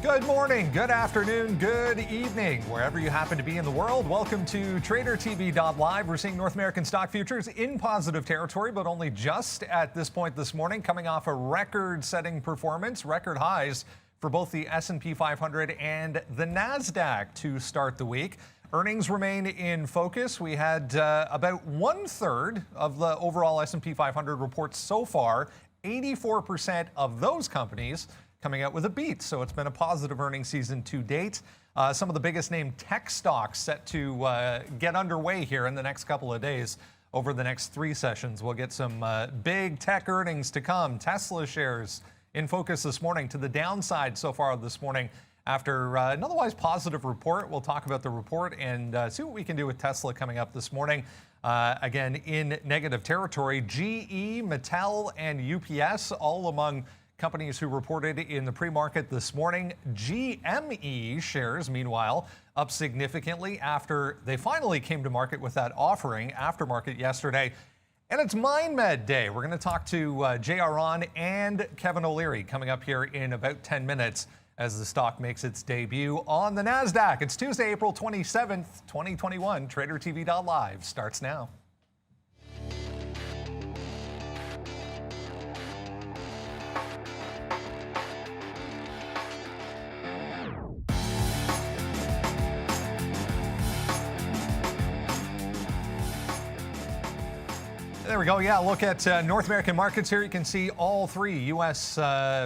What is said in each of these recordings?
Good morning, good afternoon, good evening, wherever you happen to be in the world. Welcome to tradertv.live. We're seeing North American stock futures in positive territory, but only just at this point this morning, coming off a record-setting performance, record highs for both the S&P 500 and the NASDAQ to start the week. Earnings remain in focus. We had about 1/3 of the overall S&P 500 reports so far. 84% of those companies coming out with a beat. So it's been a positive earnings season to date. Some of the biggest name tech stocks set to get underway here in the next couple of days. Over the next 3 sessions, we'll get some big tech earnings to come. Tesla shares in focus this morning, to the downside so far this morning after an otherwise positive report. We'll talk about the report and see what we can do with Tesla coming up this morning. Again, in negative territory, GE, Mattel, and UPS, all among companies who reported in the pre-market this morning. GME shares, meanwhile, up significantly after they finally came to market with that offering after market yesterday. And it's MindMed Day. We're going to talk to J.R. Ron and Kevin O'Leary coming up here in about 10 minutes as the stock makes its debut on the NASDAQ. It's Tuesday, April 27th, 2021. TraderTV.live starts now. There we go. Yeah, look at North American markets here. You can see all 3 U.S.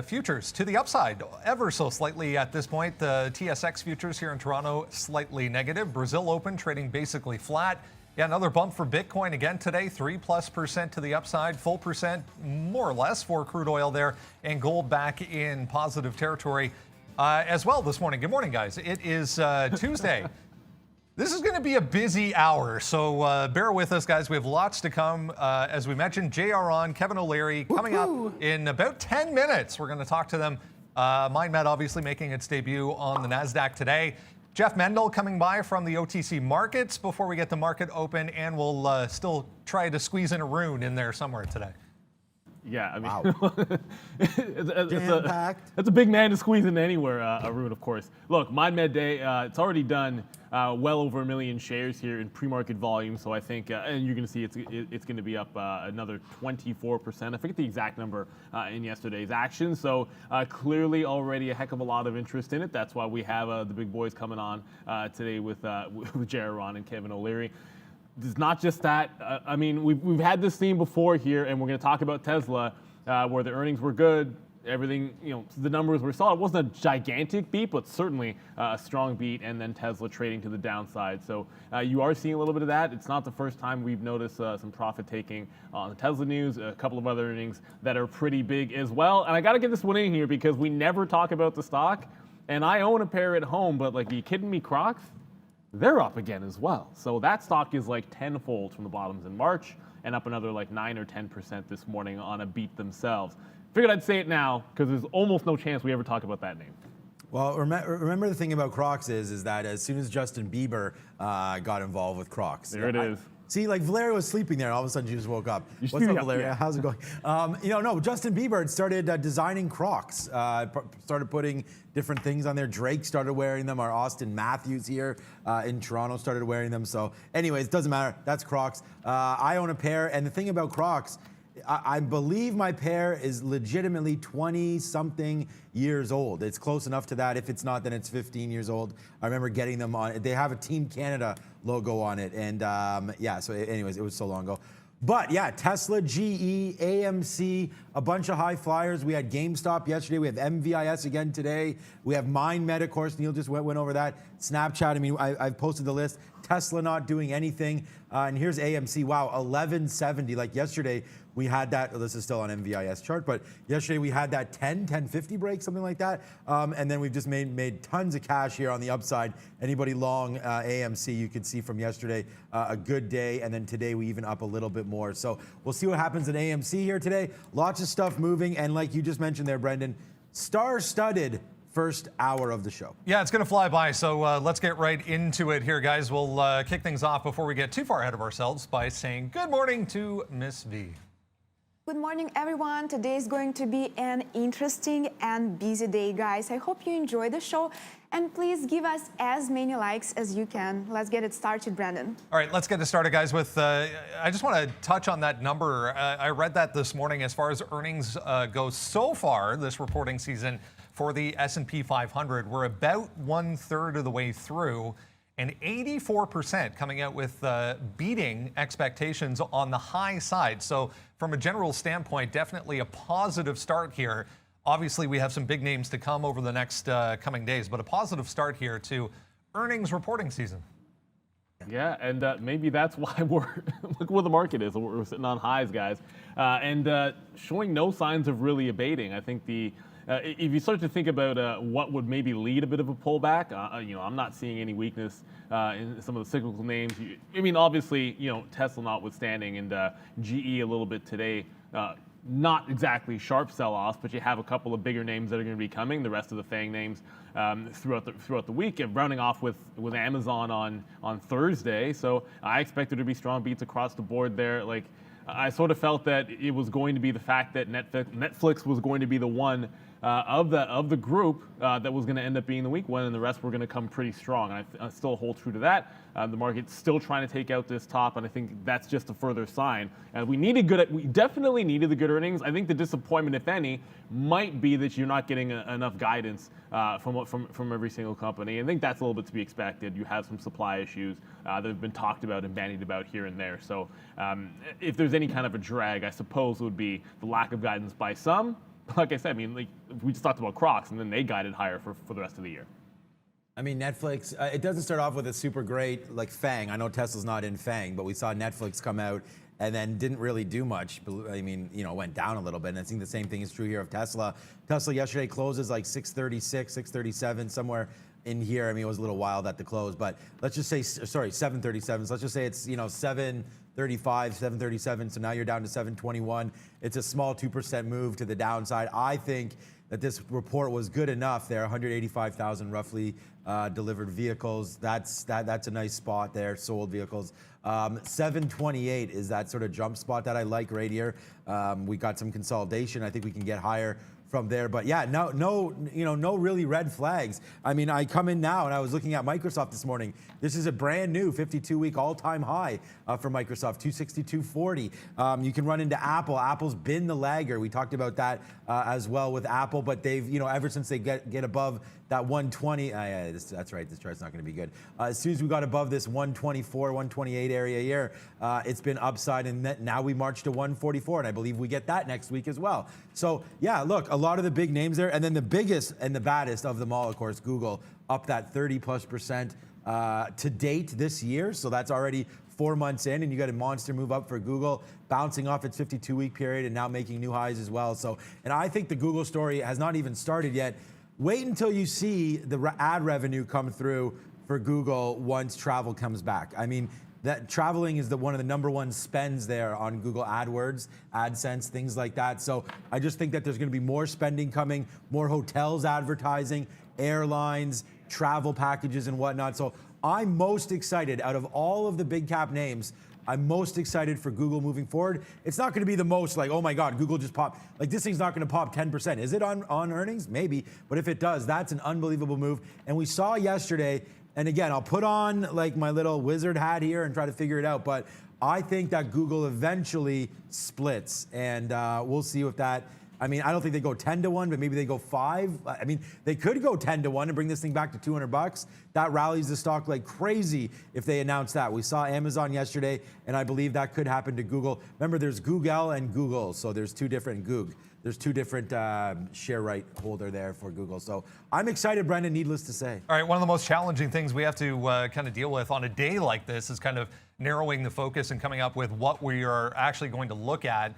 futures to the upside, ever so slightly at this point. The TSX futures here in Toronto, slightly negative. Brazil Open trading basically flat. Yeah, another bump for Bitcoin again today, 3+% to the upside, full percent, more or less, for crude oil there, and gold back in positive territory as well this morning. Good morning, guys. It is Tuesday. This is going to be a busy hour, so bear with us, guys. We have lots to come. As we mentioned, J.R. on, Kevin O'Leary coming up in about 10 minutes. We're going to talk to them. MindMed obviously making its debut on the NASDAQ today. Jeff Mendel coming by from the OTC markets before we get the market open, and we'll still try to squeeze in Arun in there somewhere today. Yeah, I mean, wow. That's a big man to squeeze into anywhere, Arun, of course. Look, MindMed Day, it's already done well over 1 million shares here in pre-market volume, so I think, and you're going to see it's going to be up another 24%. I forget the exact number in yesterday's action, so clearly already a heck of a lot of interest in it. That's why we have the big boys coming on today with J.R. Ron and Kevin O'Leary. It's not just that. I mean, we've had this theme before here, and we're going to talk about Tesla, where the earnings were good. Everything, the numbers were solid. It wasn't a gigantic beat, but certainly a strong beat, and then Tesla trading to the downside. So you are seeing a little bit of that. It's not the first time we've noticed some profit taking on the Tesla news, a couple of other earnings that are pretty big as well. And I got to get this one in here because we never talk about the stock, and I own a pair at home, but like, are you kidding me, Crocs? They're up again as well. So that stock is like tenfold from the bottoms in March and up another like 9 or 10% this morning on a beat themselves. Figured I'd say it now because there's almost no chance we ever talk about that name. Well, remember the thing about Crocs is that as soon as Justin Bieber got involved with Crocs. There it is. See, like Valeria was sleeping there, and all of a sudden she just woke up. What's up, Valeria? Yeah. How's it going? No, Justin Bieber had started designing Crocs, started putting different things on there. Drake started wearing them. Our Austin Matthews here in Toronto started wearing them. So anyways, it doesn't matter. That's Crocs. I own a pair, and the thing about Crocs, I believe my pair is legitimately 20-something years old. It's close enough to that. If it's not, then it's 15 years old. I remember getting them on. They have a Team Canada logo on it. And yeah, so anyways, it was so long ago. But yeah, Tesla, GE, AMC, a bunch of high flyers. We had GameStop yesterday. We have MVIS again today. We have MindMed, of course. Neil just went over that. Snapchat, I mean, I've posted the list. Tesla not doing anything. And here's AMC. Wow, 1170. Like yesterday, we had that. This is still on MVIS chart, but yesterday we had that 1050 break, something like that. And then we've just made tons of cash here on the upside. Anybody long AMC, you could see from yesterday, a good day. And then today we even up a little bit more. So we'll see what happens at AMC here today. Lots of stuff moving. And like you just mentioned there, Brendan, star-studded first hour of the show. Yeah, it's going to fly by, so let's get right into it here, guys. We'll kick things off before we get too far ahead of ourselves by saying good morning to Miss V. Good morning, everyone. Today is going to be an interesting and busy day, guys. I hope you enjoy the show, and please give us as many likes as you can. Let's get it started, Brandon. All right, let's get it started, guys, with, I just want to touch on that number. I read that this morning as far as earnings go so far this reporting season for the S&P 500. We're about 1/3 of the way through, and 84% coming out with beating expectations on the high side. So from a general standpoint, definitely a positive start here. Obviously, we have some big names to come over the next coming days, but a positive start here to earnings reporting season. Yeah, and maybe that's why look where the market is. We're sitting on highs, guys, and showing no signs of really abating. I think if you start to think about what would maybe lead a bit of a pullback, I'm not seeing any weakness in some of the cyclical names. I mean, obviously, Tesla notwithstanding, and GE a little bit today. Not exactly sharp sell-offs, but you have a couple of bigger names that are going to be coming. The rest of the FANG names throughout the week, and rounding off with Amazon on Thursday. So I expect there to be strong beats across the board there. Like, I sort of felt that it was going to be the fact that Netflix was going to be the one of the group that was going to end up being the weak one, and the rest were going to come pretty strong. And I still hold true to that. The market's still trying to take out this top, and I think that's just a further sign. We definitely needed the good earnings. I think the disappointment, if any, might be that you're not getting enough guidance from every single company. I think that's a little bit to be expected. You have some supply issues that have been talked about and bandied about here and there. So if there's any kind of a drag, I suppose it would be the lack of guidance by some. Like I said, I mean, we just talked about Crocs, and then they guided higher for the rest of the year. I mean, Netflix, it doesn't start off with a super great, like FANG. I know Tesla's not in FANG, but we saw Netflix come out and then didn't really do much. I mean, went down a little bit. And I think the same thing is true here of Tesla. Tesla yesterday closes like 636, 637, somewhere in here. I mean, it was a little wild at the close, but let's just say, sorry, 737. So let's just say it's, 735, 737. So now you're down to 721. It's a small 2% move to the downside. I think that this report was good enough there. 185,000 roughly delivered vehicles. That's a nice spot there. Sold vehicles. 728 is that sort of jump spot that I like right here. We got some consolidation. I think we can get higher from there, but yeah, no really red flags. I mean, I come in now and I was looking at Microsoft this morning. This is a brand new 52-week all-time high for Microsoft, 262.40. You can run into Apple. Apple's been the lagger. We talked about that as well with Apple, but they've, ever since they get above that 120, that's right, this chart's not going to be good. As soon as we got above this 124, 128 area here, it's been upside, and now we march to 144, and I believe we get that next week as well. So yeah, look, a lot of the big names there, and then the biggest and the baddest of them all, of course, Google, up that 30+% to date this year. So that's already 4 months in, and you got a monster move up for Google, bouncing off its 52-week period and now making new highs as well. So, and I think the Google story has not even started yet. Wait until you see the ad revenue come through for Google once travel comes back. I mean, that traveling is one of the #1 spends there on Google AdWords, AdSense, things like that. So I just think that there's going to be more spending coming, more hotels advertising, airlines, travel packages and whatnot. So I'm most excited out of all of the big cap names. I'm most excited for Google moving forward. It's not going to be the most like, oh my God, Google just popped. Like, this thing's not going to pop 10%. Is it on earnings? Maybe. But if it does, that's an unbelievable move. And we saw yesterday, and again, I'll put on like my little wizard hat here and try to figure it out. But I think that Google eventually splits, and we'll see if that. I mean, I don't think they go 10-1, but maybe they go 5. I mean, they could go 10-1 and bring this thing back to $200. That rallies the stock like crazy if they announce that. We saw Amazon yesterday, and I believe that could happen to Google. Remember, there's Google and Google, so there's two different Goog. There's two different share right holder there for Google. So I'm excited, Brendan, needless to say. All right, one of the most challenging things we have to kind of deal with on a day like this is kind of narrowing the focus and coming up with what we are actually going to look at.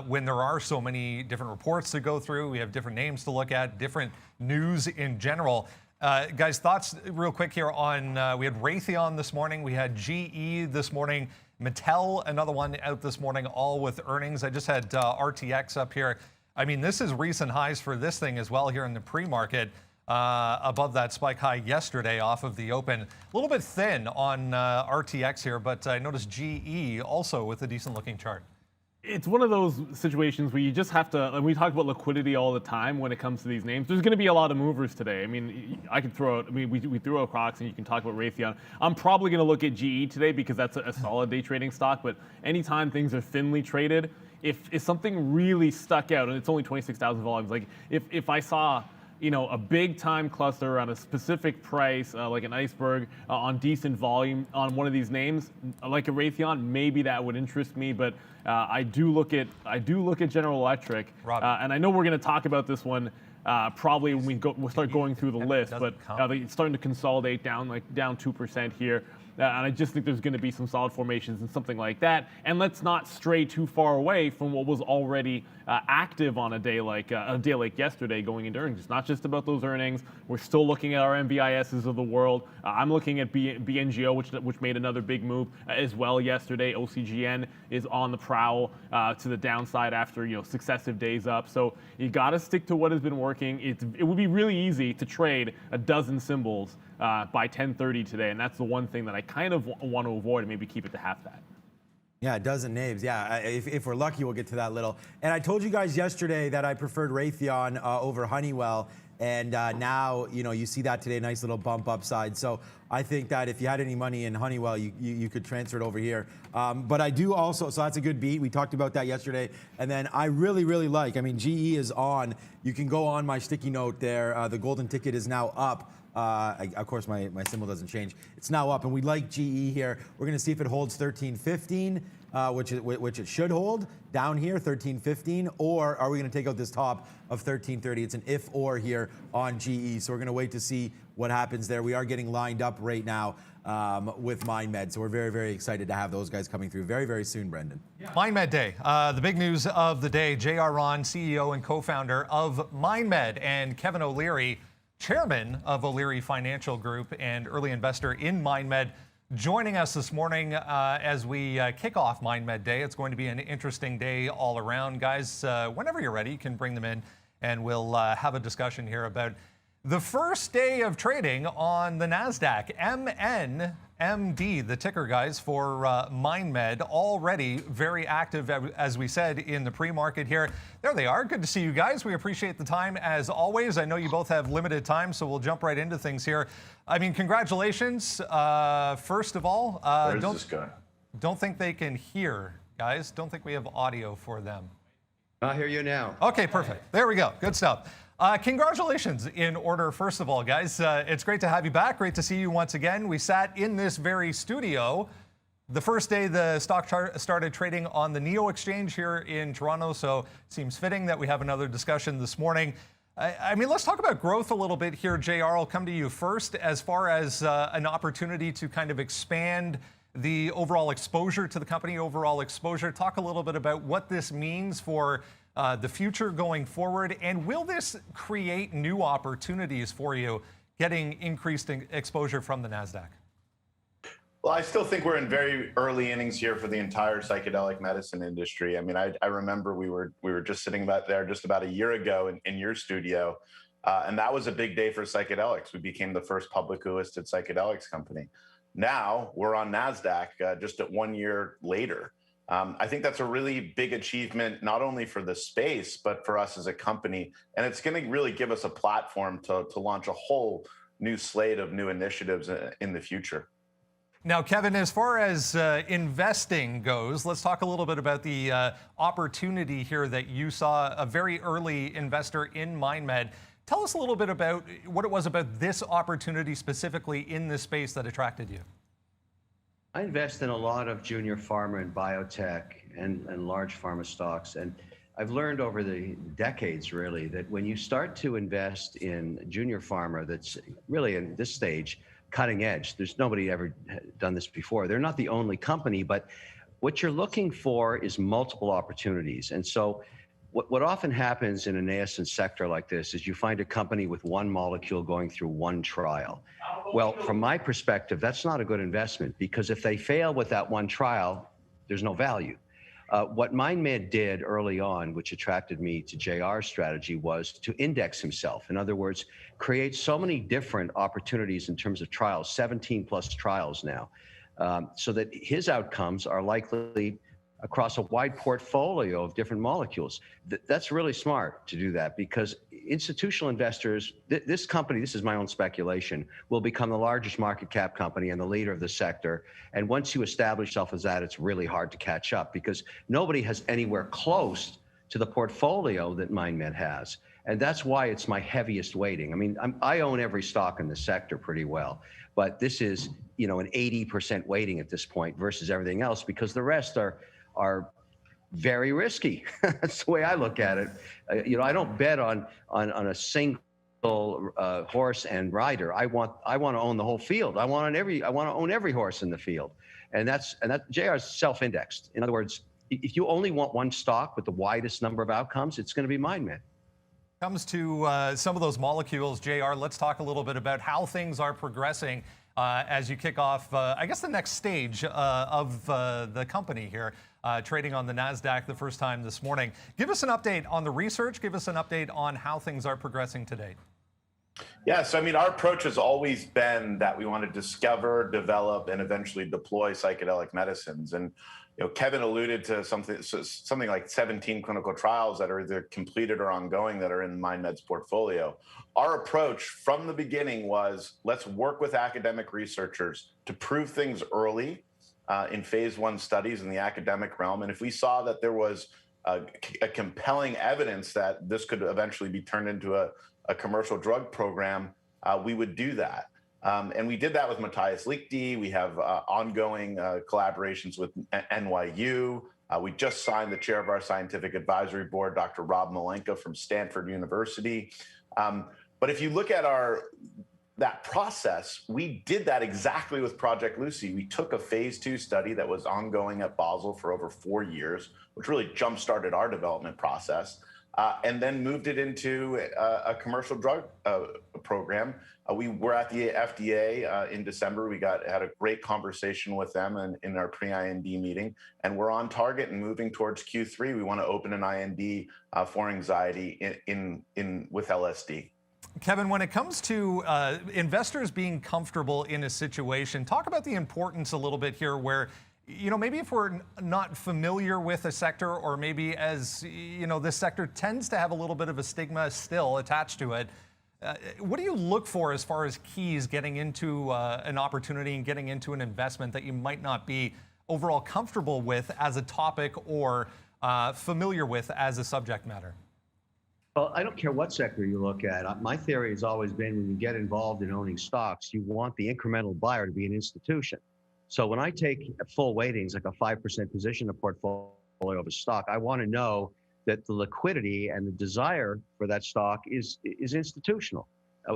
When there are so many different reports to go through, we have different names to look at, different news in general. Guys, thoughts real quick here on, we had Raytheon this morning, we had GE this morning, Mattel, another one out this morning, all with earnings. I just had RTX up here. I mean, this is recent highs for this thing as well here in the pre-market, above that spike high yesterday off of the open. A little bit thin on RTX here, but I noticed GE also with a decent looking chart. It's one of those situations where you just have to, and we talk about liquidity all the time when it comes to these names. There's going to be a lot of movers today. I mean, I could throw out, I mean, we threw out Crocs, and you can talk about Raytheon. I'm probably going to look at GE today because that's a solid day trading stock, but anytime things are thinly traded, if something really stuck out, and it's only 26,000 volumes, like if I saw, you know, a big time cluster around a specific price, like an iceberg, on decent volume on one of these names, like a Raytheon, maybe that would interest me. But I do look at General Electric, and I know we're going to talk about this one probably when we'll start going through the list. But it's starting to consolidate down 2% here. And I just think there's going to be some solid formations and something like that. And let's not stray too far away from what was already active on a day like yesterday going into earnings. It's not just about those earnings. We're still looking at our MVISs of the world. I'm looking at BNGO, which made another big move as well yesterday. OCGN is on the prowl to the downside after successive days up. So you got to stick to what has been working. It would be really easy to trade a dozen symbols by 10:30 today, and that's the one thing that I kind of want to avoid and maybe keep it to half that. Yeah, a dozen names. Yeah, if we're lucky, we'll get to that little. And I told you guys yesterday that I preferred Raytheon over Honeywell, and now you see that today, nice little bump upside. So I think that if you had any money in Honeywell, you could transfer it over here. But I do also, so that's a good beat. We talked about that yesterday. And then I really, really like, I mean, GE is on. You can go on my sticky note there. The golden ticket is now up. Of course, my symbol doesn't change. It's now up, and we like GE here. We're going to see if it holds 13.15, which it should hold down here, 13.15, or are we going to take out this top of 13.30? It's an if/or here on GE, so we're going to wait to see what happens there. We are getting lined up right now with MindMed, so we're very, very excited to have those guys coming through very, very soon, Brendan. Yeah. MindMed Day, the big news of the day. J.R. Ron, CEO and co-founder of MindMed, and Kevin O'Leary, chairman of O'Leary Financial Group and early investor in MindMed, joining us this morning as we kick off MindMed Day. It's going to be an interesting day all around. Guys, whenever you're ready, you can bring them in and we'll have a discussion here about the first day of trading on the NASDAQ. MNMD, the ticker, guys, for MindMed, already very active, as we said, in the pre-market here. There they are. Good to see you guys. We appreciate the time, as always. I know you both have limited time, so we'll jump right into things here. I mean, congratulations, first of all. Where's this guy? Don't think they can hear, guys. Don't think we have audio for them. I hear you now. Okay, perfect. There we go. Good stuff. Congratulations in order, first of all, guys. It's great to have you back. Great to see you once again. We sat in this very studio the first day the stock started trading on the NEO exchange here in Toronto, so it seems fitting that we have another discussion this morning. I mean, let's talk about growth a little bit here, JR. I'll come to you first as far as an opportunity to kind of expand the overall exposure to the company, overall exposure. Talk a little bit about what this means for the future going forward, and will this create new opportunities for you getting increased exposure from the NASDAQ? Well, I still think we're in very early innings here for the entire psychedelic medicine industry. I mean, I remember we were just sitting there just about a year ago in your studio, and that was a big day for psychedelics. We became the first publicly listed psychedelics company. Now we're on NASDAQ just at 1 year later. I think that's a really big achievement, not only for the space, but for us as a company. And it's going to really give us a platform to launch a whole new slate of new initiatives in the future. Now, Kevin, as far as investing goes, let's talk a little bit about the opportunity here that you saw, a very early investor in MindMed. Tell us a little bit about what it was about this opportunity specifically in this space that attracted you. I invest in a lot of junior pharma and biotech and large pharma stocks. And I've learned over the decades, really, that when you start to invest in junior pharma that's really, in this stage, cutting edge, there's nobody ever done this before. They're not the only company, but what you're looking for is multiple opportunities. And so what often happens in a nascent sector like this is you find a company with one molecule going through one trial. Well, from my perspective, that's not a good investment, because if they fail with that one trial, there's no value. What MindMed did early on, which attracted me to JR's strategy, was to index himself. In other words, create so many different opportunities in terms of trials, 17 plus trials now, so that his outcomes are likely across a wide portfolio of different molecules. That's really smart to do that, because institutional investors, this company, this is my own speculation, will become the largest market cap company and the leader of the sector. And once you establish yourself as that, it's really hard to catch up, because nobody has anywhere close to the portfolio that MindMed has. And that's why it's my heaviest weighting. I mean, I own every stock in the sector pretty well, but this is, an 80% weighting at this point versus everything else, because the rest are very risky. That's the way I look at it. I don't bet on a single horse and rider. I want to own the whole field. I want to own every horse in the field, and that JR is self-indexed. In other words, if you only want one stock with the widest number of outcomes, it's going to be MindMed. Comes to some of those molecules, JR, let's talk a little bit about how things are progressing as you kick off, I guess, the next stage of the company here, trading on the NASDAQ the first time this morning. Give us an update on the research. Give us an update on how things are progressing to date. Yeah, so I mean, our approach has always been that we want to discover, develop, and eventually deploy psychedelic medicines. And Kevin alluded to something like 17 clinical trials that are either completed or ongoing that are in MindMed's portfolio. Our approach from the beginning was, let's work with academic researchers to prove things early in phase 1 studies in the academic realm. And if we saw that there was a compelling evidence that this could eventually be turned into a commercial drug program, we would do that. And we did that with Matthias Liechti. We have ongoing collaborations with NYU. We just signed the chair of our scientific advisory board, Dr. Rob Malenka from Stanford University. But if you look at that process, we did that exactly with Project Lucy. We took a phase 2 study that was ongoing at Basel for over 4 years, which really jump-started our development process, and then moved it into a commercial drug program. We were at the FDA in December. We had a great conversation with them in our pre-IND meeting, and we're on target and moving towards Q3. We want to open an IND for anxiety with LSD. Kevin, when it comes to investors being comfortable in a situation, talk about the importance a little bit here where, maybe if we're not familiar with a sector, or maybe as, this sector tends to have a little bit of a stigma still attached to it, what do you look for as far as keys getting into an opportunity and getting into an investment that you might not be overall comfortable with as a topic or familiar with as a subject matter? Well, I don't care what sector you look at. My theory has always been, when you get involved in owning stocks, you want the incremental buyer to be an institution. So when I take full weightings, like a 5% position in a portfolio of a stock, I want to know that the liquidity and the desire for that stock is institutional,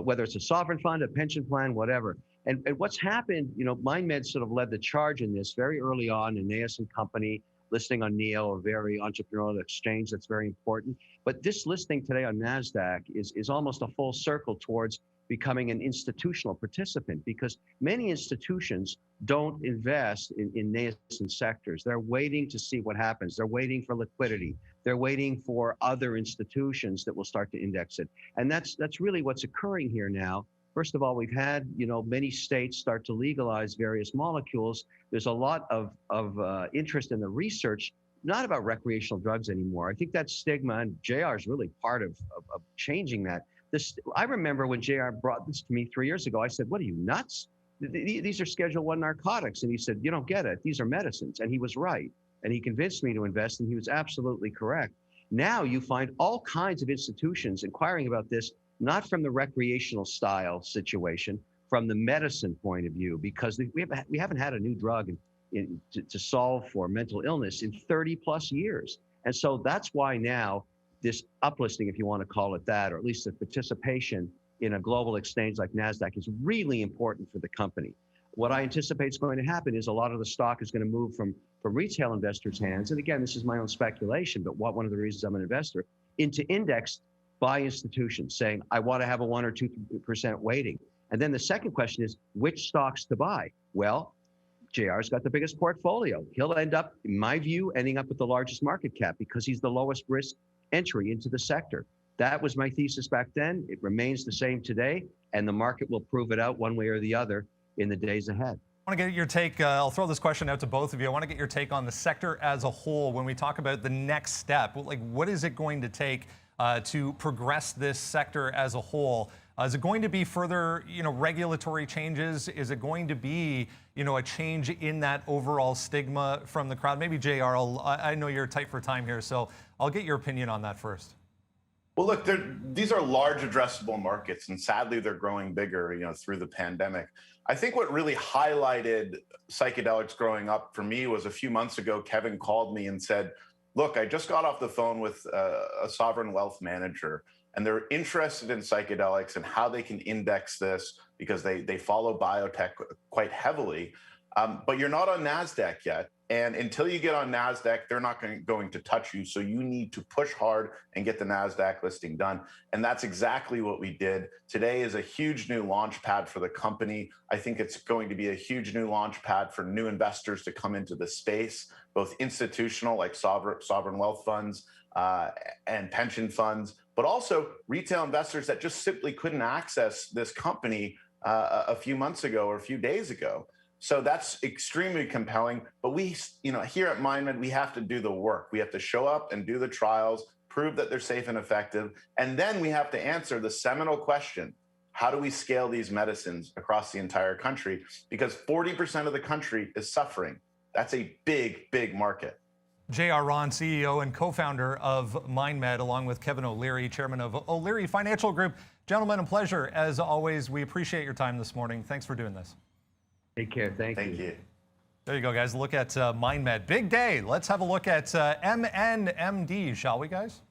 whether it's a sovereign fund, a pension plan, whatever. And what's happened, MindMed sort of led the charge in this very early on. Aeneas and Company listing on NEO, a very entrepreneurial exchange that's very important. But this listing today on NASDAQ is almost a full circle towards becoming an institutional participant, because many institutions don't invest in nascent sectors. They're waiting to see what happens. They're waiting for liquidity. They're waiting for other institutions that will start to index it. And that's really what's occurring here now. First of all, we've had, many states start to legalize various molecules. There's a lot of interest in the research, not about recreational drugs anymore. I think that stigma, and JR is really part of changing that. I remember when JR brought this to me 3 years ago, I said, "What are you, nuts? These are Schedule I narcotics." And he said, "You don't get it. These are medicines." And he was right. And he convinced me to invest, and he was absolutely correct. Now you find all kinds of institutions inquiring about this, not from the recreational style situation, from the medicine point of view, because we haven't had a new drug to solve for mental illness in 30 plus years. And so that's why now this uplisting, if you want to call it that, or at least the participation in a global exchange like NASDAQ, is really important for the company. What I anticipate is going to happen is a lot of the stock is going to move from retail investors' hands, and again, this is my own speculation, but one of the reasons I'm an investor, into indexed by institutions saying, I want to have a 1 or 2% weighting. And then the second question is, which stocks to buy? Well, JR's got the biggest portfolio. He'll end up, in my view, ending up with the largest market cap because he's the lowest risk entry into the sector. That was my thesis back then. It remains the same today, and the market will prove it out one way or the other in the days ahead. I want to get your take. I'll throw this question out to both of you. I want to get your take on the sector as a whole when we talk about the next step. Like, what is it going to take to progress this sector as a whole? Is it going to be further, regulatory changes? Is it going to be, a change in that overall stigma from the crowd? Maybe JR, I know you're tight for time here, so I'll get your opinion on that first. Well, look, these are large addressable markets, and sadly, they're growing bigger, through the pandemic. I think what really highlighted psychedelics growing up for me was a few months ago, Kevin called me and said, look, I just got off the phone with a sovereign wealth manager, and they're interested in psychedelics and how they can index this because they follow biotech quite heavily. But you're not on NASDAQ yet. And until you get on NASDAQ, they're not going to touch you. So you need to push hard and get the NASDAQ listing done. And that's exactly what we did. Today is a huge new launch pad for the company. I think it's going to be a huge new launch pad for new investors to come into the space, both institutional, like sovereign wealth funds and pension funds, but also retail investors that just simply couldn't access this company a few months ago or a few days ago. So that's extremely compelling. But we, here at MindMed, we have to do the work. We have to show up and do the trials, prove that they're safe and effective. And then we have to answer the seminal question: how do we scale these medicines across the entire country? Because 40% of the country is suffering. That's a big, big market. J.R. Ron, CEO and co-founder of MindMed, along with Kevin O'Leary, chairman of O'Leary Financial Group. Gentlemen, a pleasure. As always, we appreciate your time this morning. Thanks for doing this. Take care. Thank you. There you go, guys. Look at MindMed. Big day. Let's have a look at MNMD, shall we, guys?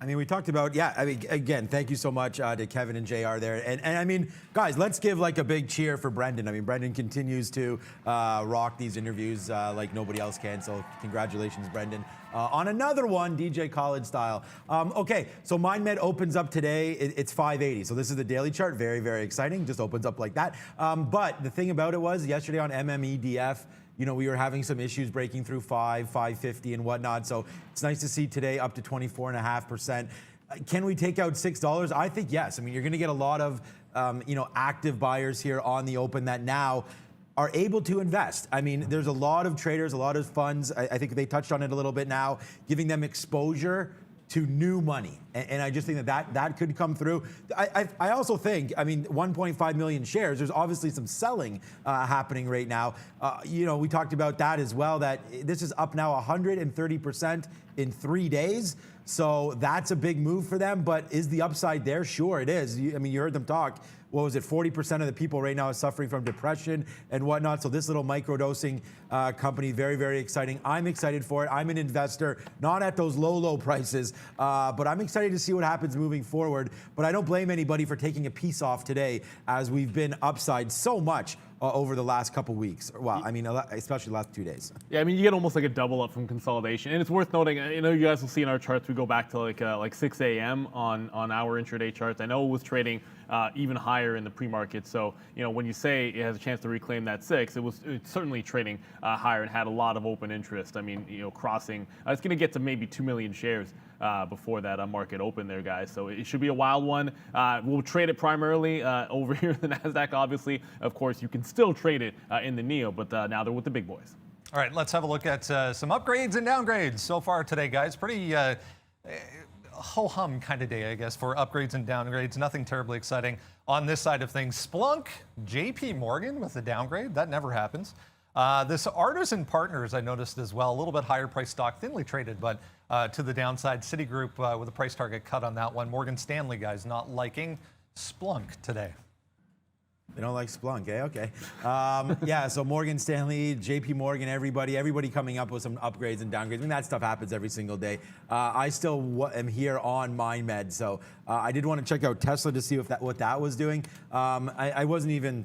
I mean, we talked about, again, thank you so much to Kevin and JR there. And I mean, guys, let's give like a big cheer for Brendan. I mean, Brendan continues to rock these interviews like nobody else can. So congratulations, Brendan. On another one, DJ Khaled style. Okay, so MindMed opens up today. It's 580. So this is the daily chart. Very, very exciting. Just opens up like that. But the thing about it was yesterday on MMEDF, we were having some issues breaking through 550 and whatnot. So it's nice to see today up to 24.5%. Can we take out $6? I think yes. I mean, you're going to get a lot of, active buyers here on the open that now are able to invest. I mean, there's a lot of traders, a lot of funds. I think they touched on it a little bit now, giving them exposure to new money. And I just think that could come through. I also think, 1.5 million shares, there's obviously some selling happening right now. We talked about that as well, that this is up now 130% in 3 days. So that's a big move for them. But is the upside there? Sure, it is. You heard them talk. What was it? 40% of the people right now are suffering from depression and whatnot. So this little microdosing company, very, very exciting. I'm excited for it. I'm an investor, not at those low prices, but I'm excited to see what happens moving forward. But I don't blame anybody for taking a piece off today, as we've been upside so much over the last couple weeks. Well, especially the last 2 days. Yeah, you get almost like a double up from consolidation. And it's worth noting, I know you guys will see in our charts, we go back to like 6 a.m. on our intraday charts. I know it was trading even higher in the pre-market. So, when you say it has a chance to reclaim that 6, it's certainly trading higher and had a lot of open interest. Crossing, it's going to get to maybe 2 million shares before that market open there, guys. So it should be a wild one. We'll trade it primarily over here in the NASDAQ, obviously. Of course, you can still trade it in the NEO, but now they're with the big boys. All right, let's have a look at some upgrades and downgrades so far today, guys. Pretty ho-hum kind of day, I guess, for upgrades and downgrades. Nothing terribly exciting on this side of things. Splunk, JP Morgan with a downgrade. That never happens. This Artisan Partners, I noticed as well, a little bit higher price stock, thinly traded, but to the downside. Citigroup with a price target cut on that one. Morgan Stanley, guys, not liking Splunk today. They don't like Splunk, eh? Okay. So Morgan Stanley, JP Morgan, everybody coming up with some upgrades and downgrades. That stuff happens every single day. I still am here on MindMed, so I did want to check out Tesla to see what that was doing. I wasn't even...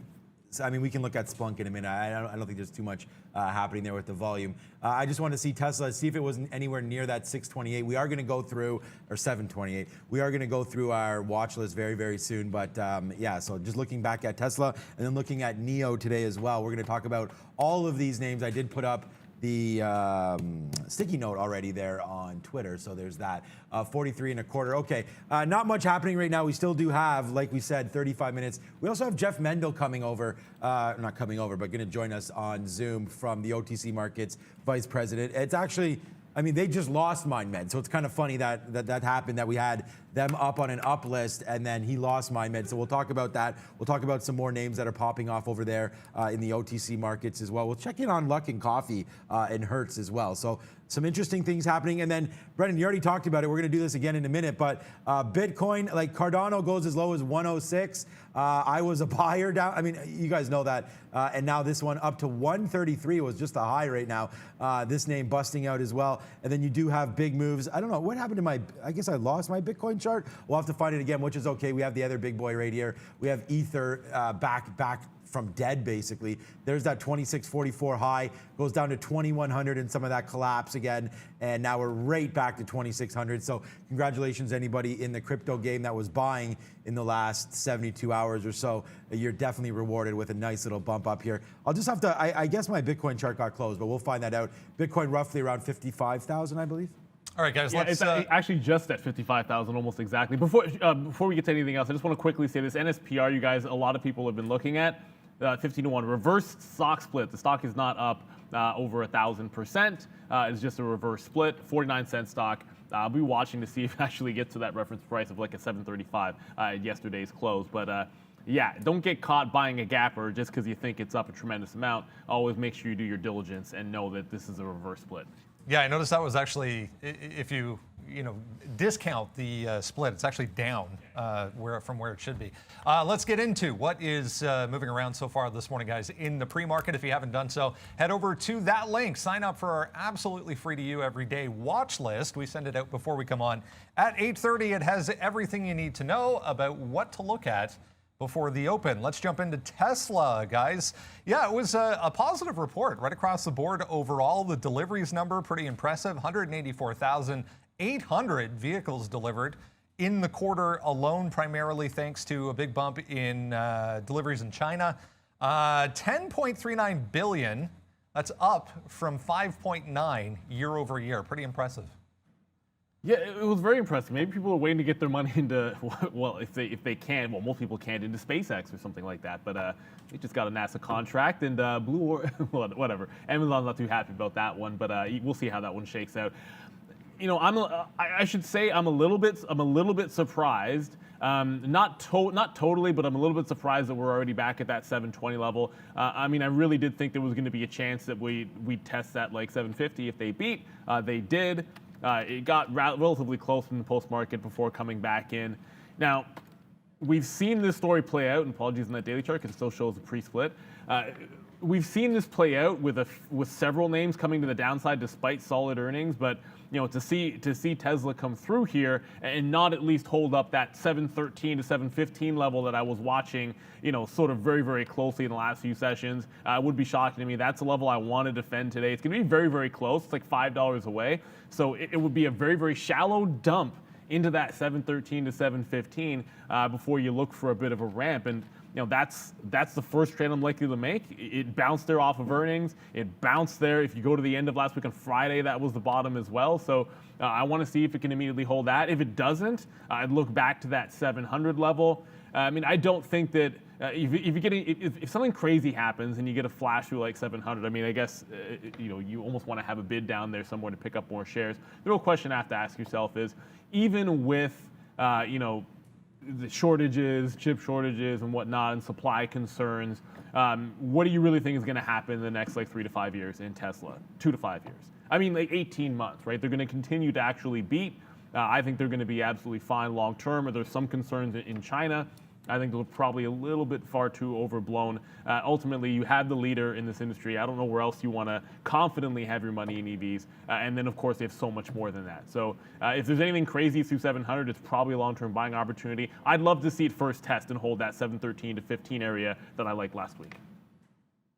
we can look at Splunk in a minute. I don't think there's too much happening there with the volume. I just want to see Tesla, see if it wasn't anywhere near that 628. We are going to go through, or 728. We are going to go through our watch list very, very soon. But so just looking back at Tesla and then looking at NEO today as well. We're going to talk about all of these names. I did put up the sticky note already there on Twitter. So there's that. 43 and a quarter. Okay, not much happening right now. We still do have, like we said, 35 minutes. We also have Jeff Mendel coming over, not coming over, but going to join us on Zoom from the OTC Markets Vice President. It's actually, I mean, they just lost MindMed, so it's kind of funny that happened, that we had them up on an up list and then he lost MindMed. So we'll talk about that. We'll talk about some more names that are popping off over there in the OTC markets as well. We'll check in on Luck and Coffee and Hertz as well. So some interesting things happening. And then, Brendan, you already talked about it. We're going to do this again in a minute, but Bitcoin, like Cardano goes as low as 106. I was a buyer down. I mean, you guys know that. And now this one up to 133 was just a high right now. This name busting out as well. And then you do have big moves. I don't know what happened to my, I guess I lost my Bitcoin chart. We'll have to find it again, which is okay. We have the other big boy right here. We have Ether back from dead, basically. There's that 2644 high, goes down to 2100 and some of that collapse again. And now we're right back to 2600. So congratulations anybody in the crypto game that was buying in the last 72 hours or so. You're definitely rewarded with a nice little bump up here. I'll just have to, I guess my Bitcoin chart got closed, but we'll find that out. Bitcoin roughly around 55,000, I believe. All right, guys, yeah, let's... It's actually just at 55,000, almost exactly. Before we get to anything else, I just want to quickly say this NSPR, you guys, a lot of people have been looking at 15 to 1 reverse stock split. The stock is not up over 1,000%. It's just a reverse split, 49-cent stock. I'll be watching to see if it actually gets to that reference price of like a 735 at yesterday's close. But yeah, don't get caught buying a gapper just because you think it's up a tremendous amount. Always make sure you do your diligence and know that this is a reverse split. Yeah, I noticed that was actually, if you discount the split, it's actually down from where it should be. Let's get into what is moving around so far this morning, guys, in the pre-market. If you haven't done so, head over to that link. Sign up for our absolutely free to you everyday watch list. We send it out before we come on at 8:30. It has everything you need to know about what to look at before the open. Let's jump into Tesla, guys. Yeah, it was a positive report right across the board overall. The deliveries number, pretty impressive. 184,800 vehicles delivered in the quarter alone, primarily thanks to a big bump in deliveries in China. 10.39 billion, that's up from 5.9 year over year. Pretty impressive. Yeah, it was very impressive. Maybe people are waiting to get their money into, well, if they can, well, most people can't, into SpaceX or something like that. But they just got a NASA contract and whatever. Amazon's not too happy about that one, but we'll see how that one shakes out. You know, I should say I'm a little bit surprised. Not totally, but I'm a little bit surprised that we're already back at that 720 level. I mean, I really did think there was going to be a chance that we'd test that like 750 if they beat. They did. It got relatively close in the post-market before coming back in. Now, we've seen this story play out, and apologies on that daily chart because it still shows a pre-split. We've seen this play out with several names coming to the downside despite solid earnings, but you know, to see Tesla come through here and not at least hold up that 713 to 715 level that I was watching, you know, sort of very, very closely in the last few sessions, would be shocking to me. That's a level I want to defend today. It's going to be very, very close. It's like $5 away. So it would be a very, very shallow dump into that 713 to 715 before you look for a bit of a ramp. And you know, that's the first trade I'm likely to make. It bounced there off of earnings. It bounced there. If you go to the end of last week on Friday, that was the bottom as well. So I want to see if it can immediately hold that. If it doesn't, I'd look back to that 700 level. I mean, I don't think that if something crazy happens and you get a flash through like 700, I mean, I guess you know, you almost want to have a bid down there somewhere to pick up more shares. The real question I have to ask yourself is, even with you know, the shortages, chip shortages and whatnot, and supply concerns, what do you really think is going to happen in the next like 3 to 5 years in Tesla? 2 to 5 years. I mean, like 18 months, right? They're going to continue to actually beat. I think they're going to be absolutely fine long term. Or there's some concerns in China. I think they're probably a little bit far too overblown. Ultimately, you have the leader in this industry. I don't know where else you want to confidently have your money in EVs. And then, of course, they have so much more than that. So if there's anything crazy through 700, it's probably a long-term buying opportunity. I'd love to see it first test and hold that 713 to 15 area that I liked last week.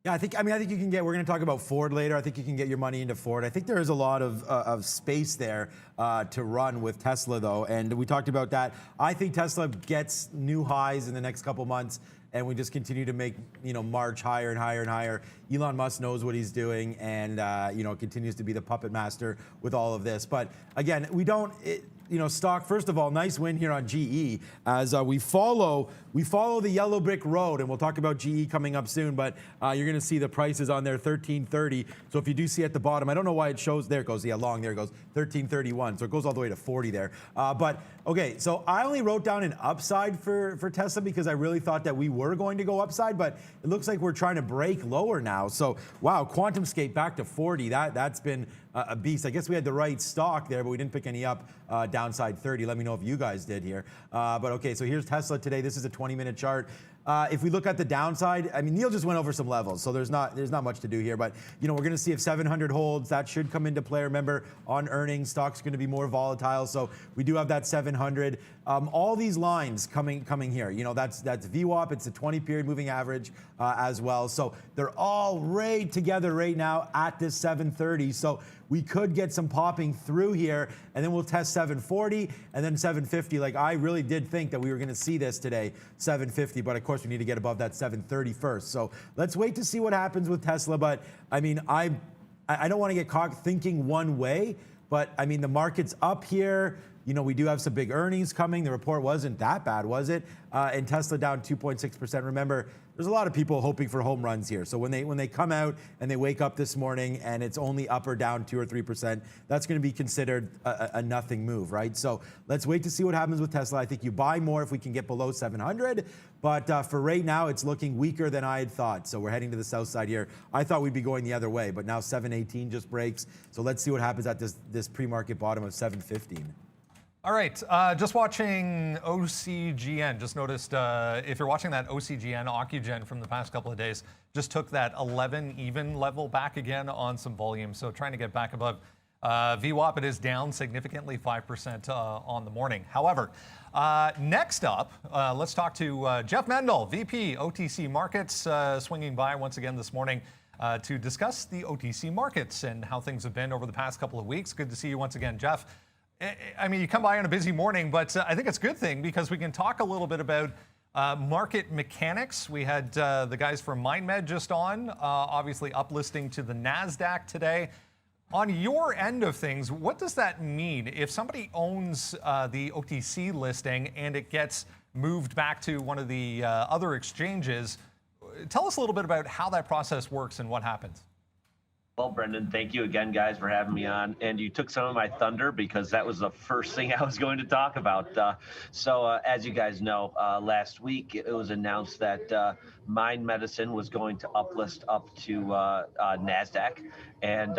Yeah, I think you can get, we're going to talk about Ford later. I think you can get your money into Ford. I think there is a lot of space there to run with Tesla, though. And we talked about that. I think Tesla gets new highs in the next couple months, and we just continue to make, march higher and higher and higher. Elon Musk knows what he's doing, and, continues to be the puppet master with all of this. But again, stock, first of all, nice win here on GE as we follow the yellow brick road, and we'll talk about GE coming up soon, but you're going to see the prices on there, 1330. So if you do see at the bottom, I don't know why it shows, there it goes, yeah, long, there it goes, 1331. So it goes all the way to 40 there. But okay, so I only wrote down an upside for Tesla because I really thought that we were going to go upside, but it looks like we're trying to break lower now. So wow, QuantumScape back to 40. That's been a beast. I guess we had the right stock there, but we didn't pick any up downside 30. Let me know if you guys did here. But okay, so here's Tesla today. This is a 20-minute chart. If we look at the downside, I mean, Neil just went over some levels, so there's not much to do here. But we're going to see if 700 holds. That should come into play. Remember, on earnings, stock's going to be more volatile, so we do have that 700. All these lines coming here. That's VWAP. It's a 20-period moving average as well. So they're all right together right now at this 730. So we could get some popping through here, and then we'll test 740 and then 750. Like, I really did think that we were going to see this today, 750, but of course we need to get above that 730 first. So let's wait to see what happens with Tesla. But I mean, I don't want to get caught thinking one way, but I mean, the market's up here. We do have some big earnings coming. The report wasn't that bad, was it? And Tesla down 2.6%. Remember, there's a lot of people hoping for home runs here. So when they come out and they wake up this morning and it's only up or down 2 or 3%, that's going to be considered a nothing move, right? So let's wait to see what happens with Tesla. I think you buy more if we can get below 700. But for right now, it's looking weaker than I had thought. So we're heading to the south side here. I thought we'd be going the other way, but now 718 just breaks. So let's see what happens at this pre-market bottom of 715. All right, just watching OCGN. Just noticed if you're watching that OCGN, Occugen from the past couple of days, just took that 11 even level back again on some volume. So trying to get back above VWAP. It is down significantly, 5% on the morning. However, next up, let's talk to Jeff Mendel, VP OTC Markets, swinging by once again this morning to discuss the OTC markets and how things have been over the past couple of weeks. Good to see you once again, Jeff. I mean, you come by on a busy morning, but I think it's a good thing because we can talk a little bit about market mechanics. We had the guys from MindMed just on, obviously uplisting to the NASDAQ today. On your end of things, what does that mean? If somebody owns the OTC listing and it gets moved back to one of the other exchanges, tell us a little bit about how that process works and what happens. Well, Brendan, thank you again, guys, for having me on. And you took some of my thunder because that was the first thing I was going to talk about. As you guys know, last week it was announced that Mind Medicine was going to uplist up to NASDAQ. And,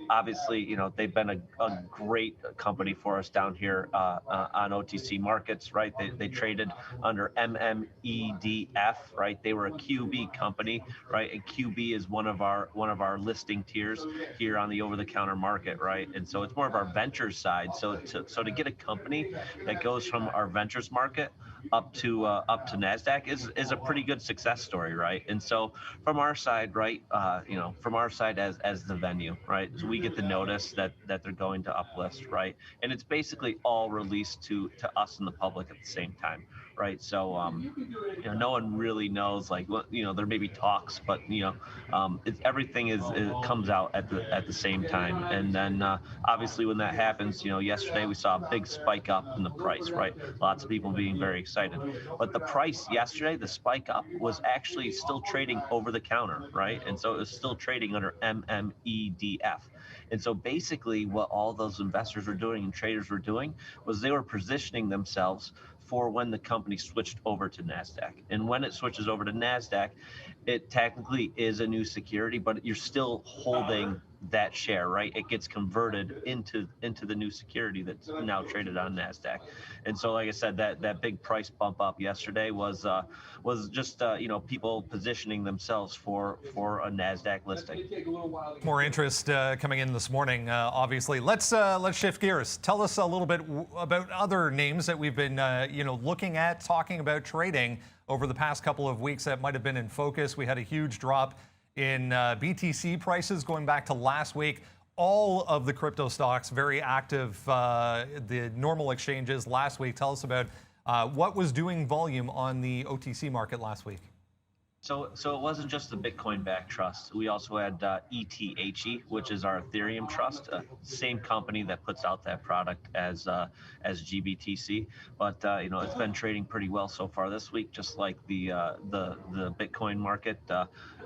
obviously, they've been a great company for us down here on OTC markets, right? They traded under MMEDF, right? They were a QB company, right? And QB is one of our listing tiers here on the over-the-counter market, right? And so it's more of our ventures side. So to get a company that goes from our ventures market up to NASDAQ is a pretty good success story, right? And so from our side, right, from our side as the venue, right, so we get the notice that they're going to uplist, right, and it's basically all released to us and the public at the same time, right? So no one really knows, like, what, there may be talks, but everything comes out at the same time. And then obviously when that happens, yesterday we saw a big spike up in the price, right? Lots of people being very excited, but the price yesterday, the spike up, was actually still trading over the counter, right? And so it was still trading under MMEDF. And so basically what all those investors were doing and traders were doing was they were positioning themselves for when the company switched over to NASDAQ. And when it switches over to NASDAQ, it technically is a new security, but you're still holding that share, right? It gets converted into the new security that's now traded on NASDAQ. And so, like I said, that big price bump up yesterday was just people positioning themselves for a NASDAQ listing. More interest coming in this morning, obviously. Let's shift gears. Tell us a little bit about other names that we've been looking at, talking about trading over the past couple of weeks that might have been in focus. We had a huge drop in BTC prices going back to last week. All of the crypto stocks very active. The normal exchanges last week. Tell us about what was doing volume on the OTC market last week. So it wasn't just the Bitcoin-backed trust. We also had ETHE, which is our Ethereum trust, same company that puts out that product as GBTC. But it's been trading pretty well so far this week, just like the Bitcoin market.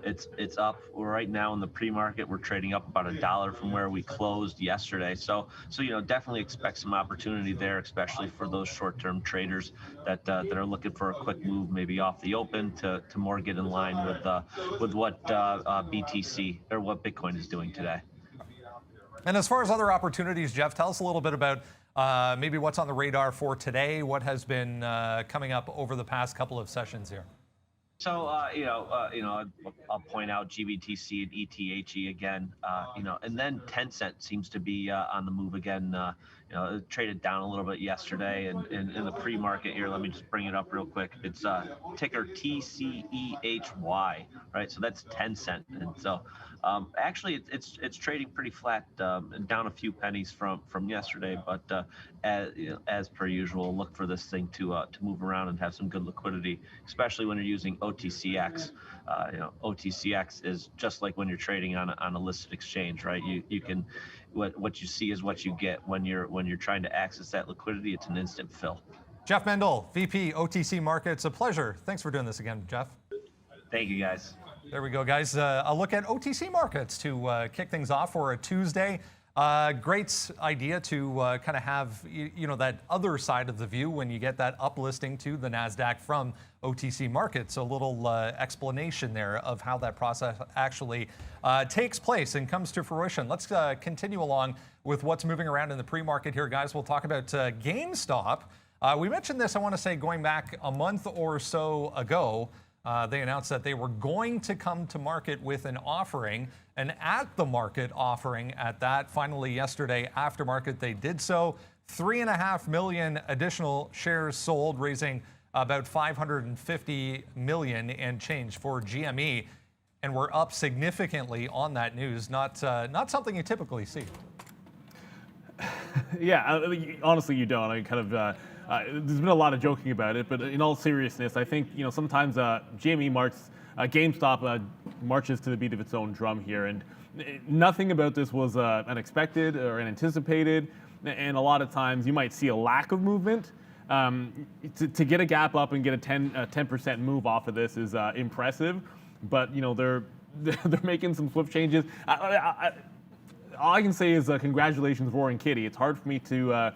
It's up right now in the pre-market. We're trading up about $1 from where we closed yesterday. So definitely expect some opportunity there, especially for those short-term traders that are looking for a quick move, maybe off the open to more get in line with what BTC or what Bitcoin is doing today. And as far as other opportunities, Jeff, tell us a little bit about maybe what's on the radar for today. What has been coming up over the past couple of sessions here? So, I'll point out GBTC and ETHE again, and then Tencent seems to be on the move again. It traded down a little bit yesterday, and in the pre-market here, let me just bring it up real quick. It's ticker TCEHY, right? So that's Tencent, and so actually it's trading pretty flat, down a few pennies from yesterday, but as per usual, look for this thing to move around and have some good liquidity, especially when you're using OTCX. OTCX is just like when you're trading on a listed exchange, right? You can what you see is what you get when you're trying to access that liquidity. It's an instant fill. Jeff Mendel, VP OTC Markets. A pleasure. Thanks for doing this again, Jeff. Thank you, guys. There we go, guys. A look at OTC markets to kick things off for a Tuesday. Great idea to kind of have that other side of the view when you get that uplisting to the NASDAQ from OTC markets. So a little explanation there of how that process actually takes place and comes to fruition. Let's continue along with what's moving around in the pre-market here, guys. We'll talk about GameStop. We mentioned this, I want to say, going back a month or so ago. They announced that they were going to come to market with an offering, an at-the-market offering at that. Finally, yesterday, after market, they did so. 3.5 million additional shares sold, raising about $550 million and change for GME. And we're up significantly on that news. Not something you typically see. Yeah, honestly, you don't. I kind of... there's been a lot of joking about it, but in all seriousness, I think sometimes GME GameStop marches to the beat of its own drum here, and nothing about this was unexpected or unanticipated. And a lot of times you might see a lack of movement. To get a gap up and get a 10% move off of this is impressive, but they're making some swift changes. All I can say is congratulations, Roaring Kitty. It's hard for me to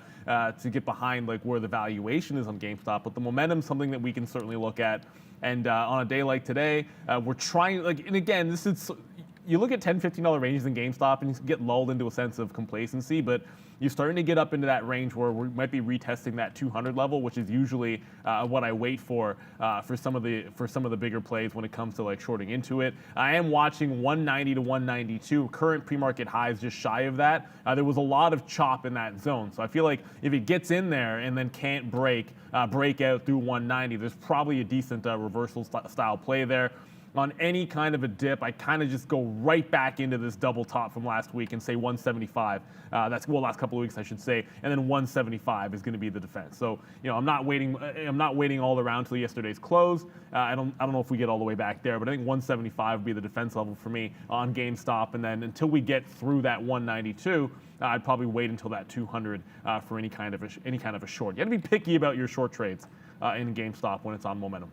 get behind where the valuation is on GameStop, but the momentum is something that we can certainly look at. And on a day like today, we're trying, and again, this is, you look at $10, $15 ranges in GameStop and you get lulled into a sense of complacency, but you're starting to get up into that range where we might be retesting that 200 level, which is usually what I wait for some of the bigger plays when it comes to shorting into it. I am watching 190 to 192, current pre-market highs just shy of that. There was a lot of chop in that zone, so I feel like if it gets in there and then can't break out through 190, there's probably a decent reversal style play there. On any kind of a dip, I kind of just go right back into this double top from last week and say 175. Last couple of weeks, I should say, and then 175 is going to be the defense. So, I'm not waiting all around till yesterday's close. I don't know if we get all the way back there, but I think 175 would be the defense level for me on GameStop. And then until we get through that 192, I'd probably wait until that 200 for any kind of a short. You got to be picky about your short trades in GameStop when it's on momentum.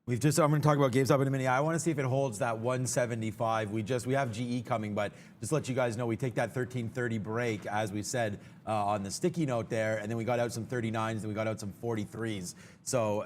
I'm going to talk about GameStop in a minute. I want to see if it holds that 175. We have GE coming, but just to let you guys know, we take that 1330 break, as we said on the sticky note there, and then we got out some 39s, and we got out some 43s. So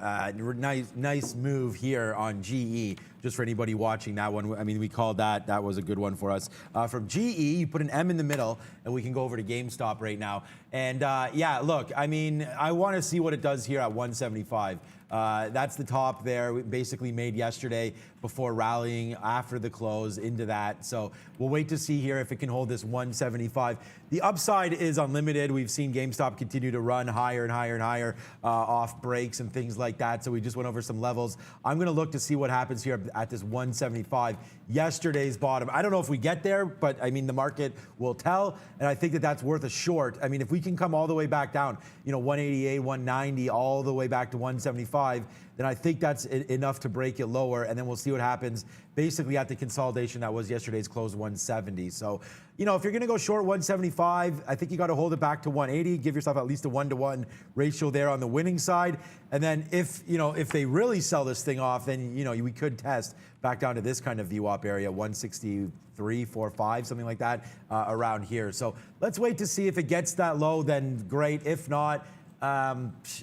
nice move here on GE. Just for anybody watching that one, I mean, we called that. That was a good one for us. From GE, you put an M in the middle, and we can go over to GameStop right now. And yeah, look, I mean, I want to see what it does here at 175. That's the top there, we basically made yesterday. before rallying after the close into that. So we'll wait to see here if it can hold this 175. The upside is unlimited. We've seen GameStop continue to run higher and higher and higher off breaks and things like that. So we just went over some levels. I'm going to look to see what happens here at this 175. Yesterday's bottom. I don't know if we get there, but I mean, the market will tell. And I think that that's worth a short. I mean, if we can come all the way back down, 188, 190, all the way back to 175, then I think that's enough to break it lower. And then we'll see what happens basically at the consolidation that was yesterday's close 170. So, if you're going to go short 175, I think you got to hold it back to 180. Give yourself at least a 1-to-1 ratio there on the winning side. And then if they really sell this thing off, then, we could test back down to this kind of VWAP area, 163, 4.5, something like that, around here. So let's wait to see if it gets that low, then great. If not,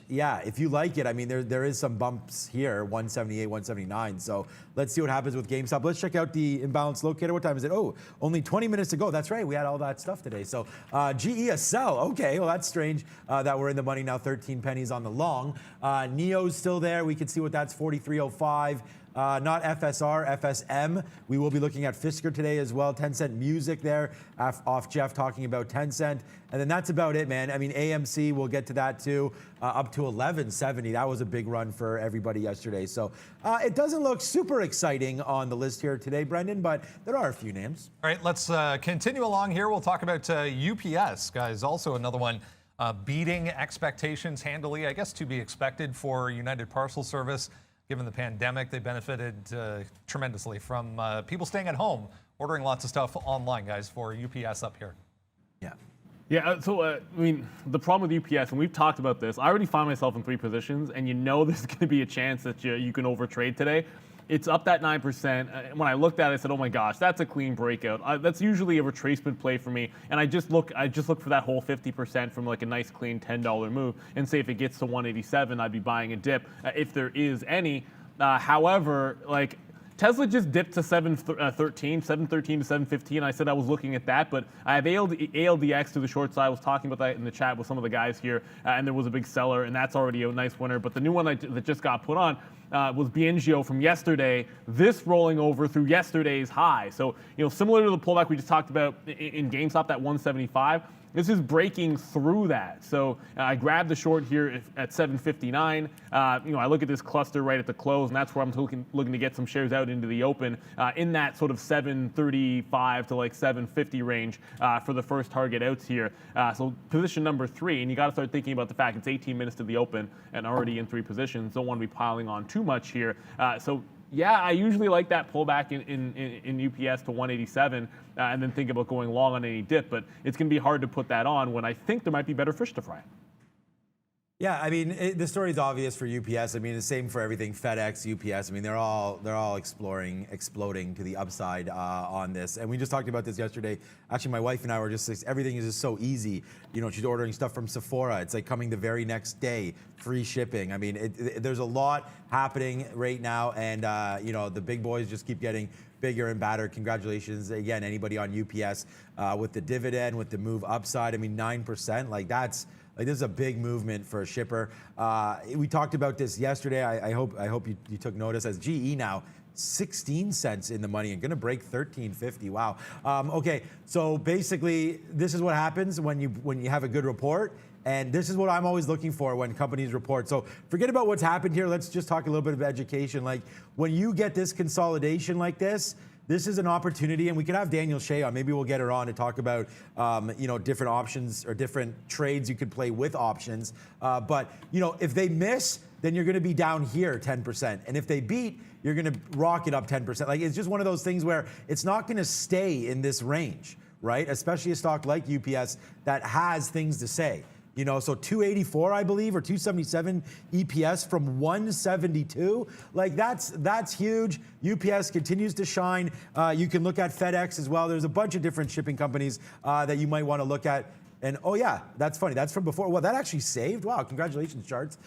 yeah, if you like it, I mean, there is some bumps here, 178, 179. So let's see what happens with GameStop. Let's check out the imbalance locator. What time is it? Oh, only 20 minutes to go. That's right. We had all that stuff today. So GE a sell. Okay, well, that's strange that we're in the money now, 13 pennies on the long. NEO's still there. We can see what that's 43.05. Not FSR, FSM. We will be looking at Fisker today as well. 10-cent music there off Jeff talking about 10-cent. And then that's about it, man. I mean, AMC, we'll get to that too, up to 11.70. That was a big run for everybody yesterday. So it doesn't look super exciting on the list here today, Brendan, but there are a few names. All right, let's continue along here. We'll talk about UPS, guys. Also another one beating expectations handily, I guess to be expected for United Parcel Service. Given the pandemic, they benefited tremendously from people staying at home, ordering lots of stuff online, guys, for UPS up here. Yeah. Yeah, so, I mean, the problem with UPS, and we've talked about this, I already find myself in 3 positions, and there's going to be a chance that you can overtrade today. It's up that 9%. When I looked at it, I said, oh my gosh, that's a clean breakout. That's usually a retracement play for me. And I just look for that whole 50% from like a nice clean $10 move and say if it gets to 187, I'd be buying a dip if there is any. However, like Tesla just dipped to 713 to 715. I said I was looking at that, but I have ALDX to the short side. I was talking about that in the chat with some of the guys here, and there was a big seller, and that's already a nice winner. But the new one that just got put on was Biengio from yesterday, this rolling over through yesterday's high. So, similar to the pullback we just talked about in GameStop, that 175, this is breaking through that. So I grabbed the short here at 759. I look at this cluster right at the close, and that's where I'm looking to get some shares out into the open in that sort of 735 to like 750 range for the first target outs here. So position number 3, and you got to start thinking about the fact it's 18 minutes to the open and already in 3 positions. Don't want to be piling on too much here. So yeah, I usually like that pullback in UPS to 187 and then think about going long on any dip, but it's going to be hard to put that on when I think there might be better fish to fry. Yeah, I mean, the story is obvious for UPS. I mean, the same for everything, FedEx, UPS. I mean, they're all exploding to the upside on this. And we just talked about this yesterday. Actually, my wife and I were just, everything is just so easy. She's ordering stuff from Sephora. It's like coming the very next day, free shipping. I mean, there's a lot happening right now, and the big boys just keep getting bigger and badder. Congratulations again, anybody on UPS with the dividend, with the move upside. I mean, 9%, this is a big movement for a shipper. We talked about this yesterday. I hope you took notice as GE now 16 cents in the money and going to break 13.50. Wow. Okay, so basically this is what happens when you have a good report. And this is what I'm always looking for when companies report. So forget about what's happened here. Let's just talk a little bit of education. Like when you get this consolidation like this is an opportunity, and we can have Daniel Shea on. Maybe we'll get her on to talk about, different options or different trades you could play with options. But if they miss, then you're going to be down here 10%. And if they beat, you're going to rocket up 10%. Like it's just one of those things where it's not going to stay in this range, right? Especially a stock like UPS that has things to say. So 284, I believe, or 277 EPS from 172. Like that's huge. UPS continues to shine. You can look at FedEx as well. There's a bunch of different shipping companies that you might want to look at. And oh yeah, that's funny. That's from before. Well, that actually saved. Wow, congratulations, charts.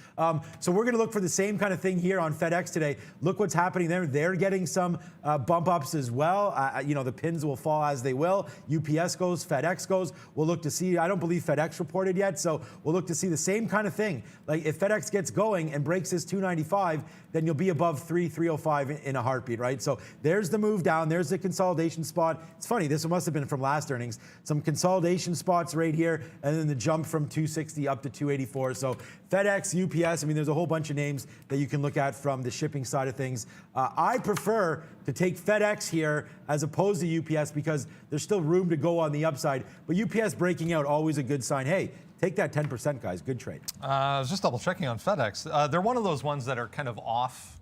So we're going to look for the same kind of thing here on FedEx today. Look what's happening there. They're getting some bump ups as well. The pins will fall as they will. UPS goes, FedEx goes. We'll look to see. I don't believe FedEx reported yet, so we'll look to see the same kind of thing. Like if FedEx gets going and breaks this 295, then you'll be above 305 in a heartbeat, right? So there's the move down. There's the consolidation spot. It's funny. This must have been from last earnings. Some consolidation spots right here, and then the jump from 260 up to 284. So FedEx, UPS, I mean, there's a whole bunch of names that you can look at from the shipping side of things. I prefer to take FedEx here as opposed to UPS because there's still room to go on the upside. But UPS breaking out, always a good sign. Hey, take that 10%, guys. Good trade. I was just double checking on FedEx. They're one of those ones that are kind of off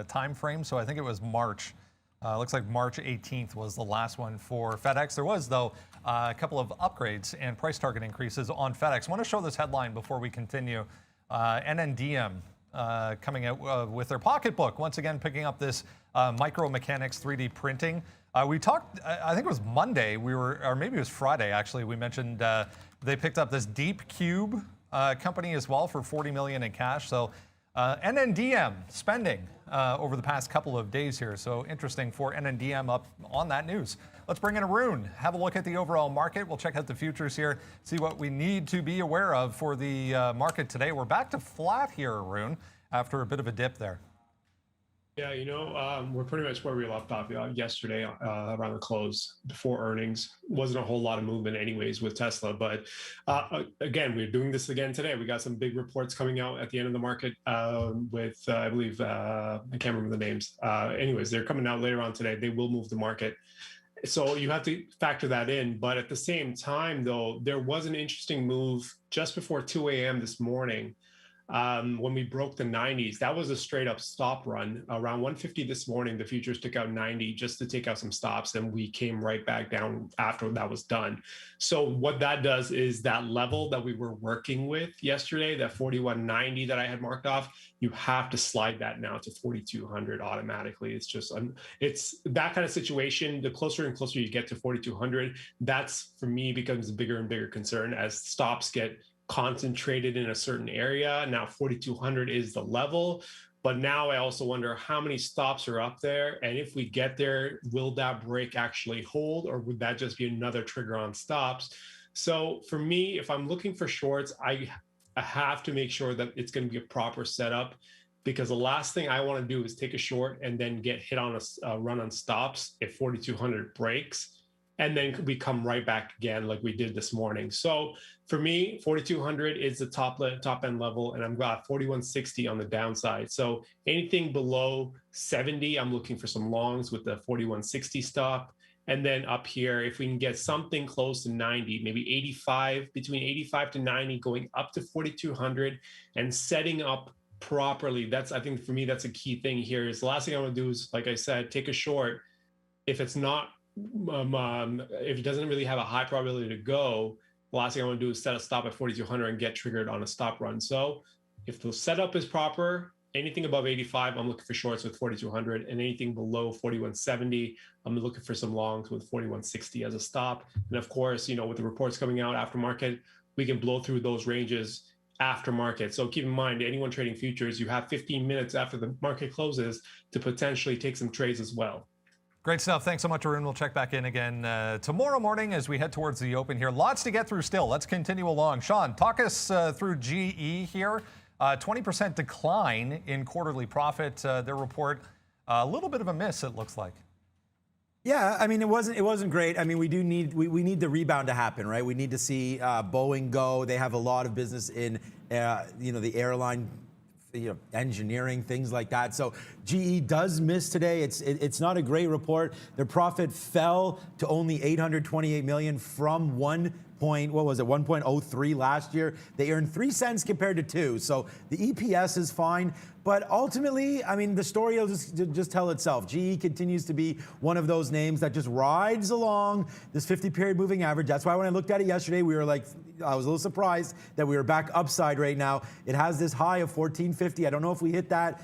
time frame. So I think it was March. Looks like March 18th was the last one for FedEx. There was, though, a couple of upgrades and price target increases on FedEx. I want to show this headline before we continue. NNDM coming out with their pocketbook, once again picking up this micromechanics 3D printing. We talked, I think it was Monday, or maybe it was Friday actually, we mentioned they picked up this Deep Cube company as well for $40 million in cash. So NNDM spending over the past couple of days here. So interesting for NNDM up on that news. Let's bring in Arun, have a look at the overall market. We'll check out the futures here, see what we need to be aware of for the market today. We're back to flat here, Arun, after a bit of a dip there. Yeah, we're pretty much where we left off yesterday around the close before earnings. Wasn't a whole lot of movement anyways with Tesla, but again, we're doing this again today. We got some big reports coming out at the end of the market with, I believe, I can't remember the names. Anyways, they're coming out later on today. They will move the market. So you have to factor that in. But at the same time, though, there was an interesting move just before 2 a.m. this morning. When we broke the 90s, that was a straight up stop run. Around 150 this morning, the futures took out 90 just to take out some stops, and we came right back down after that was done. So what that does is that level that we were working with yesterday, that 4190 that I had marked off, you have to slide that now to 4200 automatically. It's just, it's that kind of situation. The closer and closer you get to 4200, that's for me becomes a bigger and bigger concern as stops get concentrated in a certain area. Now 4,200 is the level, but now I also wonder how many stops are up there. And if we get there, will that break actually hold, or would that just be another trigger on stops? So for me, if I'm looking for shorts, I have to make sure that it's going to be a proper setup, because the last thing I want to do is take a short and then get hit on a run on stops if 4,200 breaks. And then we come right back again like we did this morning. So for me, 4,200 is the top end level, and I've got 4,160 on the downside. So anything below 70, I'm looking for some longs with the 4,160 stop. And then up here, if we can get something close to 90, maybe 85, between 85 to 90, going up to 4,200 and setting up properly. I think for me, that's a key thing here. Is the last thing I want to do is, like I said, take a short. If it's not, if it doesn't really have a high probability to go, the last thing I want to do is set a stop at 4,200 and get triggered on a stop run. So if the setup is proper, anything above 85, I'm looking for shorts with 4,200, and anything below 4,170, I'm looking for some longs with 4,160 as a stop. And of course, with the reports coming out after market, we can blow through those ranges after market. So keep in mind, anyone trading futures, you have 15 minutes after the market closes to potentially take some trades as well. Great stuff. Thanks so much, Arun. We'll check back in again tomorrow morning as we head towards the open here. Lots to get through still. Let's continue along. Sean, talk us through GE here. 20% decline in quarterly profit. Their report, a little bit of a miss, it looks like. Yeah, I mean, it wasn't great. I mean, we need the rebound to happen, right? We need to see Boeing go. They have a lot of business in the airline, engineering, things like that. So GE does miss today. It's not a great report. Their profit fell to only $828 million from 1.03 last year. They earned 3 cents compared to 2. So the EPS is fine, But ultimately, I mean, the story will just tell itself. GE continues to be one of those names that just rides along this 50-period moving average. That's why when I looked at it yesterday, we were like, I was a little surprised that we were back upside right now. It has this high of 1450. I don't know if we hit that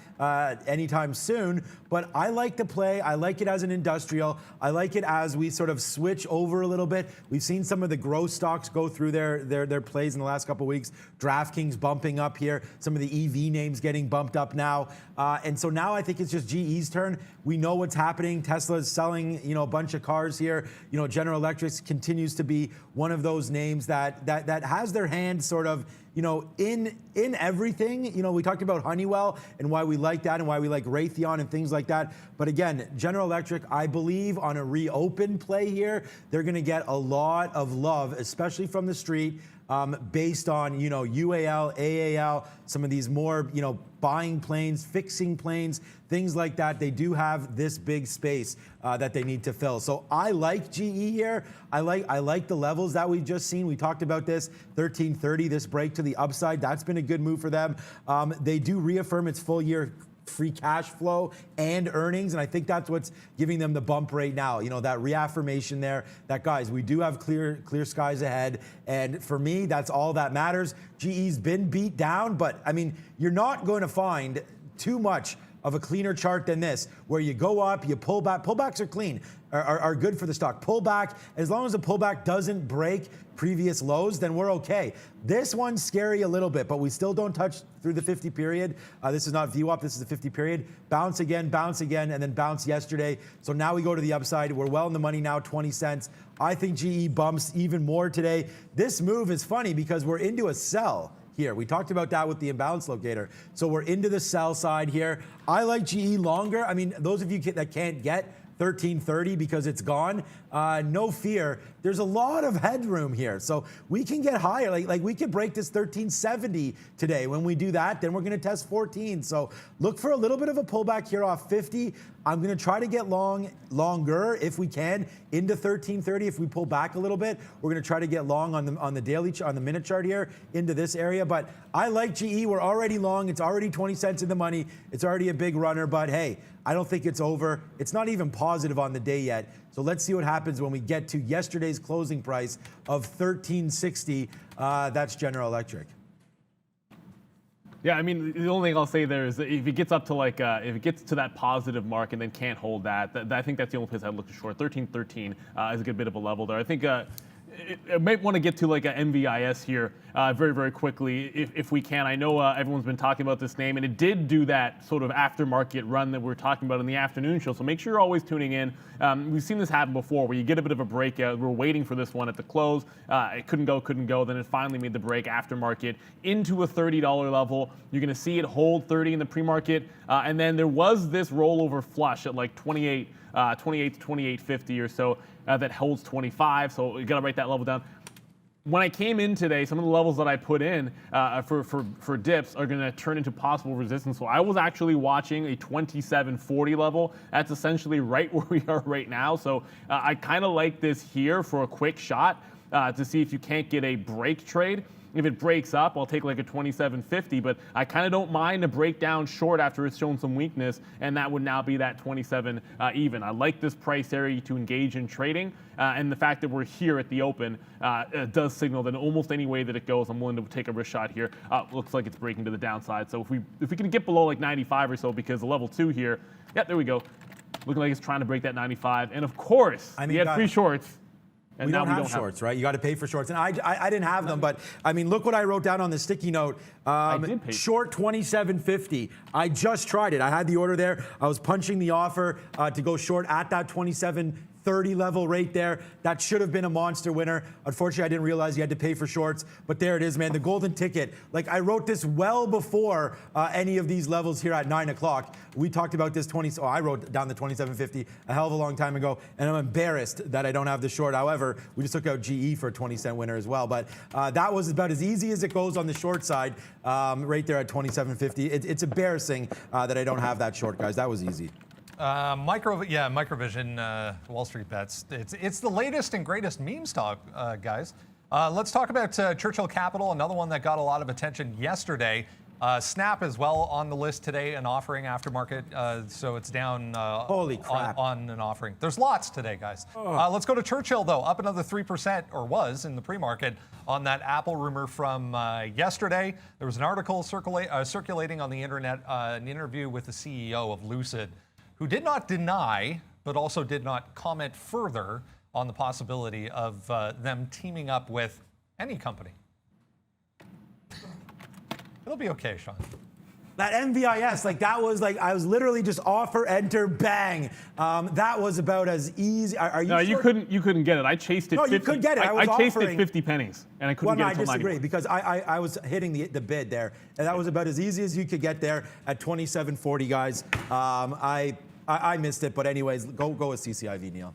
anytime soon, but I like the play. I like it as an industrial. I like it as we sort of switch over a little bit. We've seen some of the growth stocks go through their plays in the last couple of weeks. DraftKings bumping up here. Some of the EV names getting bumped up now. And so now I think it's just GE's turn. We know what's happening. Tesla is selling, a bunch of cars here. General Electric continues to be one of those names that has their hand sort of, in everything. We talked about Honeywell and why we like that and why we like Raytheon and things like that. But again, General Electric, I believe on a reopen play here, they're going to get a lot of love, especially from the street. Based on, UAL, AAL, some of these more, buying planes, fixing planes, things like that. They do have this big space that they need to fill. So I like GE here. I like the levels that we've just seen. We talked about this, 1330, this break to the upside. That's been a good move for them. They do reaffirm its full year free cash flow and earnings, and I think that's what's giving them the bump right now. That reaffirmation there, that guys, we do have clear skies ahead, and for me, that's all that matters. GE's been beat down, but I mean, you're not going to find too much of a cleaner chart than this, where you go up, you pull back. Pullbacks are clean, are good for the stock. Pullback, as long as the pullback doesn't break previous lows, then we're okay. This one's scary a little bit, but we still don't touch through the 50 period. This is not VWAP, this is the 50 period. Bounce again, and then bounce yesterday. So now we go to the upside. We're well in the money now, 20 cents. I think GE bumps even more today. This move is funny because we're into a sell here. We talked about that with the imbalance locator. So we're into the sell side here. I like GE longer. I mean, those of you that can't get 1330 because it's gone, no fear. There's a lot of headroom here. So we can get higher. Like we could break this 1370 today. When we do that, then we're going to test 14. So look for a little bit of a pullback here off 50. I'm going to try to get longer if we can into 1330. If we pull back a little bit, we're going to try to get long on the daily, on the minute chart here into this area. But I like GE. We're already long. It's already 20 cents in the money. It's already a big runner. But hey, I don't think it's over. It's not even positive on the day yet. So let's see what happens when we get to yesterday's closing price of 1360. That's General Electric. Yeah, I mean, the only thing I'll say there is that if it gets up to if it gets to that positive mark and then can't hold that, I think that's the only place I'd look to short. 1313 is a good bit of a level there. I think I might want to get to like an MVIS here very, very quickly if we can. I know everyone's been talking about this name, and it did do that sort of aftermarket run that we're talking about in the afternoon show. So make sure you're always tuning in. We've seen this happen before where you get a bit of a breakout. We're waiting for this one at the close. It couldn't go. Then it finally made the break aftermarket into a $30 level. You're going to see it hold 30 in the pre-market. And then there was this rollover flush at like 28 to 28.50 or so that holds 25. So you got to write that level down. When I came in today, some of the levels that I put in for dips are going to turn into possible resistance. So I was actually watching a 27.40 level. That's essentially right where we are right now. So I kind of like this here for a quick shot to see if you can't get a break trade. If it breaks up, I'll take like a 27.50, but I kind of don't mind a breakdown short after it's shown some weakness, and that would now be that 27 even. I like this price area to engage in trading, and the fact that we're here at the open does signal that in almost any way that it goes, I'm willing to take a risk shot here. Looks like it's breaking to the downside. So if we can get below like 95 or so, because the level 2 here, yeah, there we go. Looking like it's trying to break that 95, and of course, we had free shorts. And we don't have shorts, right? You got to pay for shorts. And I didn't have them, but I mean, look what I wrote down on the sticky note. Short 27.50. I just tried it. I had the order there. I was punching the offer to go short at that 27.30 level right there. That should have been a monster winner. Unfortunately, I didn't realize you had to pay for shorts, but there it is, man. The golden ticket. Like, I wrote this well before any of these levels here at 9 o'clock. We talked about this I wrote down the 27.50 a hell of a long time ago, and I'm embarrassed that I don't have the short. However, we just took out GE for a 20-cent winner as well. But that was about as easy as it goes on the short side, right there at 27.50. It's embarrassing that I don't have that short, guys. That was easy. Microvision, Wall Street Bets. It's the latest and greatest meme stock, guys. Let's talk about Churchill Capital, another one that got a lot of attention yesterday. Snap as well on the list today, an offering aftermarket, so it's down Holy crap. on an offering. There's lots today, guys. Let's go to Churchill, though, up another 3%, or was in the pre-market on that Apple rumor from yesterday. There was an article circulating on the internet, an interview with the CEO of Lucid, who did not deny, but also did not comment further on the possibility of them teaming up with any company. It'll be okay, Sean. That NVIS, like that was like, I was literally just offer, enter, bang. That was about as easy. Are you No, sure? you couldn't get it. I chased it. No, 50, you could get it. I chased offering. it 50 pennies, and I couldn't Well, get no, it I until disagree 91. because I was hitting the bid there, and that was about as easy as you could get there at 27.40, guys. I missed it, but anyways, go with CCIV, Neil.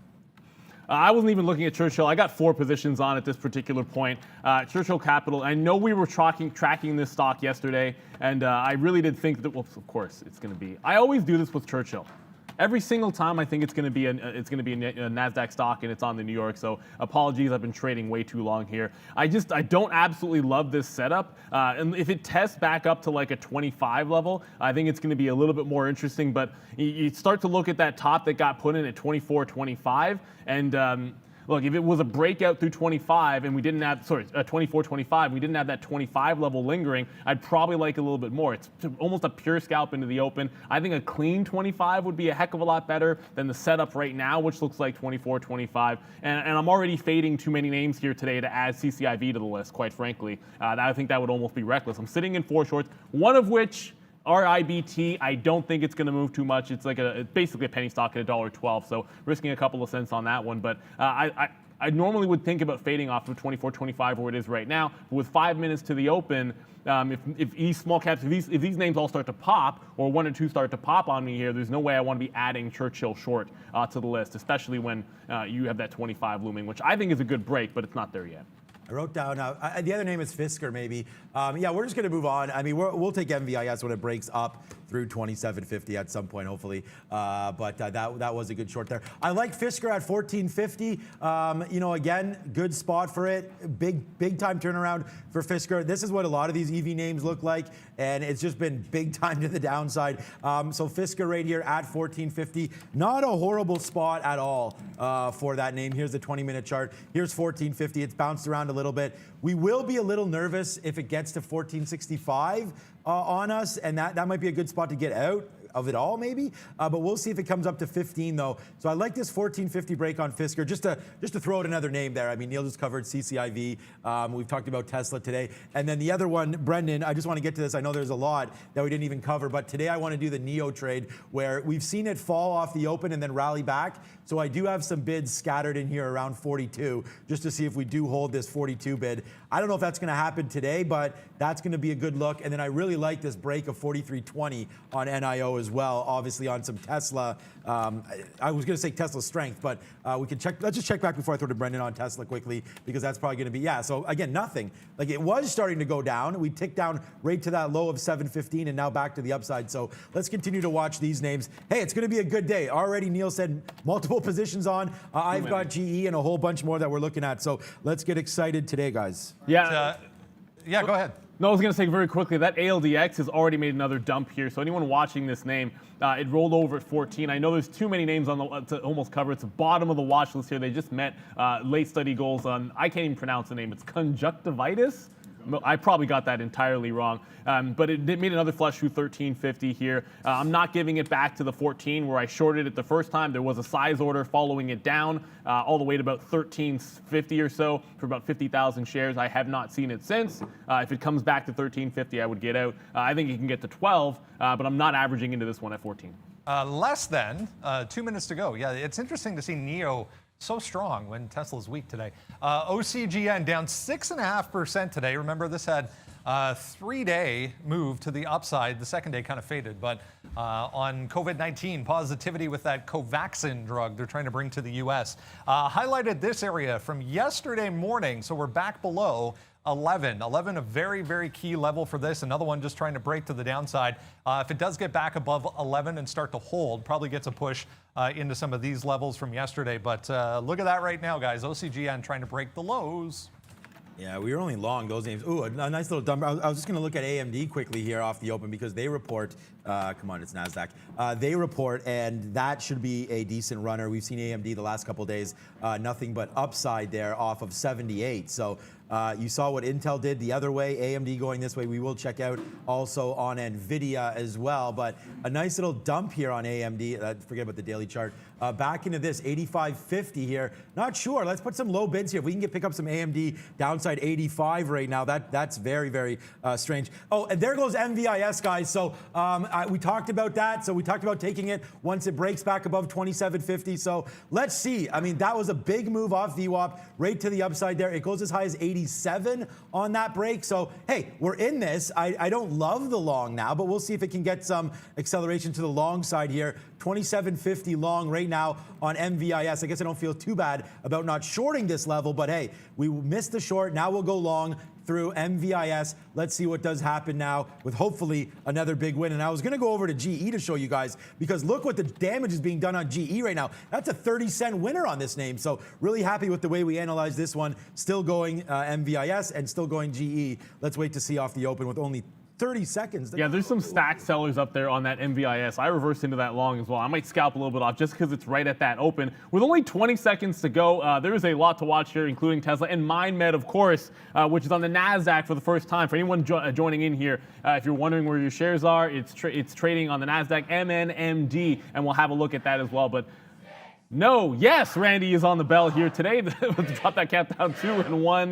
I wasn't even looking at Churchill. I got 4 positions on at this particular point. Churchill Capital, I know we were tracking this stock yesterday, and I really did think that, well, of course, it's going to be. I always do this with Churchill. Every single time I think it's going to be a NASDAQ stock and it's on the New York. So apologies, I've been trading way too long here. I don't absolutely love this setup. And if it tests back up to like a 25 level, I think it's going to be a little bit more interesting. But you start to look at that top that got put in at 24.25 and look, if it was a breakout through 25 and we didn't have, 24.25, we didn't have that 25 level lingering, I'd probably like a little bit more. It's almost a pure scalp into the open. I think a clean 25 would be a heck of a lot better than the setup right now, which looks like 24.25. And I'm already fading too many names here today to add CCIV to the list, quite frankly. I think that would almost be reckless. I'm sitting in 4 shorts, one of which RIBT, I don't think it's going to move too much. It's like basically a penny stock at $1.12, so risking a couple of cents on that one. But I normally would think about fading off of 24.25 where it is right now. But with 5 minutes to the open, if these small caps, if these names all start to pop, or 1 or 2 start to pop on me here, there's no way I want to be adding Churchill short to the list, especially when you have that 25 looming, which I think is a good break, but it's not there yet. I wrote down, the other name is Fisker, maybe. Yeah, we're just going to move on. I mean, we'll take MVIS when it breaks up through 27.50 at some point, hopefully. But that was a good short there. I like Fisker at 14.50. You know, again, good spot for it. Big time turnaround for Fisker. This is what a lot of these EV names look like, and it's just been big time to the downside. So Fisker right here at 14.50. Not a horrible spot at all for that name. Here's the 20-minute chart. Here's 14.50. It's bounced around a little bit. We will be a little nervous if it gets to 14.65 on us, and that might be a good spot to get out of it all, maybe. But we'll see if it comes up to 15, though. So I like this 14.50 break on Fisker. Just to throw out another name there. I mean, Neil just covered CCIV. We've talked about Tesla today. And then the other one, Brendan, I just want to get to this. I know there's a lot that we didn't even cover, but today I want to do the NEO trade where we've seen it fall off the open and then rally back. So I do have some bids scattered in here around 42, just to see if we do hold this 42 bid. I don't know if that's going to happen today, but that's going to be a good look. And then I really like this break of 43.20 on NIO as well, obviously on some Tesla. I was going to say Tesla strength, but we can check. Let's just check back before I throw to Brendan on Tesla quickly, because that's probably going to be, yeah. So again, nothing. Like it was starting to go down. We ticked down right to that low of 715 and now back to the upside. So let's continue to watch these names. Hey, it's going to be a good day. Already Neil said multiple positions on. I've got GE and a whole bunch more that we're looking at. So let's get excited today, guys. Yeah. Yeah, go ahead. No, I was going to say very quickly, that ALDX has already made another dump here. So anyone watching this name, it rolled over at 14. I know there's too many names on to almost cover. It's the bottom of the watch list here. They just met late study goals on, I can't even pronounce the name. It's conjunctivitis. I probably got that entirely wrong. But it made another flush through 13.50 here. I'm not giving it back to the 14 where I shorted it the first time. There was a size order following it down all the way to about 13.50 or so for about 50,000 shares. I have not seen it since. If it comes back to 13.50, I would get out. I think it can get to 12, but I'm not averaging into this one at 14. Less than 2 minutes to go. Yeah, it's interesting to see NEO so strong when Tesla's weak today. OCGN down 6.5% today. Remember, this had a 3-day move to the upside. The second day kind of faded, but on COVID-19 positivity with that Covaxin drug they're trying to bring to the U.S. Highlighted this area from yesterday morning, so we're back below 11. 11, a very, very key level for this. Another one just trying to break to the downside. If it does get back above 11 and start to hold, probably gets a push into some of these levels from yesterday. But look at that right now, guys. OCGN trying to break the lows. Yeah, we were only long those names. Ooh, a nice little dump. I was just going to look at AMD quickly here off the open because they report. Come on, it's NASDAQ. They report, and that should be a decent runner. We've seen AMD the last couple of days, nothing but upside there off of 78. So you saw what Intel did the other way, AMD going this way. We will check out also on NVIDIA as well. But a nice little dump here on AMD. Forget about the daily chart. Back into this 85.50 here. Not sure. Let's put some low bids here. If we can pick up some AMD downside 85 right now, that's very, very strange. Oh, and there goes MVIS, guys. So we talked about that. So we talked about taking it once it breaks back above 27.50. So let's see. I mean, that was a big move off VWAP right to the upside there. It goes as high as 87 on that break. So, hey, we're in this. I don't love the long now, but we'll see if it can get some acceleration to the long side here. 27.50 long right now on MVIS. I guess I don't feel too bad about not shorting this level, but hey, we missed the short. Now we'll go long through MVIS. Let's see what does happen now with hopefully another big win. And I was going to go over to GE to show you guys because look what the damage is being done on GE right now. That's a 30-cent winner on this name. So really happy with the way we analyzed this one. Still going MVIS and still going GE. Let's wait to see off the open with only 30 seconds. Yeah, there's some stacked sellers up there on that MVIS. I reversed into that long as well. I might scalp a little bit off just because it's right at that open. With only 20 seconds to go, there is a lot to watch here, including Tesla and MindMed, of course, which is on the NASDAQ for the first time. For anyone joining in here, if you're wondering where your shares are, it's trading on the NASDAQ MNMD, and we'll have a look at that as well. But no, yes, Randy is on the bell here today. Let's drop that countdown 2 and 1.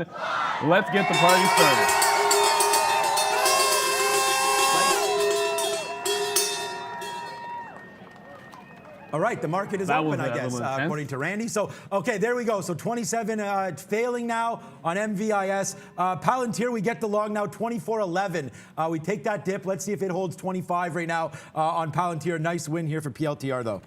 Let's get the party started. All right, the market is open, I guess, according to Randy. So, okay, there we go. So 27 failing now on MVIS. Palantir, we get the long now, 24.11. We take that dip. Let's see if it holds 25 right now on Palantir. Nice win here for PLTR, though.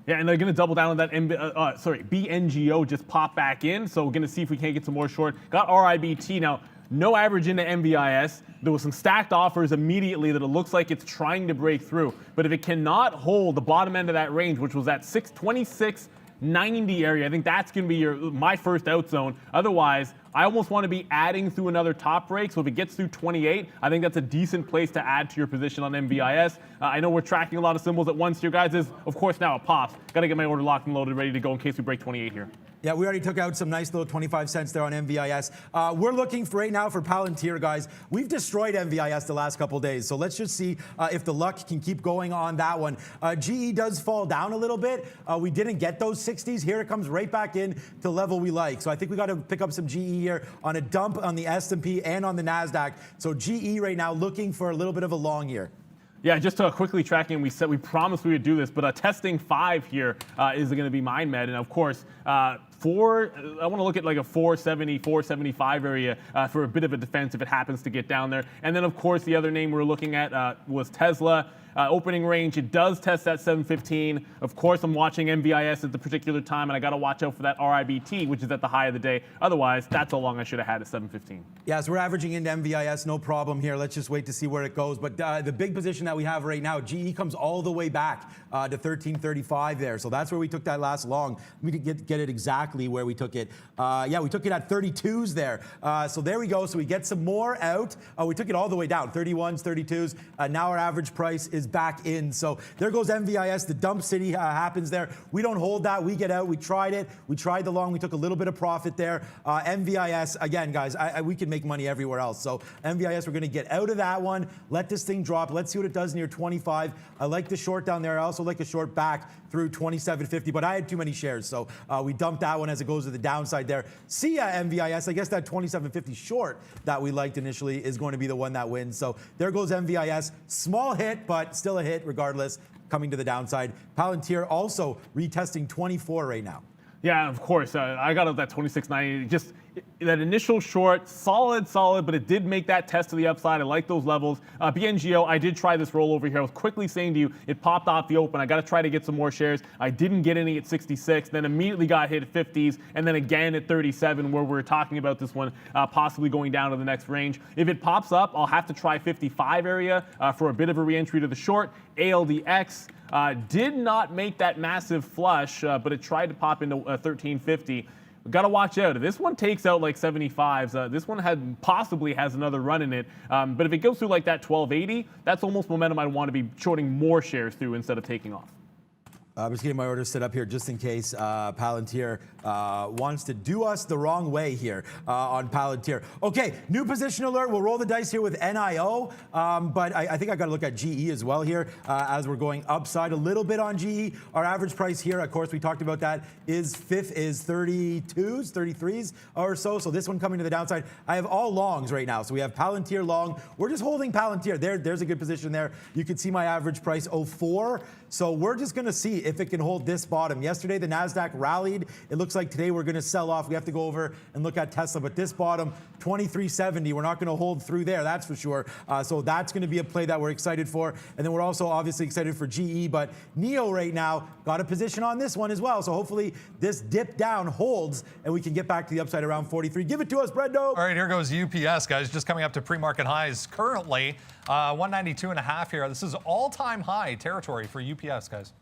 Yeah, and they're going to double down on that. BNGO just popped back in. So we're going to see if we can't get some more short. Got RIBT now. No average into MVIS. There was some stacked offers immediately that it looks like it's trying to break through. But if it cannot hold the bottom end of that range, which was at 626.90 area, I think that's going to be my first out zone. Otherwise, I almost want to be adding through another top break. So if it gets through 28, I think that's a decent place to add to your position on MVIS. I know we're tracking a lot of symbols at once here, guys. Of course, now it pops. Got to get my order locked and loaded, ready to go in case we break 28 here. Yeah, we already took out some nice little 25 cents there on MVIS. We're looking for right now for Palantir, guys. We've destroyed MVIS the last couple days, so let's just see if the luck can keep going on that one. GE does fall down a little bit. We didn't get those 60s. Here it comes right back in to level we like. So I think we got to pick up some GE here on a dump on the S&P and on the NASDAQ. So GE right now looking for a little bit of a long here. Yeah, just quickly tracking, we promised we would do this, but testing 5 here is going to be MindMed, and of course, I want to look at like a 470, 475 area for a bit of a defense if it happens to get down there. And then, of course, the other name we were looking at was Tesla. Opening range, it does test that 715. Of course, I'm watching MVIS at the particular time, and I got to watch out for that RIBT, which is at the high of the day. Otherwise, that's how long I should have had at 715. Yeah, so we're averaging into MVIS, no problem here. Let's just wait to see where it goes. But the big position that we have right now, GE comes all the way back to 1335 there. So that's where we took that last long. We could get it exactly where we took it. Yeah, we took it at 32s there. So there we go. So we get some more out. We took it all the way down, 31s, 32s. Now our average price is back in. So there goes MVIS. The dump city happens there. We don't hold that. We get out. We tried it. We tried the long. We took a little bit of profit there. MVIS, again, guys, we can make money everywhere else. So MVIS, we're going to get out of that one. Let this thing drop. Let's see what it does near 25. I like the short down there. I also like a short back through 27.50, but I had too many shares. So we dumped that one as it goes to the downside there. See ya, MVIS. I guess that 27.50 short that we liked initially is going to be the one that wins. So there goes MVIS. Small hit, but still a hit regardless, coming to the downside. Palantir also retesting 24 right now. Yeah, of course. I got up that 26.90. Just that initial short, solid, but it did make that test to the upside. I like those levels. BNGO, I did try this rollover here. I was quickly saying to you, it popped off the open. I got to try to get some more shares. I didn't get any at 66, then immediately got hit at 50s, and then again at 37, where we're talking about this one possibly going down to the next range. If it pops up, I'll have to try 55 area for a bit of a re-entry to the short. ALDX did not make that massive flush, but it tried to pop into 1350. got to watch out. If this one takes out like 75s, this one possibly has another run in it. But if it goes through like that 1280, that's almost momentum I'd want to be shorting more shares through instead of taking off. I'm just getting my orders set up here just in case Palantir wants to do us the wrong way here on Palantir. Okay, new position alert. We'll roll the dice here with NIO, but I think I got to look at GE as well here as we're going upside a little bit on GE. Our average price here, of course, we talked about that, is 32s, 33s or so. So this one coming to the downside. I have all longs right now. So we have Palantir long. We're just holding Palantir. There's a good position there. You can see my average price 04. So we're just going to see if it can hold this bottom. Yesterday, the NASDAQ rallied. It looks like today we're going to sell off. We have to go over and look at Tesla. But this bottom, 2370, we're not going to hold through there, that's for sure. So that's going to be a play that we're excited for. And then we're also obviously excited for GE. But NIO right now got a position on this one as well. So hopefully this dip down holds and we can get back to the upside around 43. Give it to us, Brendo. All right, here goes UPS, guys. Just coming up to pre-market highs currently. 192.5 here. This is all-time high territory for UPS, guys.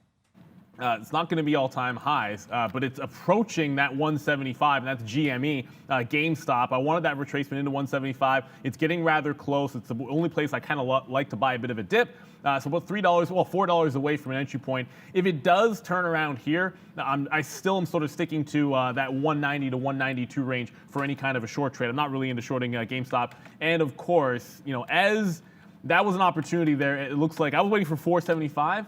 It's not going to be all-time highs, but it's approaching that 175, and that's GME. GameStop, I wanted that retracement into 175. It's getting rather close. It's the only place I kind of like to buy a bit of a dip. So about $4 away from an entry point. If it does turn around here, I still am sort of sticking to that 190 to 192 range for any kind of a short trade. I'm not really into shorting GameStop. And of course, as that was an opportunity there, it looks like I was waiting for 475.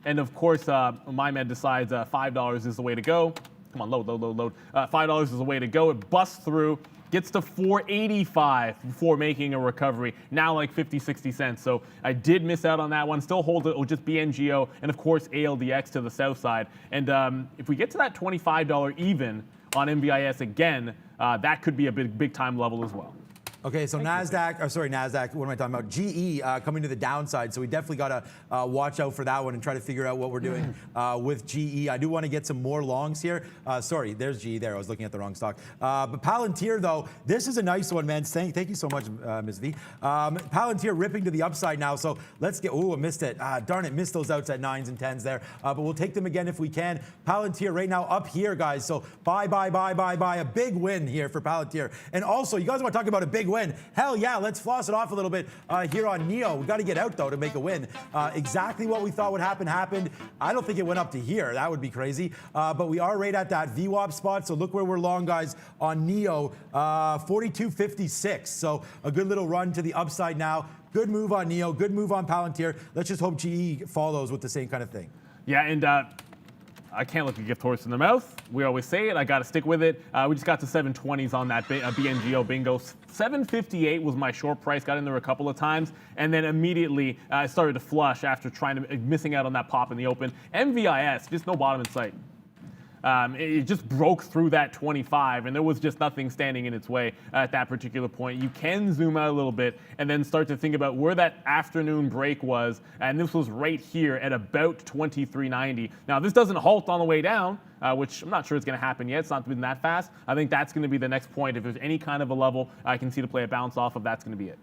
And of course, MyMed decides $5 is the way to go. Come on, load. $5 is the way to go. It busts through, gets to 485 before making a recovery. Now like 50, 60 cents. So I did miss out on that one. Still hold it. It'll just be NGO and of course ALDX to the south side. And if we get to that $25 even on MVIS again, that could be a big time level as well. Okay, so NASDAQ, what am I talking about? GE coming to the downside, so we definitely got to watch out for that one and try to figure out what we're doing with GE. I do want to get some more longs here. Sorry, there's GE there. I was looking at the wrong stock. But Palantir, though, this is a nice one, man. Thank you so much, Ms. V. Palantir ripping to the upside now, so let's get, I missed it. Darn it, missed those outs at 9s and 10s there. But we'll take them again if we can. Palantir right now up here, guys, so buy. A big win here for Palantir. And also, you guys want to talk about a big win? Hell yeah, let's floss it off a little bit here on NIO. We got to get out though to make a win. Exactly what we thought would happen happened. I don't think it went up to here. That would be crazy. But we are right at that VWAP spot. So look where we're long, guys, on NIO, 42.56. So a good little run to the upside now. Good move on NIO. Good move on Palantir. Let's just hope GE follows with the same kind of thing. Yeah, and I can't look a gift horse in the mouth. We always say it. I got to stick with it. We just got to 720s on that BNGO bingo. 758 was my short price. Got in there a couple of times, and then immediately I started to flush after missing out on that pop in the open. MVIS, just no bottom in sight. It just broke through that 25, and there was just nothing standing in its way at that particular point. You can zoom out a little bit and then start to think about where that afternoon break was, and this was right here at about 23.90. Now, this doesn't halt on the way down, which I'm not sure it's going to happen yet. It's not been that fast. I think that's going to be the next point. If there's any kind of a level I can see to play a bounce off of, that's going to be it.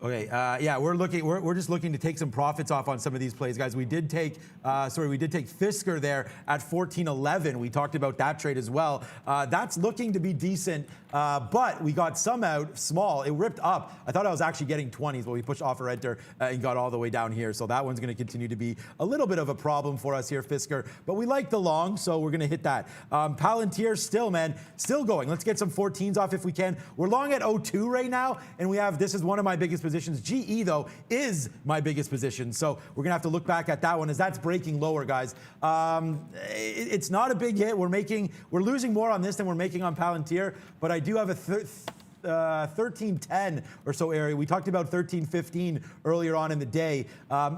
Okay, yeah, we're just looking to take some profits off on some of these plays, guys. We did take Fisker there at 14.11. We talked about that trade as well. That's looking to be decent, but we got some out small. It ripped up. I thought I was actually getting 20s, but we pushed offer enter and got all the way down here. So that one's going to continue to be a little bit of a problem for us here, Fisker. But we like the long, so we're going to hit that. Palantir still, man, still going. Let's get some 14s off if we can. We're long at 02 right now, and this is one of my biggest positions. GE, though, is my biggest position. So we're going to have to look back at that one as that's breaking lower, guys. It's not a big hit. We're losing more on this than we're making on Palantir, but I do have a 1310 or so area. We talked about 1315 earlier on in the day.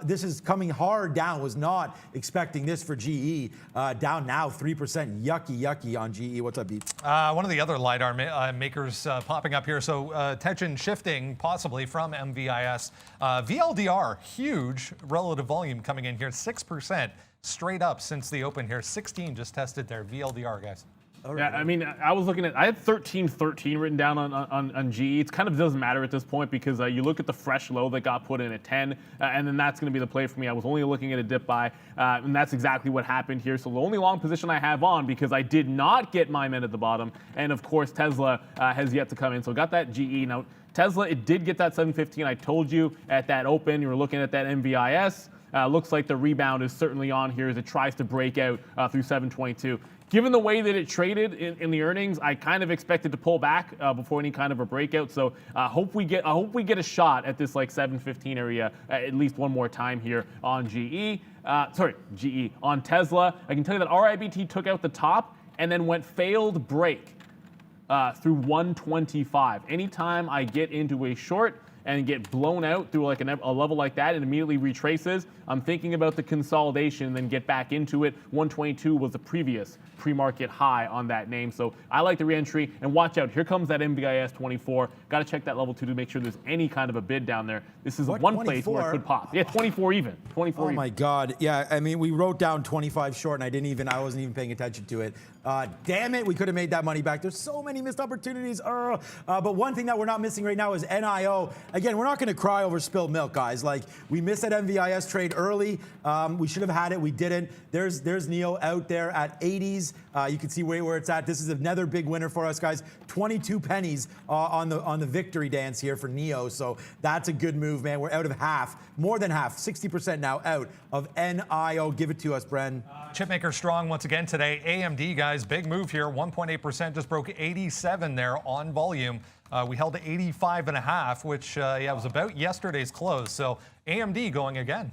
This is coming hard down. Was not expecting this for GE. Down now 3%. Yucky on GE. What's up, Beats? One of the other LiDAR makers popping up here. So attention shifting possibly from MVIS. VLDR, huge relative volume coming in here. 6% straight up since the open here. 16 just tested there. VLDR, guys. Yeah, I mean, I was looking at, I had 13.13 written down on GE. It kind of doesn't matter at this point because you look at the fresh low that got put in at 10, and then that's going to be the play for me. I was only looking at a dip buy, and that's exactly what happened here. So the only long position I have on, because I did not get my men at the bottom, and of course Tesla has yet to come in. So got that GE. Now Tesla, it did get that 715. I told you at that open, you were looking at that MVIS. Looks like the rebound is certainly on here as it tries to break out through 722. Given the way that it traded in the earnings, I kind of expected to pull back before any kind of a breakout. So I hope we get a shot at this like 715 area at least one more time here on GE on Tesla. I can tell you that RIBT took out the top and then went failed break through 125. Anytime I get into a short and get blown out through like a level like that and immediately retraces, I'm thinking about the consolidation and then get back into it. 122 was the previous pre-market high on that name. So I like the re-entry, and watch out. Here comes that MVIS 24. Got to check that level 2 to make sure there's any kind of a bid down there. This is one place where it could pop. Yeah, 24 even. 24 even. Oh my God. Yeah, I mean, we wrote down 25 short and I wasn't even paying attention to it. Damn it, we could have made that money back. There's so many missed opportunities. But one thing that we're not missing right now is NIO. Again, we're not going to cry over spilled milk, guys. Like, we missed that MVIS trade early. We should have had it. We didn't. There's NEO out there at 80s. You can see where it's at. This is another big winner for us, guys. 22 pennies on the victory dance here for NEO. So that's a good move, man. We're out of half, more than half, 60% now out of NIO. Give it to us, Bren. Chipmaker strong once again today. AMD, guys, big move here. 1.8%, just broke 87 there on volume. We held to 85.5, which was about yesterday's close. So AMD going again.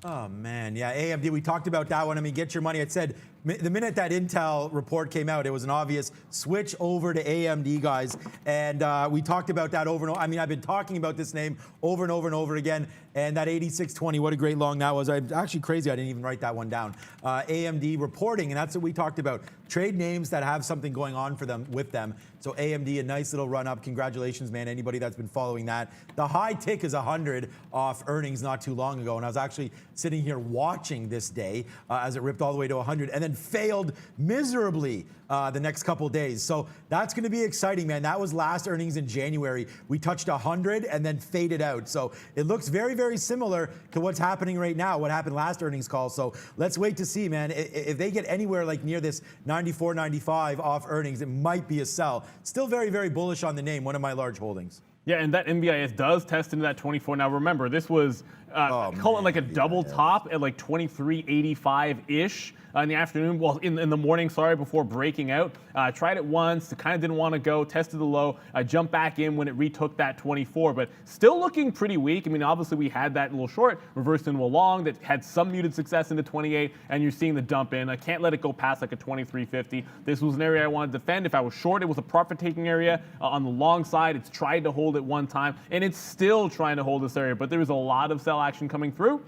Oh, man. Yeah, AMD, we talked about that one. I mean, get your money. It said the minute that Intel report came out, it was an obvious switch over to AMD, guys. And we talked about that over and over. I mean, I've been talking about this name over and over and over again. And that 8620, what a great long that was. I'm actually crazy I didn't even write that one down. AMD reporting, and that's what we talked about. Trade names that have something going on for them with them. So AMD, a nice little run up. Congratulations, man, anybody that's been following that. The high tick is 100 off earnings not too long ago. And I was actually sitting here watching this day as it ripped all the way to 100 and then failed miserably the next couple days. So that's going to be exciting, man. That was last earnings in January. We touched 100 and then faded out. So it looks very, very similar to what's happening right now, what happened last earnings call. So let's wait to see, man. If they get anywhere like near this 94, 95 off earnings, it might be a sell. Still very, very bullish on the name, one of my large holdings. Yeah, and that MBIS does test into that 24. Now remember, this was call it like a double top at like 23.85-ish in the afternoon. Well, in the morning, sorry, before breaking out. Tried it once, kind of didn't want to go, tested the low, jumped back in when it retook that 24, but still looking pretty weak. I mean, obviously we had that little short reversed into a long that had some muted success into 28, and you're seeing the dump in. I can't let it go past like a 23.50. This was an area I wanted to defend. If I was short, it was a profit-taking area. On the long side, it's tried to hold it one time, and it's still trying to hold this area, but there was a lot of sell action coming through.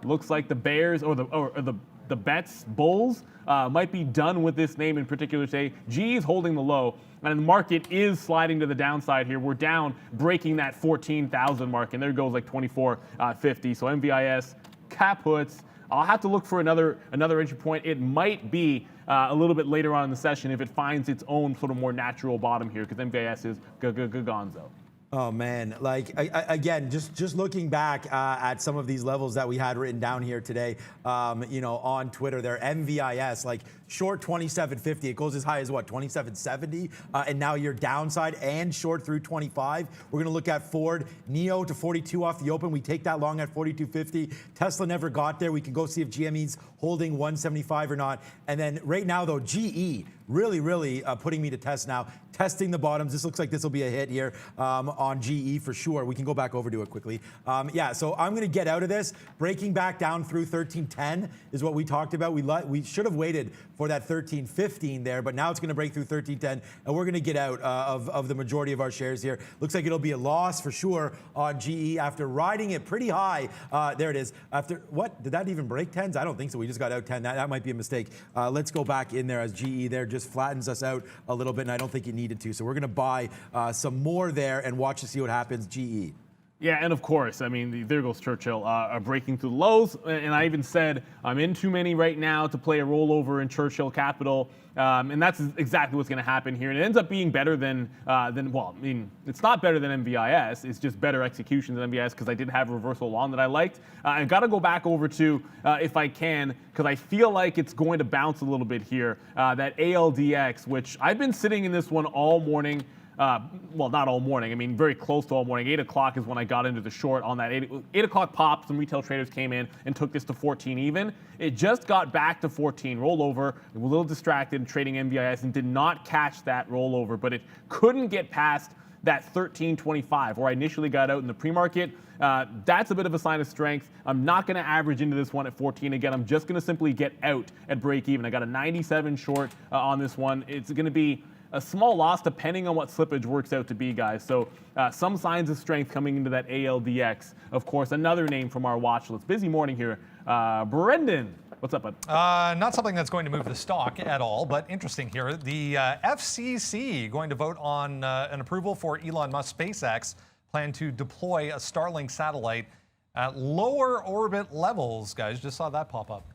Looks like the Bears or the bets bulls might be done with this name in particular today. G is holding the low, and the market is sliding to the downside here. We're down, breaking that 14,000 mark, and there goes like 24.50. So MVIS cap puts. I'll have to look for another entry point. It might be a little bit later on in the session if it finds its own sort of more natural bottom here, because MVIS is gonzo. Oh man, like again, just looking back at some of these levels that we had written down here today, on Twitter, they're MVIS, like short 27.50. It goes as high as what, 27.70, and now you're downside and short through 25. We're gonna look at Ford, NEO to 42 off the open. We take that long at 42.50. Tesla never got there. We can go see if GME's holding 175 or not. And then right now though, GE really putting me to test now. Testing the bottoms. This looks like this will be a hit here on GE for sure. We can go back over to it quickly. So I'm going to get out of this. Breaking back down through 13.10 is what we talked about. We should have waited for that 13.15 there, but now it's going to break through 13.10, and we're going to get out of the majority of our shares here. Looks like it'll be a loss for sure on GE after riding it pretty high. There it is. After what? Did that even break 10s? I don't think so. We just got out 10. That might be a mistake. Let's go back in there as GE there just flattens us out a little bit, and I don't think it needed to. So we're going to buy some more there and watch to see what happens. GE. Yeah, and of course, I mean, there goes Churchill breaking through the lows. And I even said I'm in too many right now to play a rollover in Churchill Capital. And that's exactly what's going to happen here. And it ends up being better than well, I mean, it's not better than MVIS. It's just better execution than MVIS because I did have a reversal long that I liked. I've got to go back over to, if I can, because I feel like it's going to bounce a little bit here, that ALDX, which I've been sitting in this one all morning. Well, not all morning. I mean, very close to all morning. 8 o'clock is when I got into the short on that 8 o'clock pop. Some retail traders came in and took this to 14 even. It just got back to 14 rollover. It was a little distracted trading MVIS and did not catch that rollover, but it couldn't get past that 13.25 where I initially got out in the pre-market. That's a bit of a sign of strength. I'm not going to average into this one at 14 again. I'm just going to simply get out at break even. I got a 97 short on this one. It's going to be a small loss depending on what slippage works out to be, guys. So some signs of strength coming into that ALDX. Of course, another name from our watch list. Busy morning here. Brendan, what's up, bud? Not something that's going to move the stock at all, but interesting here. The FCC going to vote on an approval for Elon Musk's SpaceX plan to deploy a Starlink satellite at lower orbit levels. Guys, just saw that pop up.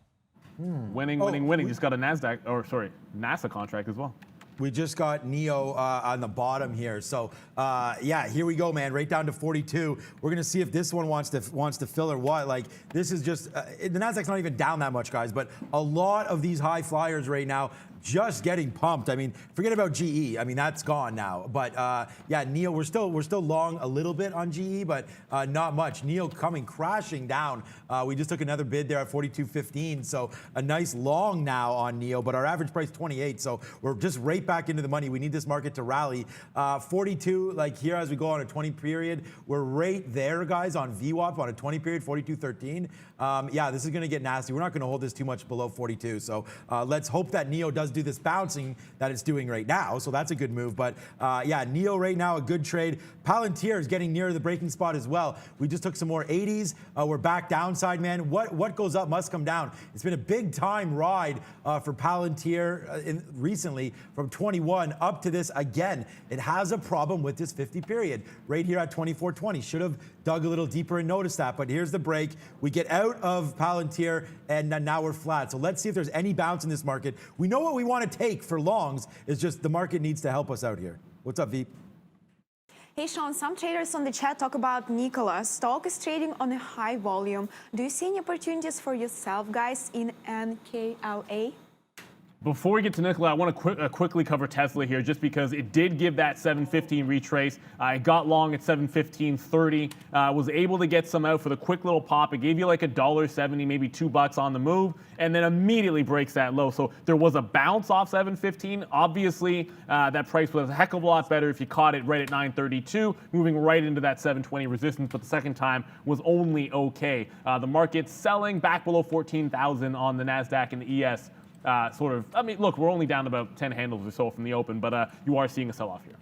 Winning. Just got a NASA contract as well. We just got NEO on the bottom here. So yeah, here we go, man. Right down to 42. We're gonna see if this one wants to fill or what. Like this is just the Nasdaq's not even down that much, guys. But a lot of these high flyers right now just getting pumped. I mean, forget about GE. I mean, that's gone now. But yeah, NEO, we're still long a little bit on GE, but not much. NEO coming crashing down. We just took another bid there at 42.15, so a nice long now on NEO. But our average price 28, so we're just right back into the money. We need this market to rally. 42, like here as we go on a 20 period, we're right there, guys, on VWAP on a 20 period, 42.13. Yeah, this is going to get nasty. We're not going to hold this too much below 42. So let's hope that NEO does do this bouncing that it's doing right now. So that's a good move. But yeah, NEO right now, a good trade. Palantir is getting near the breaking spot as well. We just took some more 80s. We're back downside, man. What goes up must come down. It's been a big time ride for Palantir recently from 21 up to this again. It has a problem with this 50 period right here at 24.20. Should have dug a little deeper and noticed that. But here's the break. We get out of Palantir and now we're flat. So let's see if there's any bounce in this market. We know what we want to take for longs. It's just the market needs to help us out here. What's up, Veep? Hey, Sean, some traders on the chat talk about Nikola. Stock is trading on a high volume. Do you see any opportunities for yourself, guys, in NKLA? Before we get to Nikola, I want to quickly cover Tesla here just because it did give that 715 retrace. I got long at 715.30, was able to get some out for the quick little pop. It gave you like $1.70, maybe $2 on the move, and then immediately breaks that low. So there was a bounce off 715. Obviously, that price was a heck of a lot better if you caught it right at 932, moving right into that 720 resistance, but the second time was only okay. The market's selling back below 14,000 on the NASDAQ and the ES. I mean, look, we're only down about 10 handles or so from the open, but you are seeing a sell-off here.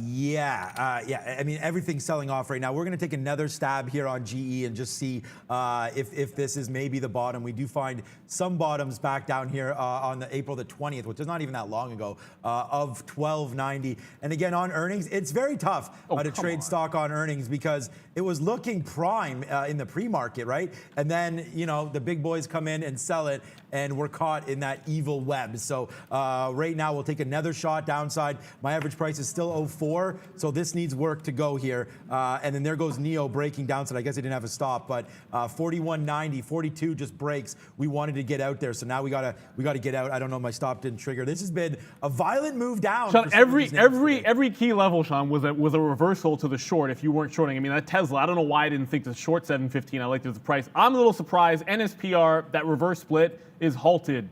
Yeah. I mean, everything's selling off right now. We're going to take another stab here on GE and just see if this is maybe the bottom. We do find some bottoms back down here on the April the 20th, which is not even that long ago, of 1290. And again, on earnings, it's very tough to trade stock on earnings because it was looking prime in the pre-market, right? And then, you know, the big boys come in and sell it, and we're caught in that evil web. So right now, we'll take another shot downside. My average price is still 04, so this needs work to go here. And then there goes NEO breaking down, so I guess it didn't have a stop, but 41.90, 42 just breaks. We wanted to get out there, so now we gotta get out. I don't know, my stop didn't trigger. This has been a violent move down. Sean, every key level, Sean, was a reversal to the short if you weren't shorting. I mean, that Tesla, I don't know why I didn't think the short 715. I liked it as a price. I'm a little surprised. NSPR, that reverse split is halted.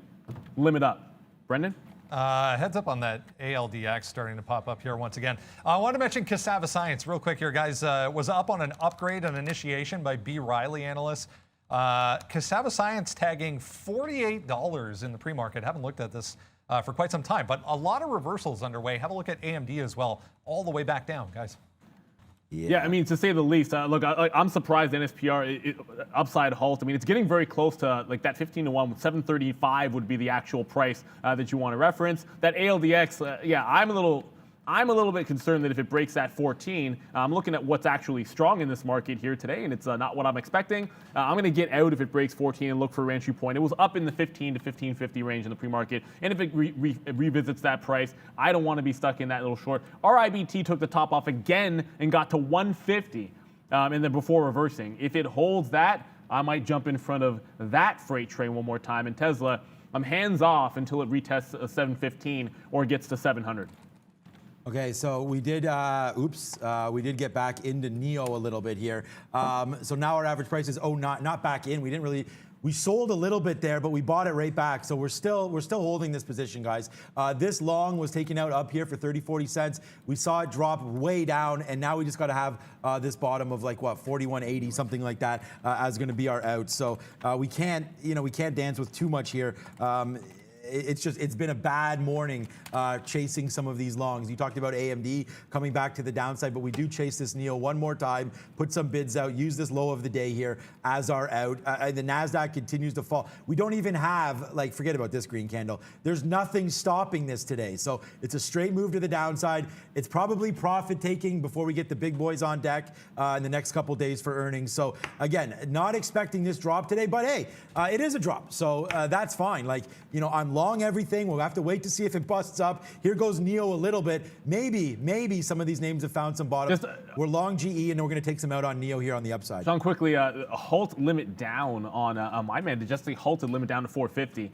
Limit up. Brendan? Heads up on that ALDX starting to pop up here once again. I want to mention Cassava Science real quick here, guys. Was up on an upgrade and initiation by B. Riley analysts. Cassava Science tagging $48 in the pre-market. Haven't looked at this for quite some time, but a lot of reversals underway. Have a look at AMD as well, all the way back down, guys. Yeah, I mean, to say the least. Look, I'm surprised NSPR upside halt. I mean, it's getting very close to like that 15-1 with 735 would be the actual price that you want to reference. That ALDX, yeah, I'm a little I'm a little bit concerned that if it breaks that 14, I'm looking at what's actually strong in this market here today, and it's not what I'm expecting. I'm going to get out if it breaks 14 and look for a entry point. It was up in the 15 to 15.50 range in the pre-market, and if it revisits that price, I don't want to be stuck in that little short. RIBT took the top off again and got to 150, and then before reversing. If it holds that, I might jump in front of that freight train one more time. And Tesla, I'm hands off until it retests a 715 or gets to 700. Okay, so we did, we did get back into NEO a little bit here. So now our average price is, not back in. We sold a little bit there, but we bought it right back. So we're still holding this position, guys. This long was taken out up here for 30, 40 cents. We saw it drop way down, and now we just got to have this bottom of like what, 41.80, something like that, as going to be our out. So we can't dance with too much here. It's been a bad morning chasing some of these longs. You talked about AMD coming back to the downside, but we do chase this NEO one more time, put some bids out, use this low of the day here as our out. The NASDAQ continues to fall. We don't even have, forget about this green candle. There's nothing stopping this today. So it's a straight move to the downside. It's probably profit taking before we get the big boys on deck in the next couple days for earnings. So again, not expecting this drop today, but hey, it is a drop. So that's fine. I'm long everything. We'll have to wait to see if it busts up. Here goes NEO a little bit. Maybe some of these names have found some bottoms. We're long GE, and then we're going to take some out on NEO here on the upside. Sean, quickly, a halt limit down on my man. Just a halted limit down to 450.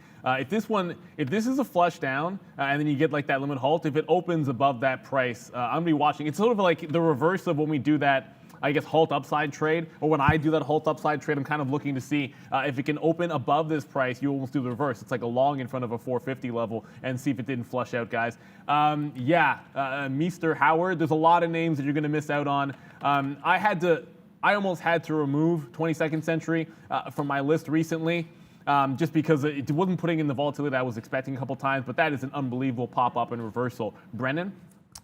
If this is a flush down, and then you get like that limit halt, if it opens above that price, I'm going to be watching. It's sort of like the reverse of when we do that, I guess, halt upside trade, or when I do that halt upside trade, I'm kind of looking to see if it can open above this price. You almost do the reverse. It's like a long in front of a 450 level and see if it didn't flush out, guys. Mr. Howard, there's a lot of names that you're going to miss out on. I almost had to remove 22nd Century from my list recently. Just because it wasn't putting in the volatility that I was expecting a couple times, but that is an unbelievable pop-up and reversal. Brendan?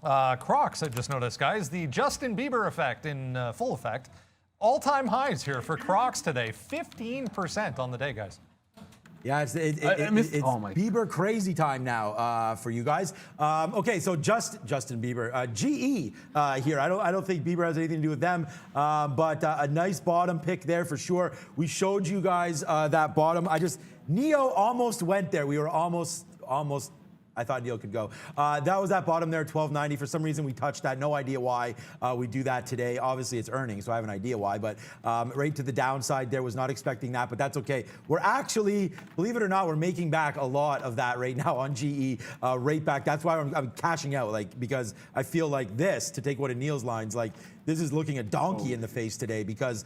Crocs, I just noticed, guys. The Justin Bieber effect in full effect. All-time highs here for Crocs today. 15% on the day, guys. Yeah, it's Bieber crazy time now for you guys. Okay, so Justin Bieber, GE here. I don't think Bieber has anything to do with them, but a nice bottom pick there for sure. We showed you guys that bottom. NEO almost went there. We were almost. I thought NEO could go. That was that bottom there, 1290. For some reason, we touched that. No idea why we do that today. Obviously, it's earnings, so I have an idea why. But right to the downside there, was not expecting that, but that's okay. We're actually, believe it or not, we're making back a lot of that right now on GE. Right back. That's why I'm cashing out, because I feel like this, to take one of Neil's lines, this is looking a donkey in the face today, because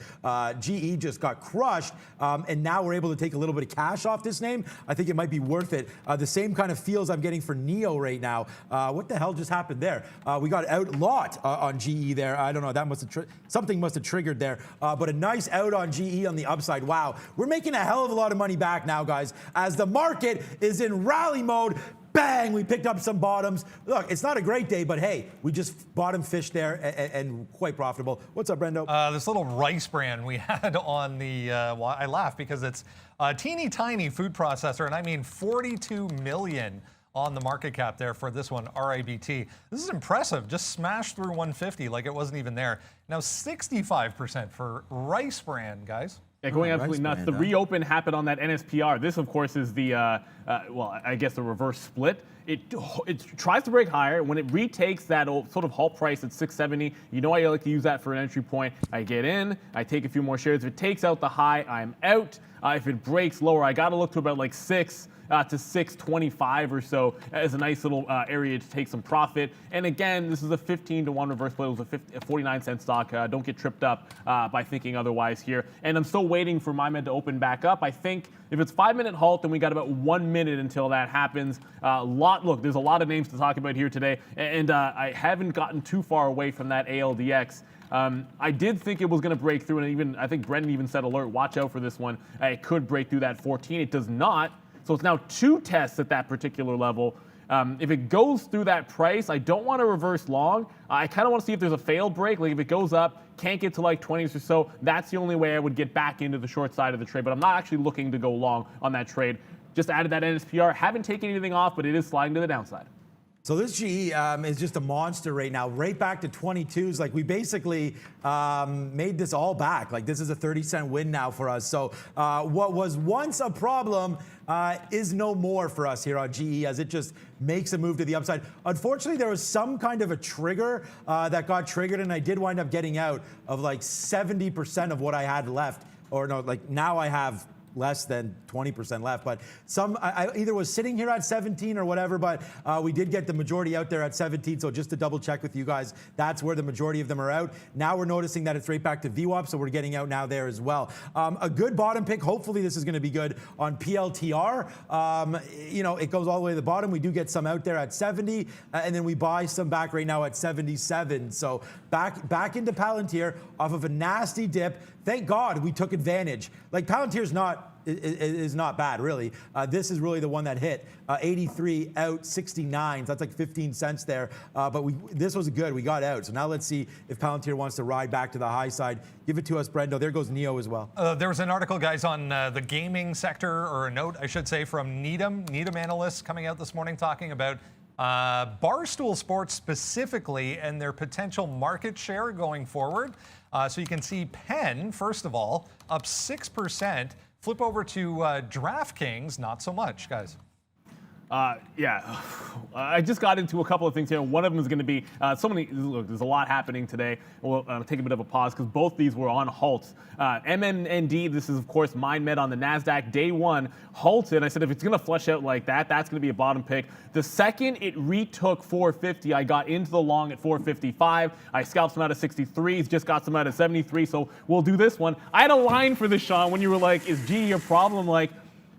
GE just got crushed, and now we're able to take a little bit of cash off this name. I think it might be worth it. The same kind of feels I'm getting for NEO right now. What the hell just happened there? We got out lot on GE there. I don't know. That must have something must have triggered there. But a nice out on GE on the upside. Wow, we're making a hell of a lot of money back now, guys, as the market is in rally mode. Bang, we picked up some bottoms. Look, it's not a great day, but hey, we just bottom fished there and quite profitable. What's up, Brendo? This little rice brand we had on the, I laugh because it's a teeny tiny food processor, and I mean 42 million on the market cap there for this one, RIBT. This is impressive, just smashed through 150 like it wasn't even there. Now 65% for rice brand, guys. Yeah, going absolutely nuts. The reopen happened on that NSPR. This, of course, is the, I guess the reverse split. It tries to break higher. When it retakes that sort of halt price at 670, I like to use that for an entry point. I get in, I take a few more shares. If it takes out the high, I'm out. If it breaks lower, I got to look to about like 6 to 625 or so as a nice little area to take some profit. And again, this is a 15-to-1 reverse play. It was a 49-cent stock. Don't get tripped up by thinking otherwise here. And I'm still waiting for my med to open back up. I think if it's 5-minute halt, then we got about 1 minute until that happens. Look, there's a lot of names to talk about here today, and I haven't gotten too far away from that ALDX. I did think it was going to break through, and I think Brendan even said, alert, watch out for this one. It could break through that 14. It does not. So it's now 2 tests at that particular level. If it goes through that price, I don't want to reverse long. I kind of want to see if there's a failed break. Like if it goes up, can't get to like 20s or so, that's the only way I would get back into the short side of the trade. But I'm not actually looking to go long on that trade. Just added that NSPR. Haven't taken anything off, but it is sliding to the downside. So this GE is just a monster right now, right back to 22s. Like we basically made this all back. Like this is a 30-cent win now for us. So what was once a problem is no more for us here on GE as it just makes a move to the upside. Unfortunately, there was some kind of a trigger that got triggered, and I did wind up getting out of like 70% of what I had left. Or no, like now I have less than 20% left, but I either was sitting here at 17 or whatever, but we did get the majority out there at 17. So just to double check with you guys, that's where the majority of them are out. Now we're noticing that it's right back to VWAP, so we're getting out now there as well. A good bottom pick. Hopefully this is going to be good on PLTR. You know, it goes all the way to the bottom. We do get some out there at 70, and then we buy some back right now at 77. So back into Palantir off of a nasty dip. Thank God we took advantage. Like Palantir's is not bad, really. This is really the one that hit 83 out 69. So that's like 15 cents there. But this was good. We got out. So now let's see if Palantir wants to ride back to the high side. Give it to us, Brendo. There goes Neo as well. There was an article, guys, on the gaming sector, or a note, I should say, from Needham analysts coming out this morning talking about Barstool Sports specifically and their potential market share going forward. So you can see Penn, first of all, up 6%. Flip over to DraftKings, not so much, guys. Yeah, I just got into a couple of things here. One of them is going to be look, there's a lot happening today. We'll take a bit of a pause because both these were on halts. MMND, this is, of course, MindMed on the NASDAQ. Day one, halted. I said, if it's going to flush out like that, that's going to be a bottom pick. The second it retook 450, I got into the long at 455. I scalped some out of 63s, just got some out of 73, so we'll do this one. I had a line for this, Sean, when you were like, is G a problem? Like,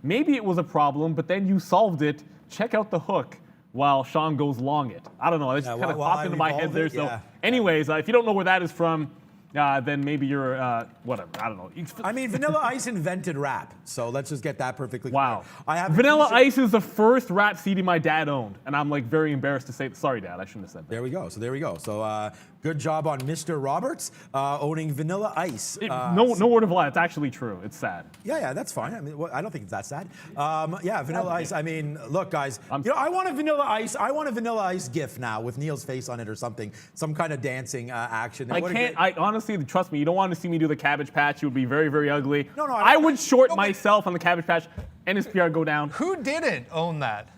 maybe it was a problem, but then you solved it. Check out the hook while Sean goes long it. I don't know. It just kind of popped into my head there. So anyways, if you don't know where that is from, then maybe you're, whatever. I don't know. I mean, Vanilla Ice invented rap. So let's just get that perfectly clear. Wow. Vanilla Ice is the first rap CD my dad owned. And I'm like very embarrassed to say, sorry, Dad, I shouldn't have said that. There we go. So good job on Mr. Roberts owning Vanilla Ice. No word of lie. It's actually true. It's sad. Yeah, that's fine. I mean, I don't think it's that sad. Yeah, Vanilla Ice. I mean, look, guys. I want a Vanilla Ice. I want a Vanilla Ice GIF now with Neil's face on it or something. Some kind of dancing action. I honestly, trust me, you don't want to see me do the Cabbage Patch. It would be very, very ugly. No, I would short myself on the Cabbage Patch. NSPR go down. Who didn't own that?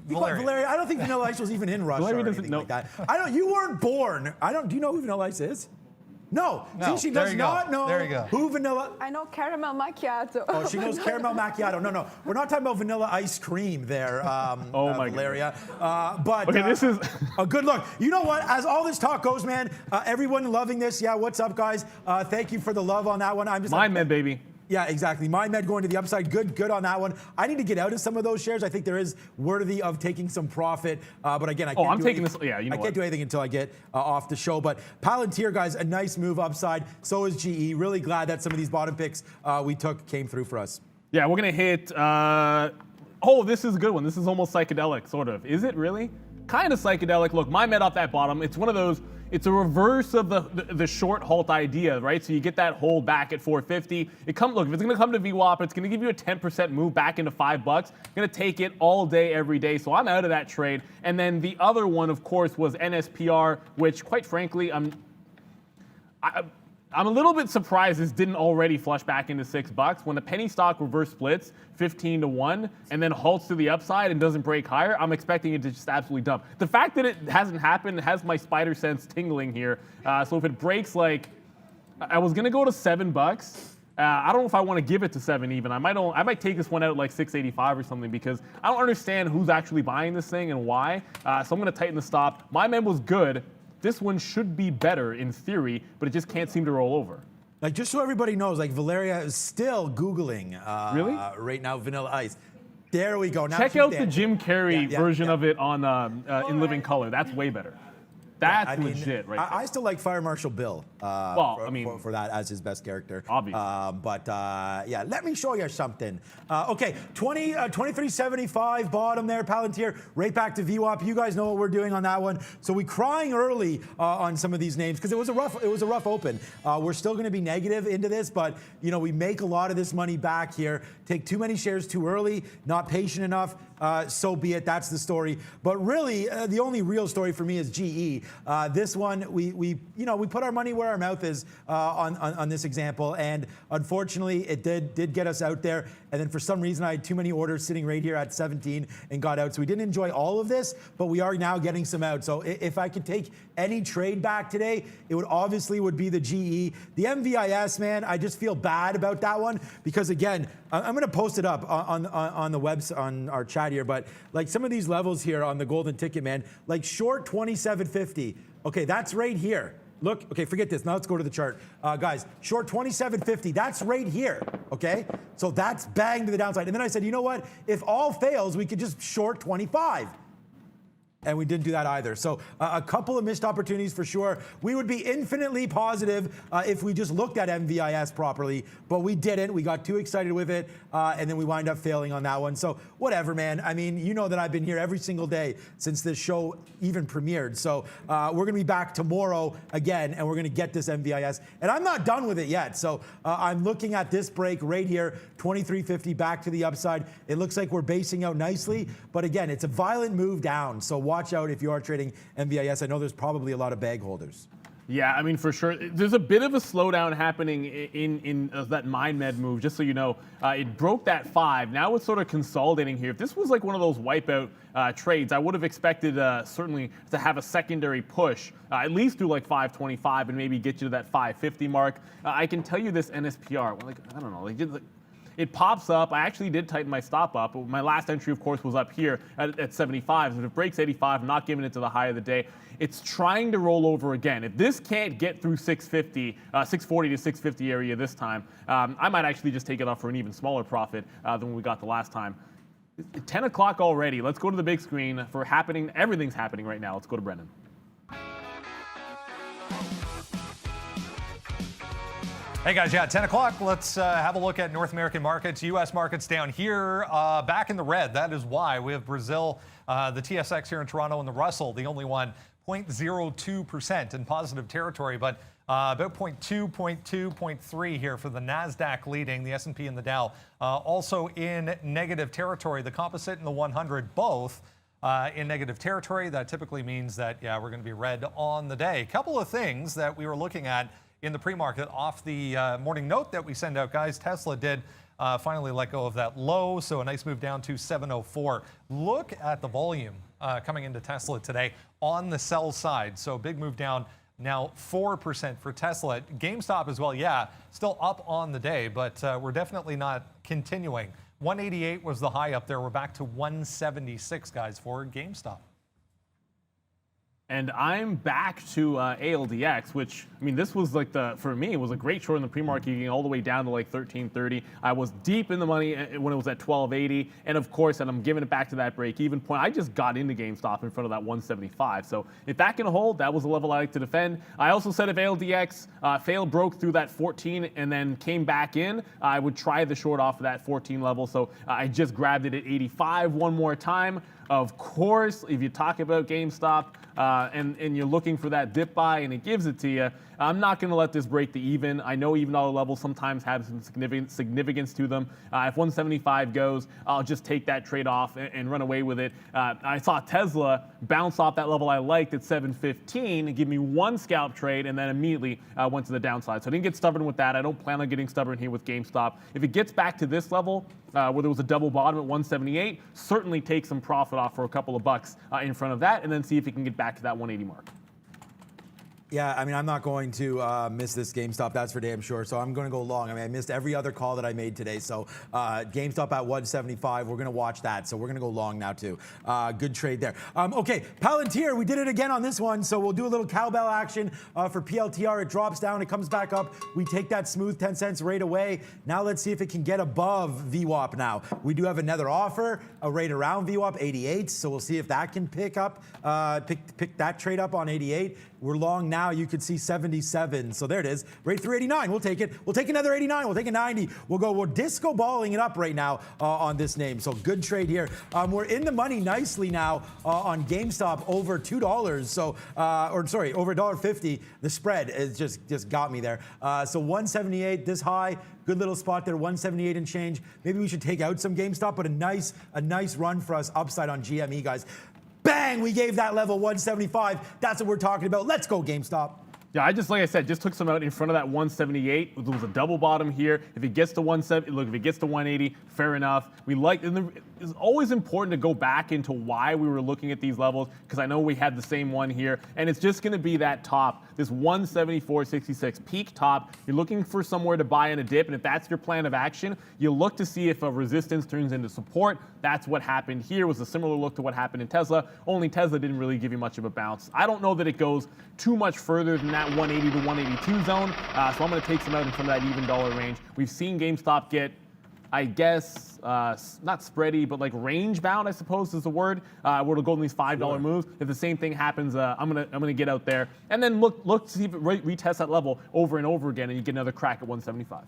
Valeria, I don't think Vanilla Ice was even in Russia or anything like that. You weren't born. Do you know who Vanilla Ice is? No. See, she does not know who Vanilla. I know caramel macchiato. Oh, she knows caramel macchiato. No. We're not talking about vanilla ice cream there, Valeria. But okay, this is a good look. You know what? As all this talk goes, man, everyone loving this. Yeah, what's up, guys? Thank you for the love on that one. I'm just MindMed, baby. Yeah, exactly. MindMed going to the upside. Good on that one. I need to get out of some of those shares. I think there is worthy of taking some profit. But again, I can't do anything until I get off the show. But Palantir, guys, a nice move upside. So is GE. Really glad that some of these bottom picks we took came through for us. Yeah, we're going to hit... this is a good one. This is almost psychedelic, sort of. Is it really? Kind of psychedelic. Look, MindMed off that bottom. It's one of those... It's a reverse of the short halt idea, right? So you get that hold back at 450. Look, if it's going to come to VWAP, it's going to give you a 10% move back into $5. Going to take it all day, every day. So I'm out of that trade. And then the other one, of course, was NSPR, which, quite frankly, I'm a little bit surprised this didn't already flush back into $6. When the penny stock reverse splits 15-1 and then halts to the upside and doesn't break higher, I'm expecting it to just absolutely dump. The fact that it hasn't happened has my spider sense tingling here. So if it breaks, like, I was gonna go to $7. I don't know if I want to give it to 7 even. I might take this one out at like 685 or something because I don't understand who's actually buying this thing and why. So I'm gonna tighten the stop. MindMed was good. This one should be better in theory, but it just can't seem to roll over. Like, just so everybody knows, like, Valeria is still Googling really? Right now, Vanilla Ice. There we go. Now check out the Jim Carrey version of it on In Living Color. That's way better. That's legit, right? I still like Fire Marshal Bill. For that as his best character. Obviously. Yeah, let me show you something. Okay, 23.75 bottom there, Palantir, right back to VWAP. You guys know what we're doing on that one. So we crying early on some of these names because it was a rough open. We're still going to be negative into this, but we make a lot of this money back here. Take too many shares too early, not patient enough. So be it. That's the story. But really, the only real story for me is GE. This one, we put our money where our mouth is on this example, and unfortunately, it did get us out there. And then for some reason, I had too many orders sitting right here at 17 and got out. So we didn't enjoy all of this, but we are now getting some out. So if I could take any trade back today, it would be the GE. The MVIS, man, I just feel bad about that one because again, I'm going to post it up on the website on our chat here, but like some of these levels here on the golden ticket, man, like short 27.50. Okay, that's right here. Look, okay, forget this. Now let's go to the chart. Guys, short 27.50, that's right here, okay? So that's bang to the downside. And then I said, you know what? If all fails, we could just short 25. And we didn't do that either. So a couple of missed opportunities for sure. We would be infinitely positive if we just looked at MVIS properly, but we didn't. We got too excited with it, and then we wind up failing on that one. So whatever, man. I mean, you know that I've been here every single day since this show even premiered. So we're going to be back tomorrow again, and we're going to get this MVIS. And I'm not done with it yet. So I'm looking at this break right here, 23.50 back to the upside. It looks like we're basing out nicely, but again, it's a violent move down. So watch out if you are trading MVIS. I know there's probably a lot of bag holders. Yeah, I mean, for sure. There's a bit of a slowdown happening in that MindMed move, just so you know. It broke that 5. Now it's sort of consolidating here. If this was like one of those wipeout trades, I would have expected certainly to have a secondary push, at least through like 525 and maybe get you to that 550 mark. I can tell you this NSPR, I don't know, it pops up. I actually did tighten my stop up. My last entry, of course, was up here at 75. So if it breaks 85, I'm not giving it to the high of the day. It's trying to roll over again. If this can't get through 640 to 650 area this time, I might actually just take it off for an even smaller profit than we got the last time. 10 o'clock already. Let's go to the big screen for happening. Everything's happening right now. Let's go to Brendan. Hey guys, 10 o'clock. Let's have a look at North American markets. U.S. markets down here, back in the red. That is why we have Brazil, the TSX here in Toronto, and the Russell, the only one, 0.02% in positive territory, but about 0.2, 0.2, 0.3 here for the NASDAQ leading, the S&P and the Dow also in negative territory. The composite and the 100 both in negative territory. That typically means that, we're going to be red on the day. A couple of things that we were looking at in the pre-market off the morning note that we send out, guys. Tesla did finally let go of that low, so a nice move down to 704. Look at the volume coming into Tesla today on the sell side. So big move down now 4% for Tesla. GameStop as well, still up on the day, but we're definitely not continuing. 188 was the high up there. We're back to 176, guys, for GameStop. And I'm back to ALDX, which, I mean, this was like for me, it was a great short in the pre-market, getting all the way down to like 1330. I was deep in the money when it was at 1280. And of course, and I'm giving it back to that break-even point, I just got into GameStop in front of that 175. So if that can hold, that was a level I like to defend. I also said if ALDX broke through that 14 and then came back in, I would try the short off of that 14 level. So I just grabbed it at 85 one more time. Of course, if you talk about GameStop and you're looking for that dip buy and it gives it to you, I'm not going to let this break the even. I know even dollar levels sometimes have some significance to them. If 175 goes, I'll just take that trade off and run away with it. I saw Tesla bounce off that level I liked at 715 and give me one scalp trade, and then immediately went to the downside. So I didn't get stubborn with that. I don't plan on getting stubborn here with GameStop. If it gets back to this level, where there was a double bottom at 178, certainly take some profit off for a couple of bucks in front of that, and then see if it can get back to that 180 mark. Yeah, I mean, I'm not going to miss this GameStop, that's for damn sure. So I'm going to go long. I mean, I missed every other call that I made today. So GameStop at 175, we're going to watch that. So we're going to go long now too. Good trade there. Okay, Palantir, we did it again on this one. So we'll do a little cowbell action for PLTR. It drops down, it comes back up. We take that smooth 10 cents right away. Now let's see if it can get above VWAP now. We do have another offer, a rate around VWAP, 88. So we'll see if that can pick up, pick that trade up on 88. We're long now. You could see 77. So there it is. Right through 89. We'll take it. We'll take another 89. We'll take a 90. We're disco balling it up right now on this name. So good trade here. We're in the money nicely now on GameStop over $2. So, or sorry, over $1.50. The spread is just got me there. So 178 this high. Good little spot there, 178 and change. Maybe we should take out some GameStop, but a nice run for us upside on GME, guys. Bang! We gave that level 175. That's what we're talking about. Let's go, GameStop. Yeah, like I said, just took some out in front of that 178. There was a double bottom here. If it gets to 170, look, if it gets to 180, fair enough. It's always important to go back into why we were looking at these levels, because I know we had the same one here, and it's just going to be that top, this 174.66 peak top. You're looking for somewhere to buy in a dip, and if that's your plan of action, you look to see if a resistance turns into support. That's what happened here. Was a similar look to what happened in Tesla, only Tesla didn't really give you much of a bounce. I don't know that it goes too much further than that 180 to 182 zone, so I'm going to take some out in front of that even dollar range. We've seen GameStop get, I guess, not spready, but like range bound, I suppose is the word. Where it'll go in these $5 moves. If the same thing happens, I'm gonna get out there and then look to see if it retest that level over and over again, and you get another crack at 175.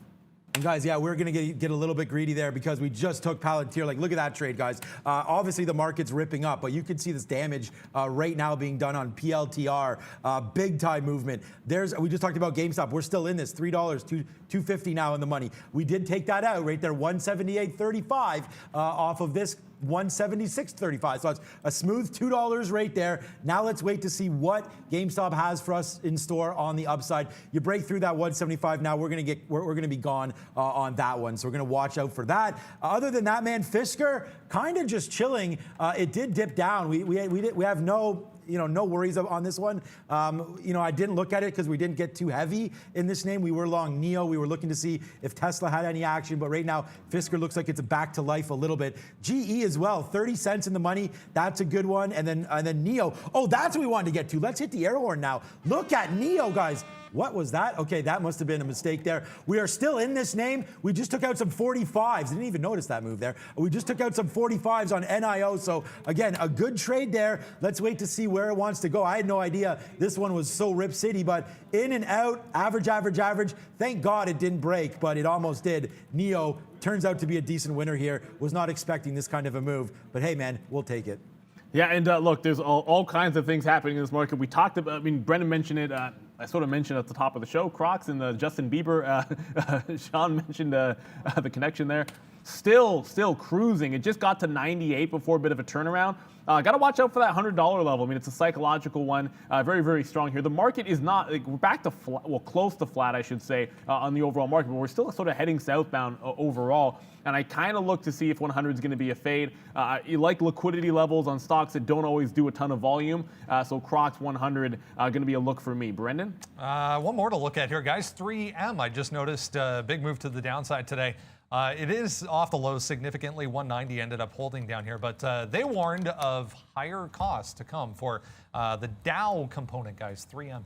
And guys, yeah, we're going to get a little bit greedy there because we just took Palantir. Like, look at that trade, guys. Obviously, the market's ripping up, but you can see this damage right now being done on PLTR. Big time movement. We just talked about GameStop. We're still in this. $3, $2.50 now in the money. We did take that out right there, 178.35 off of this 176.35. So it's a smooth $2 right there. Now let's wait to see what GameStop has for us in store on the upside. You break through that 175. Now we're gonna be gone on that one. So we're gonna watch out for that. Other than that, man, Fisker kind of just chilling. It did dip down. We have no worries on this one. I didn't look at it because we didn't get too heavy in this name. We were long NIO. We were looking to see if Tesla had any action, but right now Fisker looks like it's back to life a little bit. GE as well, 30 cents in the money. That's a good one. And then NIO. Oh, that's what we wanted to get to. Let's hit the air horn now. Look at NIO, guys. What was that? Okay, that must have been a mistake there. We are still in this name. We just took out some 45s. Didn't even notice that move there. We just took out some 45s on NIO. So again, a good trade there. Let's wait to see where it wants to go. I had no idea this one was so Rip City, but in and out, average. Thank God it didn't break, but it almost did. NIO turns out to be a decent winner here. Was not expecting this kind of a move, but hey, man, we'll take it. Yeah, and look, there's all kinds of things happening in this market. We talked about, Brendan mentioned it. I sort of mentioned at the top of the show, Crocs and the Justin Bieber. Sean mentioned the connection there. Still cruising. It just got to 98 before a bit of a turnaround. Got to watch out for that $100 level. I mean, it's a psychological one. Very, very strong here. The market is not, we're back to flat, well, close to flat, I should say, on the overall market, but we're still sort of heading southbound overall. And I kind of look to see if 100 is going to be a fade. You like liquidity levels on stocks that don't always do a ton of volume. So Crocs 100 going to be a look for me. Brendan? One more to look at here, guys. 3M. I just noticed a big move to the downside today. It is off the lows significantly. 190 ended up holding down here, but they warned of higher costs to come for the Dow component, guys. 3M.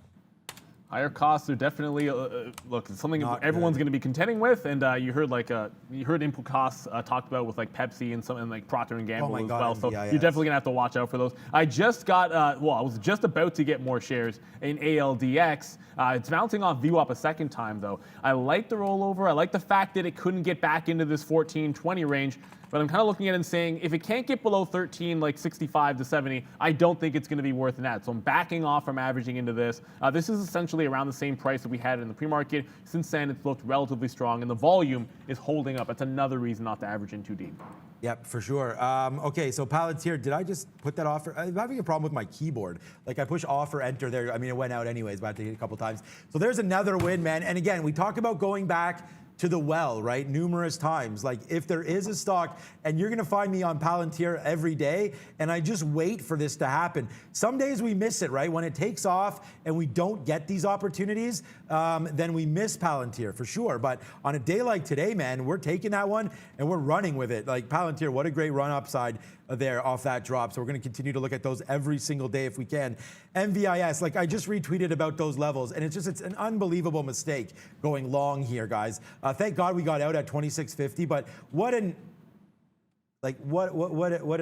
Higher costs are definitely look, it's something Not everyone's good. going to be contending with, and you heard input costs talked about with like Pepsi and something like Procter and Gamble as well. So yeah, you're definitely going to have to watch out for those. I just got I was just about to get more shares in ALDX. It's bouncing off VWAP a second time though. I like the rollover. I like the fact that it couldn't get back into this 14-20 range. But I'm kind of looking at it and saying, if it can't get below 13, like 65 to 70, I don't think it's going to be worth that. So I'm backing off from averaging into this. This is essentially around the same price that we had in the pre-market. Since then, it's looked relatively strong, and the volume is holding up. That's another reason not to average in too deep. Yep, for sure. Okay, so Palantir, did I just put that offer? I'm having a problem with my keyboard. Like I push offer, enter there. I mean, it went out anyways, but I had to hit it a couple times. So there's another win, man. And again, we talk about going back to the well, right? Numerous times. Like if there is a stock, and you're gonna find me on Palantir every day, and I just wait for this to happen. Some days we miss it, right? When it takes off and we don't get these opportunities, then we miss Palantir for sure. But on a day like today, man, we're taking that one and we're running with it. Like Palantir, what a great run upside there off that drop. So we're going to continue to look at those every single day if we can. NVIS, like I just retweeted about those levels, and it's an unbelievable mistake going long here, guys. Thank God we got out at 26.50, but what an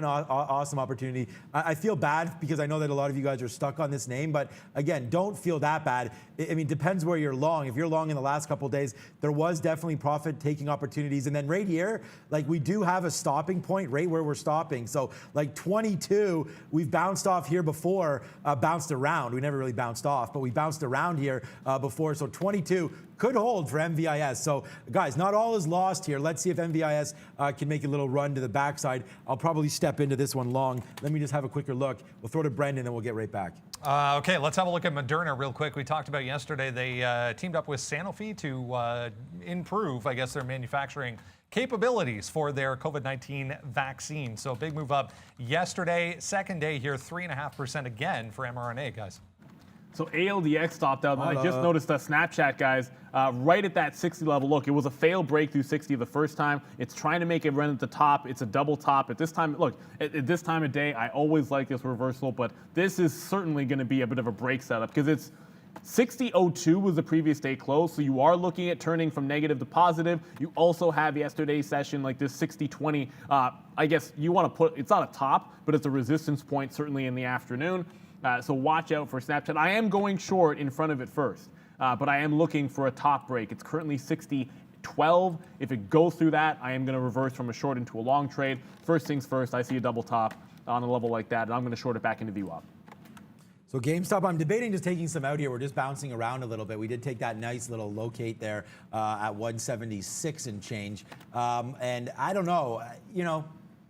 awesome opportunity. I feel bad because I know that a lot of you guys are stuck on this name, but again, don't feel that bad. I mean, depends where you're long. If you're long in the last couple of days, there was definitely profit-taking opportunities. And then right here, like we do have a stopping point right where we're stopping. So like 22, we've bounced off here before, bounced around. We never really bounced off, but we bounced around here before. So 22 could hold for NVIS. So guys, not all is lost here. Let's see if NVIS can make a little run to the backside. I'll probably step into this one long. Let me just have a quicker look. We'll throw to Brendan and we'll get right back. Okay, let's have a look at Moderna real quick. We talked about yesterday, they teamed up with Sanofi to improve, I guess, their manufacturing capabilities for their COVID-19 vaccine. So big move up yesterday. Second day here, 3.5% again for mRNA, guys. So ALDX stopped out, and I just noticed a Snapchat, guys, right at that 60 level. Look, it was a failed break through 60 the first time. It's trying to make it run at the top. It's a double top. At this time, look, at this time of day, I always like this reversal, but this is certainly going to be a bit of a break setup because it's 60.02 was the previous day close, so you are looking at turning from negative to positive. You also have yesterday's session like this 60.20. I guess you want to put, it's not a top, but it's a resistance point certainly in the afternoon. So watch out for Snapchat. I am going short in front of it first, but I am looking for a top break. It's currently 60.12. If it goes through that, I am going to reverse from a short into a long trade. First things first, I see a double top on a level like that, and I'm going to short it back into VWAP. So GameStop, I'm debating just taking some out here. We're just bouncing around a little bit. We did take that nice little locate there at 176 and change. And I don't know,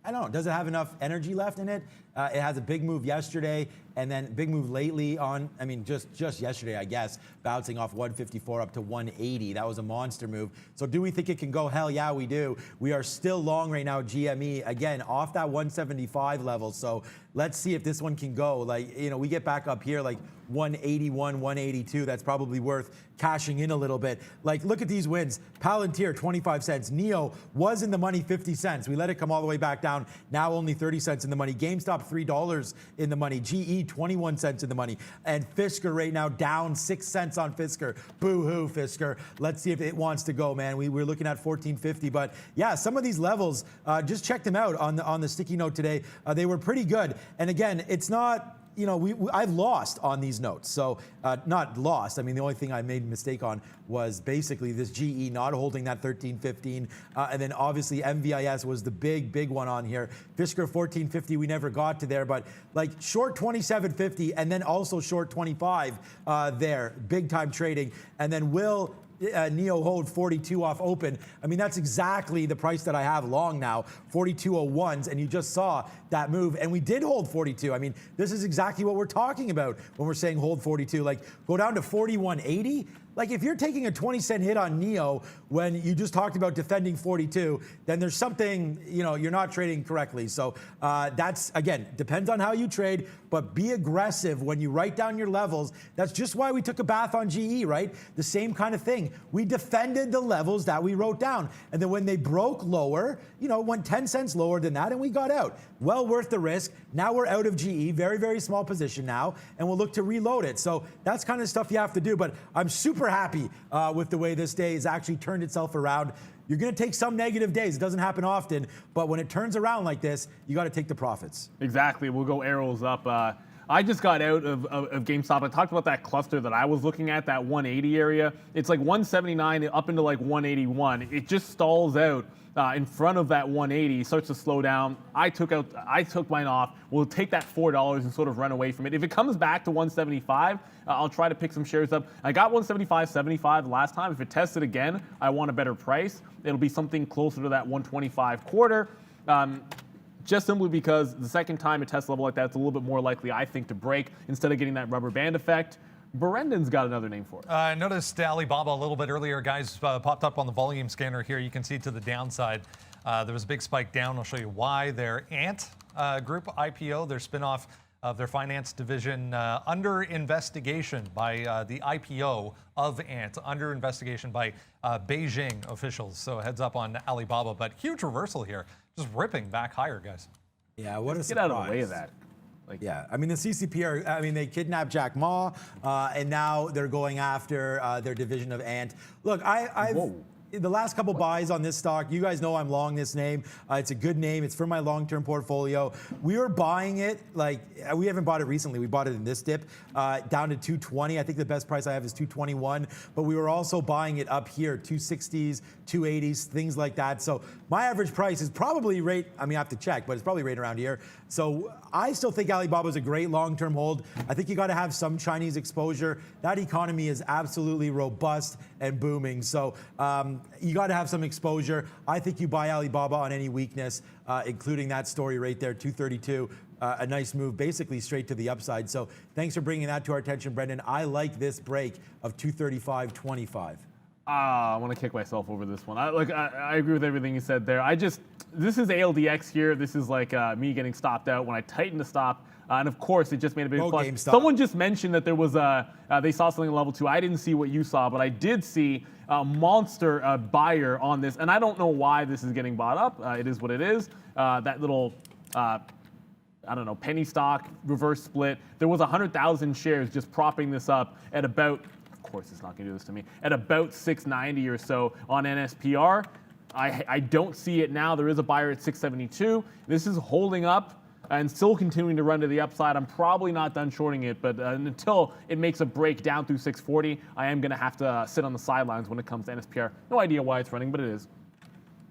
I don't know. Does it have enough energy left in it? It has a big move yesterday, and then big move lately on, I mean, just yesterday, I guess, bouncing off 154 up to 180. That was a monster move. So do we think it can go? Hell yeah, we do. We are still long right now, GME, again, off that 175 level. So let's see if this one can go. Like, we get back up here like 181, 182. That's probably worth cashing in a little bit. Like, look at these wins. Palantir, 25 cents. NEO was in the money, 50 cents. We let it come all the way back down. Now only 30 cents in the money. GameStop, $3 in the money. GE, 21 cents in the money. And Fisker right now down 6 cents on Fisker. Boo-hoo, Fisker. Let's see if it wants to go, man. We're looking at 14.50. But yeah, some of these levels, just check them out on the sticky note today. They were pretty good. And again, it's not, I've lost on these notes. So not lost. I mean, the only thing I made a mistake on was basically this GE not holding that 13.15. And then obviously MVIS was the big one on here. Fisker 14.50, we never got to there, but like short 27.50 and then also short 25 there, big time trading. And then NEO hold 42 off open. I mean, that's exactly the price that I have long now, 42.01s, and you just saw that move, and we did hold 42. I mean, this is exactly what we're talking about when we're saying hold 42. Like, go down to 41.80. Like, if you're taking a 20-cent hit on NEO when you just talked about defending 42, then there's something, you're not trading correctly. So that's, again, depends on how you trade, but be aggressive when you write down your levels. That's just why we took a bath on GE, right? The same kind of thing. We defended the levels that we wrote down. And then when they broke lower, went 10 cents lower than that, and we got out. Well worth the risk. Now we're out of GE, very, very small position now, and we'll look to reload it. So that's kind of stuff you have to do, but I'm super happy with the way this day has actually turned itself around. You're going to take some negative days. It doesn't happen often, but when it turns around like this, you got to take the profits. Exactly. We'll go arrows up. I just got out of GameStop. I talked about that cluster that I was looking at, that 180 area. It's like 179 up into like 181. It just stalls out in front of that 180, starts to slow down. I took mine off. We'll take that $4 and sort of run away from it. If it comes back to 175, I'll try to pick some shares up. I got 175.75 last time. If it tests it again, I want a better price. It'll be something closer to that 125 quarter. Just simply because the second time it tests a level like that, it's a little bit more likely, I think, to break instead of getting that rubber band effect. Brendan's got another name for it. I noticed Alibaba a little bit earlier, guys, popped up on the volume scanner here. You can see to the downside, there was a big spike down. I'll show you why. Their Ant Group IPO, their spinoff of their finance division, under investigation by the IPO of Ant, under investigation by Beijing officials. So heads up on Alibaba, but huge reversal here, just ripping back higher, guys. Yeah, what a Get surprise. out of the way of that. Yeah, I mean, the CCP they kidnapped Jack Ma, and now they're going after their division of Ant. Look, the last couple buys on this stock, you guys know I'm long this name. It's a good name. It's for my long-term portfolio. We were buying it, we haven't bought it recently. We bought it in this dip, down to 220. I think the best price I have is 221. But we were also buying it up here, 260s, 280s, things like that. So my average price is probably I have to check, but it's probably right around here. So I still think Alibaba is a great long-term hold. I think you got to have some Chinese exposure. That economy is absolutely robust and booming. So you got to have some exposure. I think you buy Alibaba on any weakness, including that story right there, 232. A nice move, basically straight to the upside. So thanks for bringing that to our attention, Brendan. I like this break of 235.25. I want to kick myself over this one. I agree with everything you said there. This is ALDX here. This is like me getting stopped out when I tightened the stop. And of course, it just made a big plus. Someone just mentioned that there was they saw something level 2. I didn't see what you saw, but I did see a monster buyer on this. And I don't know why this is getting bought up. It is what it is. That little, I don't know, penny stock, reverse split. There was 100,000 shares just propping this up at about, of course it's not going to do this to me, at about 690 or so on NSPR. I don't see it now. There is a buyer at 672. This is holding up and still continuing to run to the upside. I'm probably not done shorting it, but until it makes a break down through 640, I am going to have to sit on the sidelines when it comes to NSPR. No idea why it's running, but it is.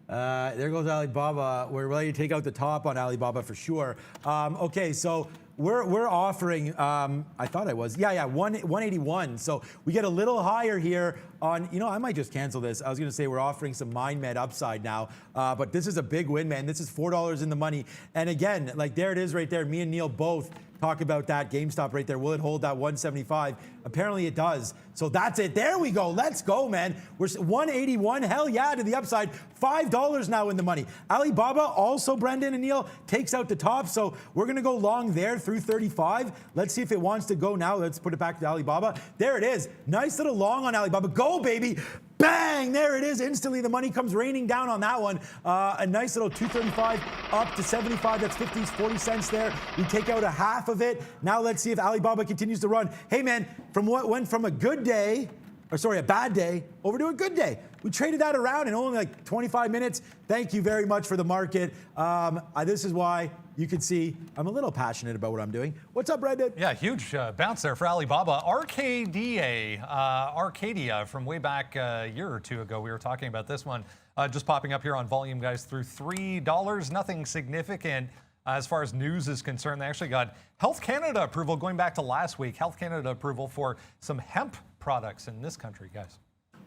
There goes Alibaba. We're ready to take out the top on Alibaba for sure. Okay, so we're offering, I thought I was, 181. So we get a little higher here on, I might just cancel this. I was going to say we're offering some MindMed upside now, but this is a big win, man. This is $4 in the money. And again, there it is right there. Me and Neil both talk about that GameStop right there. Will it hold that 175? Apparently it does. So that's it. There we go. Let's go, man. We're 181. Hell yeah, to the upside. $5 now in the money. Alibaba also, Brendan and Neil, takes out the top. So we're going to go long there through 35. Let's see if it wants to go now. Let's put it back to Alibaba. There it is. Nice little long on Alibaba. Go, baby. Bang! There it is. Instantly, the money comes raining down on that one. A nice little 235 up to 75. That's 50, 40 cents there. We take out a half of it. Now let's see if Alibaba continues to run. Hey, man, from what went from a bad day over to a good day. We traded that around in only 25 minutes. Thank you very much for the market. This is why you can see I'm a little passionate about what I'm doing. What's up, Brendan? Yeah, huge bounce there for Alibaba. Arcadia from way back a year or two ago. We were talking about this one just popping up here on volume, guys, through $3. Nothing significant as far as news is concerned. They actually got Health Canada approval going back to last week. Health Canada approval for some hemp products in this country, guys.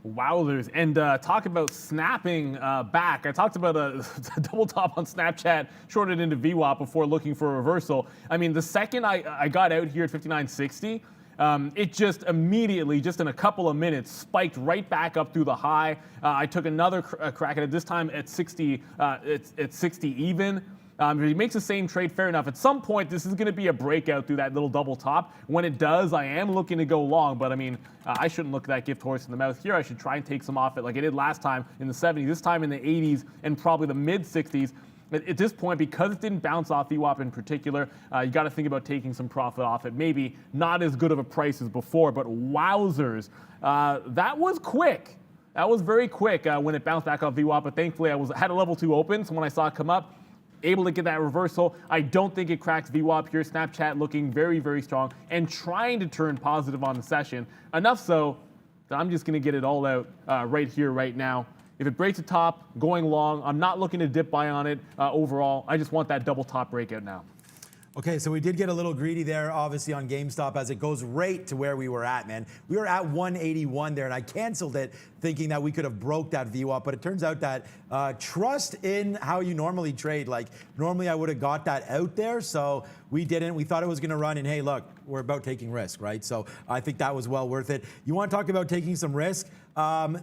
Wowzers. And talk about snapping back. I talked about a double top on Snapchat, shorted into VWAP before looking for a reversal. I mean, the second I got out here at 59.60, it just immediately, just in a couple of minutes, spiked right back up through the high. I took another crack at it, this time at 60, at 60 even. If he makes the same trade, fair enough. At some point, this is going to be a breakout through that little double top. When it does, I am looking to go long, but I mean, I shouldn't look that gift horse in the mouth here. I should try and take some off it like I did last time in the 70s, this time in the 80s and probably the mid 60s. At this point, because it didn't bounce off VWAP in particular, you got to think about taking some profit off it. Maybe not as good of a price as before, but wowzers. That was quick. That was very quick when it bounced back off VWAP, but thankfully I had a level 2 open, so when I saw it come up, able to get that reversal. I don't think it cracks VWAP here. Snapchat looking very, very strong and trying to turn positive on the session. Enough so that I'm just going to get it all out right here, right now. If it breaks the top, going long, I'm not looking to dip buy on it overall. I just want that double top breakout now. Okay, so we did get a little greedy there, obviously, on GameStop as it goes right to where we were at, man. We were at 181 there, and I canceled it thinking that we could have broke that VWAP, but it turns out that trust in how you normally trade. Like, normally I would have got that out there, so we didn't. We thought it was going to run, and hey, look, we're about taking risk, right? So I think that was well worth it. You want to talk about taking some risk?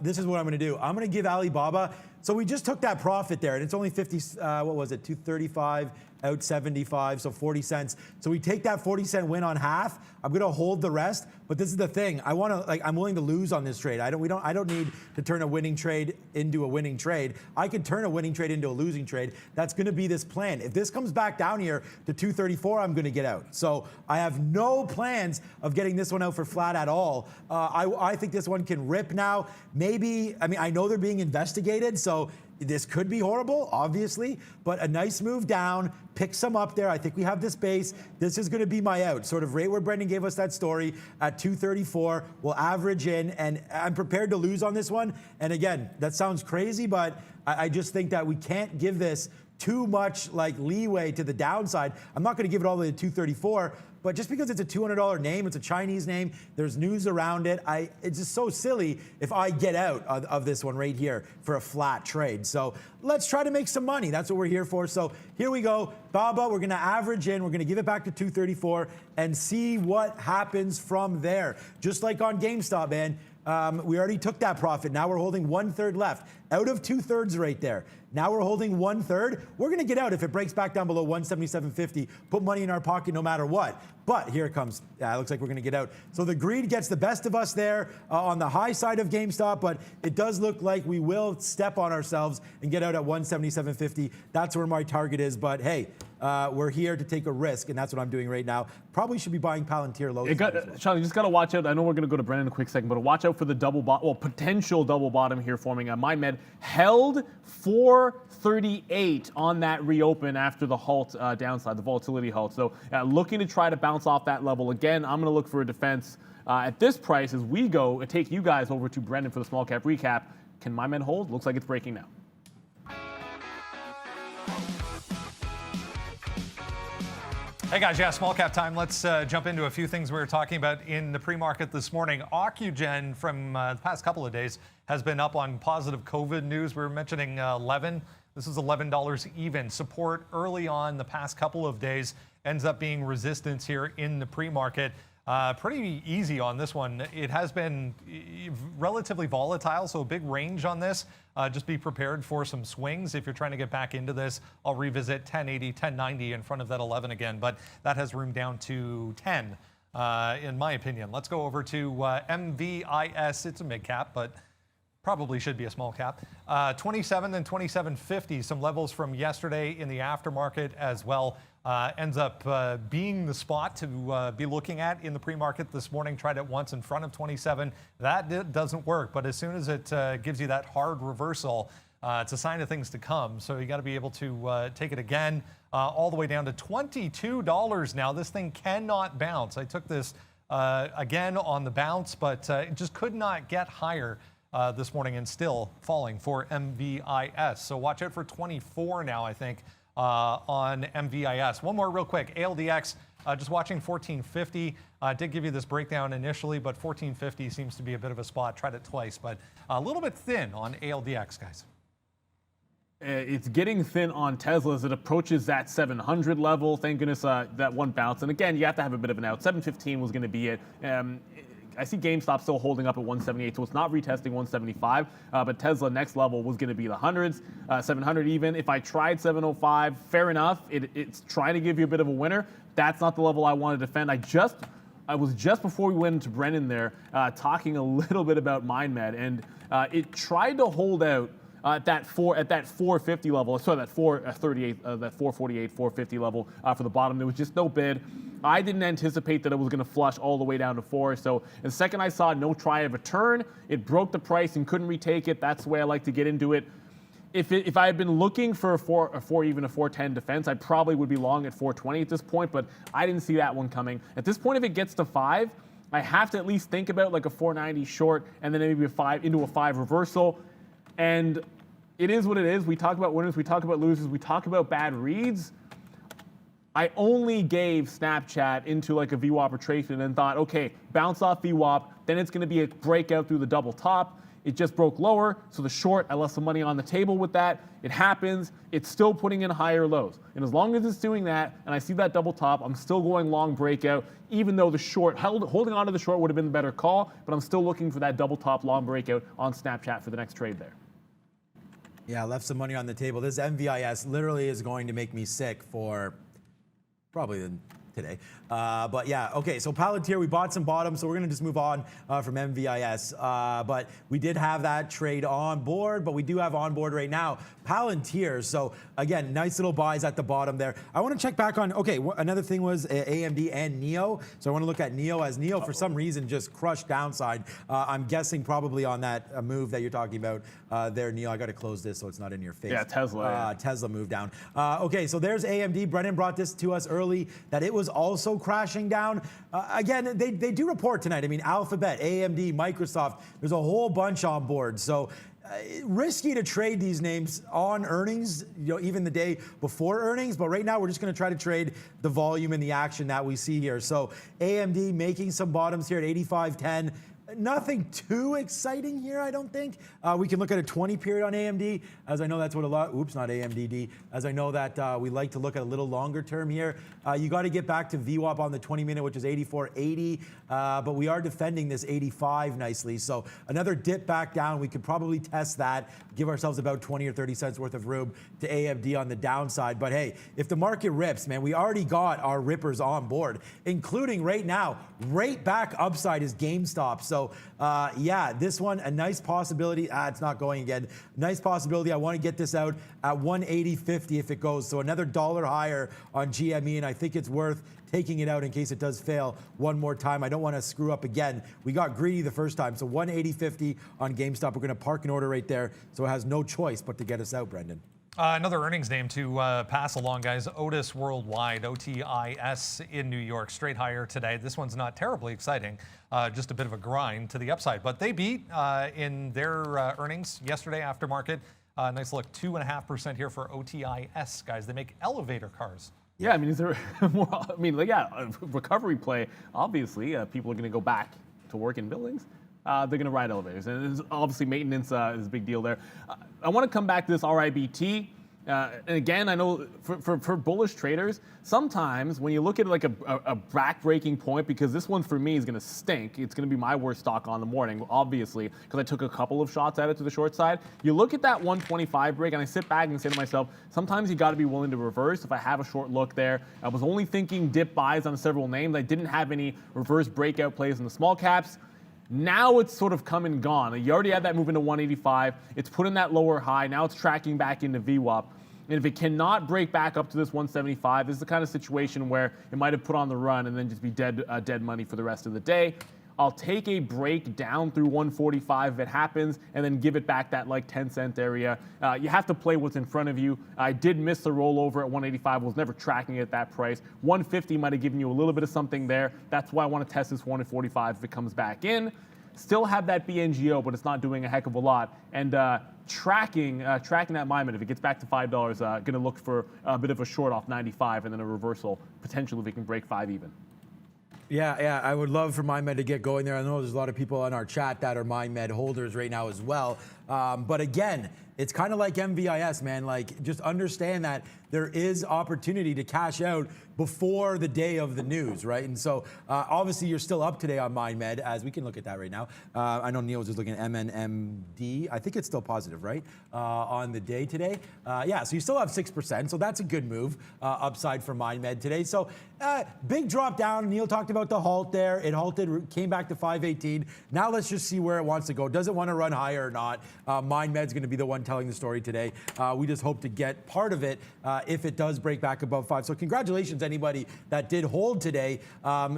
This is what I'm going to do. I'm going to give Alibaba. So we just took that profit there, and it's only 50, what was it, 235, out 75, so 40 cents. So we take that 40-cent win on half. I'm going to hold the rest, but this is the thing. I want to, like, I'm willing to lose on this trade. I don't need to turn a winning trade into a winning trade. I could turn a winning trade into a losing trade. That's going to be this plan. If this comes back down here to 234, I'm going to get out. So I have no plans of getting this one out for flat at all. I think this one can rip now. Maybe, I mean, I know they're being investigated, so this could be horrible, obviously, but a nice move down, pick some up there. I think we have this base. This is going to be my out, sort of right where Brendan gave us that story at 234. We'll average in, and I'm prepared to lose on this one. And again, that sounds crazy, but I just think that we can't give this too much like leeway to the downside. I'm not going to give it all the way to 234. But just because it's a $200 name, it's a Chinese name, there's news around it, it's just so silly if I get out of this one right here for a flat trade. So let's try to make some money. That's what we're here for. So here we go. Baba, we're going to average in. We're going to give it back to 234 and see what happens from there. Just like on GameStop, man. We already took that profit. Now we're holding 1/3 left. Out of 2/3 right there. Now we're holding 1/3. We're going to get out if it breaks back down below 177.50. Put money in our pocket no matter what. But here it comes. Yeah, it looks like we're going to get out. So the greed gets the best of us there on the high side of GameStop, but it does look like we will step on ourselves and get out at 177.50. That's where my target is. But hey, we're here to take a risk, and that's what I'm doing right now. Probably should be buying Palantir lows. Charlie, you just got to watch out. I know we're going to go to Brendan in a quick second, but watch out for the potential double bottom here forming. MyMed held 438 on that reopen after the halt downside, the volatility halt. So looking to try to bounce off that level. Again, I'm going to look for a defense at this price as we go and take you guys over to Brendan for the small cap recap. Can MyMed hold? Looks like it's breaking now. Hey guys, yeah, small cap time. Let's jump into a few things we were talking about in the pre-market this morning. Ocugen from the past couple of days has been up on positive COVID news. We were mentioning 11. This is $11 even. Support early on the past couple of days ends up being resistance here in the pre-market. Pretty easy on this one. It has been relatively volatile, so a big range on this. Just be prepared for some swings if you're trying to get back into this. I'll revisit 1080, 1090 in front of that 11 again, but that has room down to 10 in my opinion. Let's go over to MVIS. It's a mid cap, but probably should be a small cap. 27 and 27.50, some levels from yesterday in the aftermarket as well. Ends up being the spot to be looking at in the pre-market this morning. Tried it once in front of 27. That doesn't work, but as soon as it gives you that hard reversal, it's a sign of things to come. So you got to be able to take it again all the way down to $22 now. This thing cannot bounce. I took this again on the bounce, but it just could not get higher this morning and still falling for MVIS. So watch out for 24 now, I think. On MVIS. One more real quick. ALDX, just watching 1450. Did give you this breakdown initially, but 1450 seems to be a bit of a spot. Tried it twice, but a little bit thin on ALDX, guys. It's getting thin on Tesla as it approaches that 700 level. Thank goodness that one bounce. And again, you have to have a bit of an out. 715 was going to be it. I see GameStop still holding up at 178, so it's not retesting 175. But Tesla next level was going to be the hundreds, 700 even. If I tried 705, fair enough. It's trying to give you a bit of a winner. That's not the level I want to defend. I was just before we went into Brendan there talking a little bit about MindMed, and it tried to hold out at that 450 level. Sorry, that 438, that 448, 450 level for the bottom. There was just no bid. I didn't anticipate that it was going to flush all the way down to 4. So the second I saw no try of a turn, it broke the price and couldn't retake it. That's the way I like to get into it. If I had been looking for even a 410 defense, I probably would be long at 420 at this point, but I didn't see that one coming. At this point, if it gets to 5, I have to at least think about like a 490 short and then maybe a 5 into a 5 reversal. And it is what it is. We talk about winners, we talk about losers, we talk about bad reads. I only gave Snapchat into like a VWAP retracement and thought, okay, bounce off VWAP, then it's going to be a breakout through the double top. It just broke lower, so the short, I left some money on the table with that. It happens. It's still putting in higher lows. And as long as it's doing that, and I see that double top, I'm still going long breakout, even though the short, holding on to the short would have been the better call, but I'm still looking for that double top long breakout on Snapchat for the next trade there. Yeah, left some money on the table. This MVIS literally is going to make me sick for probably today. But yeah, okay, so Palantir, we bought some bottoms, so we're gonna just move on from MVIS. But we did have that trade on board, but we do have on board right now Palantir. So again, nice little buys at the bottom there. I wanna check back on, okay, another thing was AMD and NEO. So I wanna look at NEO, as NEO for some reason just crushed downside. I'm guessing probably on that move that you're talking about there, NEO. I gotta close this so it's not in your face. Yeah, Tesla. Tesla moved down. Okay, so there's AMD. Brennan brought this to us early, that it was also crashing down. Again, they do report tonight. I mean, Alphabet, AMD, Microsoft, there's a whole bunch on board. So risky to trade these names on earnings, even the day before earnings. But right now, we're just going to try to trade the volume and the action that we see here. So AMD making some bottoms here at 85.10. Nothing too exciting here, I don't think. We can look at a 20 period on AMD, as I know that's what a lot, oops, not AMDD, as I know that we like to look at a little longer term here. You got to get back to VWAP on the 20 minute, which is 84.80, but we are defending this 85 nicely. So another dip back down, we could probably test that, give ourselves about 20 or 30 cents worth of room to AMD on the downside. But hey, if the market rips, man, we already got our rippers on board, including right now, right back upside is GameStop. So yeah, this one, a nice possibility. It's not going again. Nice possibility. I want to get this out at 180.50 if it goes. So another $1 higher on GME, and I think it's worth taking it out in case it does fail one more time. I don't want to screw up again. We got greedy the first time. So 180.50 on GameStop. We're going to park an order right there. So it has no choice but to get us out, Brendan. Another earnings name to pass along, guys. Otis Worldwide, OTIS in New York, straight higher today. This one's not terribly exciting, just a bit of a grind to the upside. But they beat in their earnings yesterday after market. Nice look, 2.5% here for OTIS, guys. They make elevator cars. Yeah, I mean, is there more? I mean, like, yeah, a recovery play. Obviously, people are going to go back to work in buildings. They're going to ride elevators, and obviously maintenance is a big deal there. I want to come back to this RIBT. And again, I know for bullish traders, sometimes when you look at like a back-breaking point, because this one for me is going to stink. It's going to be my worst stock on the morning, obviously, because I took a couple of shots at it to the short side. You look at that 125 break, and I sit back and say to myself, sometimes you got to be willing to reverse. If I have a short look there, I was only thinking dip buys on several names. I didn't have any reverse breakout plays in the small caps. Now it's sort of come and gone. You already had that move into 185. It's put in that lower high. Now it's tracking back into VWAP. And if it cannot break back up to this 175, this is the kind of situation where it might have put on the run and then just be dead money for the rest of the day. I'll take a break down through 145 if it happens, and then give it back that like 10-cent area. You have to play what's in front of you. I did miss the rollover at 185. Was never tracking it at that price. 150 might have given you a little bit of something there. That's why I want to test this 145 if it comes back in. Still have that BNGO, but it's not doing a heck of a lot. And tracking that MyMed, if it gets back to $5, going to look for a bit of a short off 95 and then a reversal, potentially if it can break 5 even. Yeah, I would love for MyMed to get going there. I know there's a lot of people on our chat that are MyMed holders right now as well. But again, it's kind of like MVIS, man. Like, just understand that there is opportunity to cash out before the day of the news, right? And so, obviously, you're still up today on MyMed, as we can look at that right now. I know Neil was just looking at MNMD. I think it's still positive, right? On the day today. Yeah, so you still have 6%, so that's a good move upside for MyMed today. So, big drop down. Neil talked about the halt there. It halted, came back to 518. Now let's just see where it wants to go. Does it want to run higher or not? MyMed's going to be the one telling the story today. We just hope to get part of it if it does break back above 5. So congratulations, anybody that did hold today.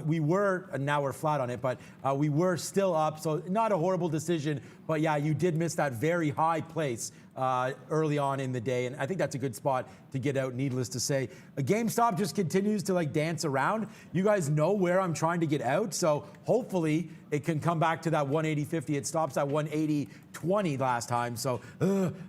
We were, and now we're flat on it, but we were still up. So not a horrible decision, but yeah, you did miss that very high place early on in the day, and I think that's a good spot to get out, needless to say. GameStop just continues to like dance around. You guys know where I'm trying to get out, so hopefully it can come back to that 180.50. It stops at 180.20 last time, so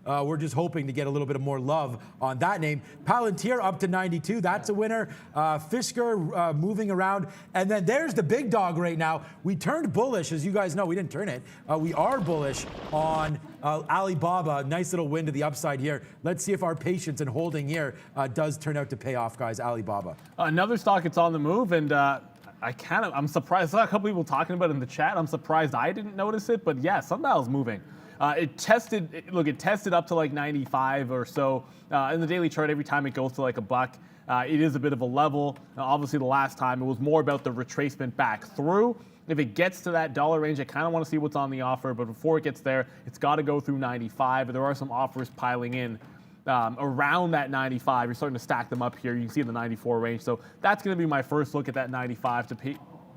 we're just hoping to get a little bit of more love on that name. Palantir up to 92, that's a winner. Fisker moving around, and then there's the big dog right now. We turned bullish, as you guys know. We didn't turn it. We are bullish on Alibaba. Nice little win to the upside here. Let's see if our patience and holding here does turn out to pay off, guys. Alibaba. Another stock that's on the move, and I'm surprised. I saw a couple people talking about it in the chat. I'm surprised I didn't notice it, but yeah, Sundial's moving. It tested up to like 95 or so in the daily chart. Every time it goes to like $1, it is a bit of a level. Obviously, the last time it was more about the retracement back through. If it gets to that dollar range, I kind of want to see what's on the offer, but before it gets there, it's got to go through 95. But there are some offers piling in around that 95. You're starting to stack them up here. You can see in the 94 range. So that's going to be my first look at that 95 to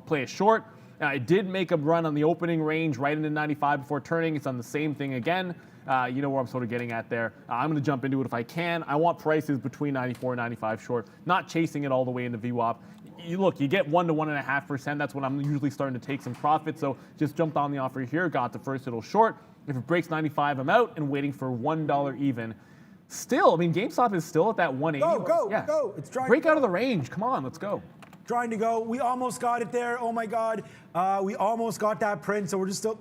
play a short. It did make a run on the opening range right into 95 before turning. It's done the same thing again. You know where I'm sort of getting at there. I'm going to jump into it if I can. I want prices between 94 and 95 short, not chasing it all the way into VWAP. You get 1 to 1.5%. That's when I'm usually starting to take some profit. So just jumped on the offer here, got the first little short. If it breaks 95, I'm out and waiting for $1 even. Still, I mean, GameStop is still at that 180. Go. It's trying break out of the range. Come on, let's go. Trying to go. We almost got it there. Oh my God. We almost got that print. So we're just still,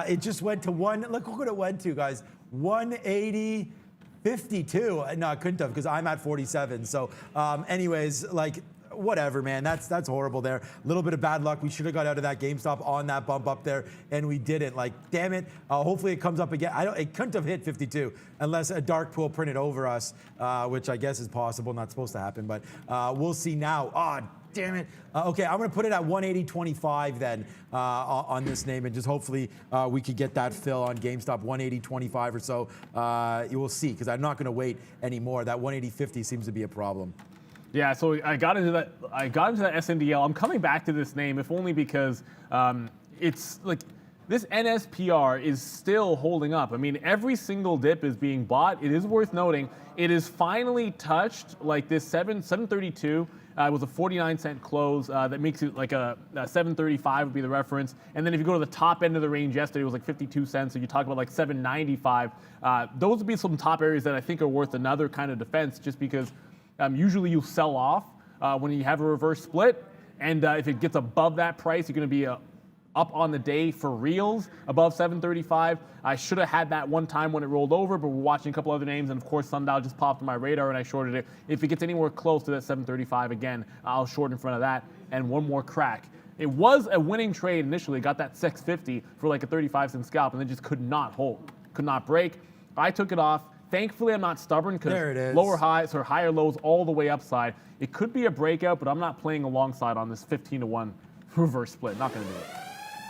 it just went to look what it went to, guys. 180.52. No, I couldn't have because I'm at 47. So anyways, like, whatever, man. That's horrible there. A little bit of bad luck. We should have got out of that GameStop on that bump up there, and we didn't. Like, damn it. Hopefully it comes up again. It couldn't have hit 52 unless a dark pool printed over us, which I guess is possible. Not supposed to happen, but we'll see now. Oh, damn it. Okay, I'm going to put it at 180.25 then on this name, and just hopefully we could get that fill on GameStop, 180.25 or so. You will see, because I'm not going to wait anymore. That 180.50 seems to be a problem. Yeah, so I got into that SNDL. I'm coming back to this name, if only because it's like this NSPR is still holding up. I mean, every single dip is being bought. It is worth noting it is finally touched like this 732. It was a 49-cent close. That makes it like a 735 would be the reference. And then if you go to the top end of the range yesterday, it was like 52 cents. So you talk about like 795. Those would be some top areas that I think are worth another kind of defense, just because usually you sell off when you have a reverse split, and if it gets above that price, you're going to be up on the day for reals above 735. I should have had that one time when it rolled over, but we're watching a couple other names, and of course Sundial just popped on my radar and I shorted it. If it gets anywhere close to that 735 again, I'll short in front of that, and one more crack. It was a winning trade initially, got that 650 for like a 35-cent scalp, and then just could not hold, could not break. I took it off. Thankfully, I'm not stubborn because lower highs or higher lows all the way upside. It could be a breakout, but I'm not playing alongside on this 15-to-1 reverse split. Not going to do it.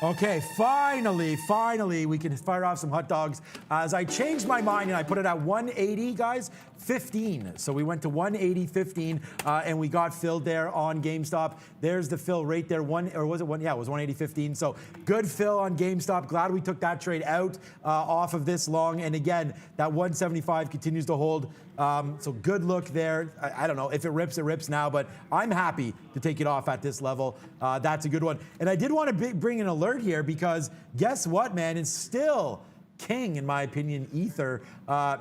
Okay, finally, we can fire off some hot dogs. As I changed my mind and I put it at 180, guys, 15. So we went to 180.15, and we got filled there on GameStop. There's the fill right there. Yeah, it was 180.15. So good fill on GameStop. Glad we took that trade out off of this long. And again, that 175 continues to hold. So good look there. I don't know if it rips now, but I'm happy to take it off at this level. That's a good one. And I did want to bring an alert here, because guess what, man? It's still king, in my opinion, Ether,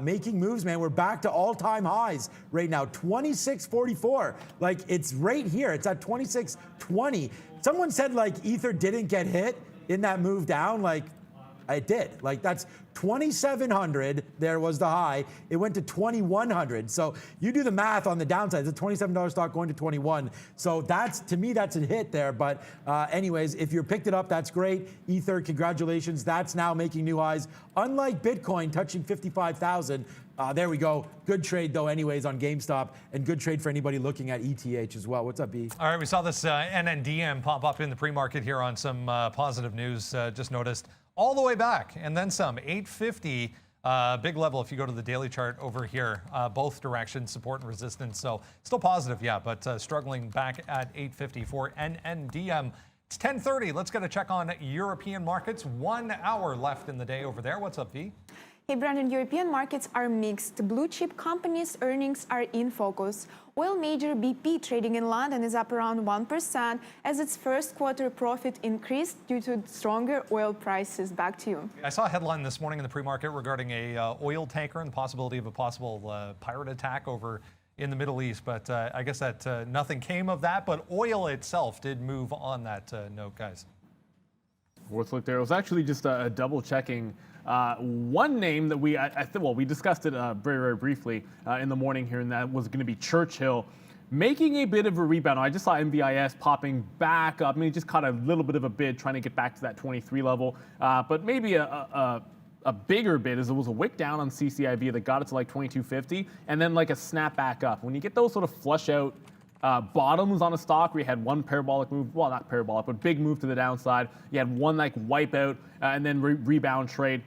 making moves, man. We're back to all-time highs right now, 26.44. Like, it's right here. It's at 26.20. Someone said, like, Ether didn't get hit in that move down. Like, it did. Like, that's 2,700. There was the high. It went to 2,100. So you do the math on the downside. It's a $27 stock going to 21. So that's, to me, that's a hit there. But anyways, if you picked it up, that's great. Ether, congratulations. That's now making new highs. Unlike Bitcoin touching 55,000. There we go. Good trade, though, anyways, on GameStop, and good trade for anybody looking at ETH as well. What's up, B? All right, we saw this NNDM pop up in the pre-market here on some positive news. Just noticed all the way back, and then some. 850, big level if you go to the daily chart over here. Both directions, support and resistance. So still positive, yeah, but struggling back at 850 for NNDM. It's 10:30. Let's get a check on European markets. 1 hour left in the day over there. What's up, V? Hey Brandon, European markets are mixed. Blue chip companies' earnings are in focus. Oil major BP trading in London is up around 1% as its first quarter profit increased due to stronger oil prices. Back to you. I saw a headline this morning in the pre-market regarding a oil tanker and the possibility of a possible pirate attack over in the Middle East, but I guess that nothing came of that, but oil itself did move on that note, guys. Worth look there. It was actually just double checking one name that we discussed it very, very briefly in the morning here, and that was going to be Churchill, making a bit of a rebound. I just saw MVIS popping back up. I mean, it just caught a little bit of a bid trying to get back to that 23 level, but maybe a bigger bid as it was a wick down on CCIV that got it to like 22.50, and then like a snap back up. When you get those sort of flush out bottoms on a stock where you had one parabolic move, well, not parabolic, but big move to the downside. You had one like wipeout and then rebound trade.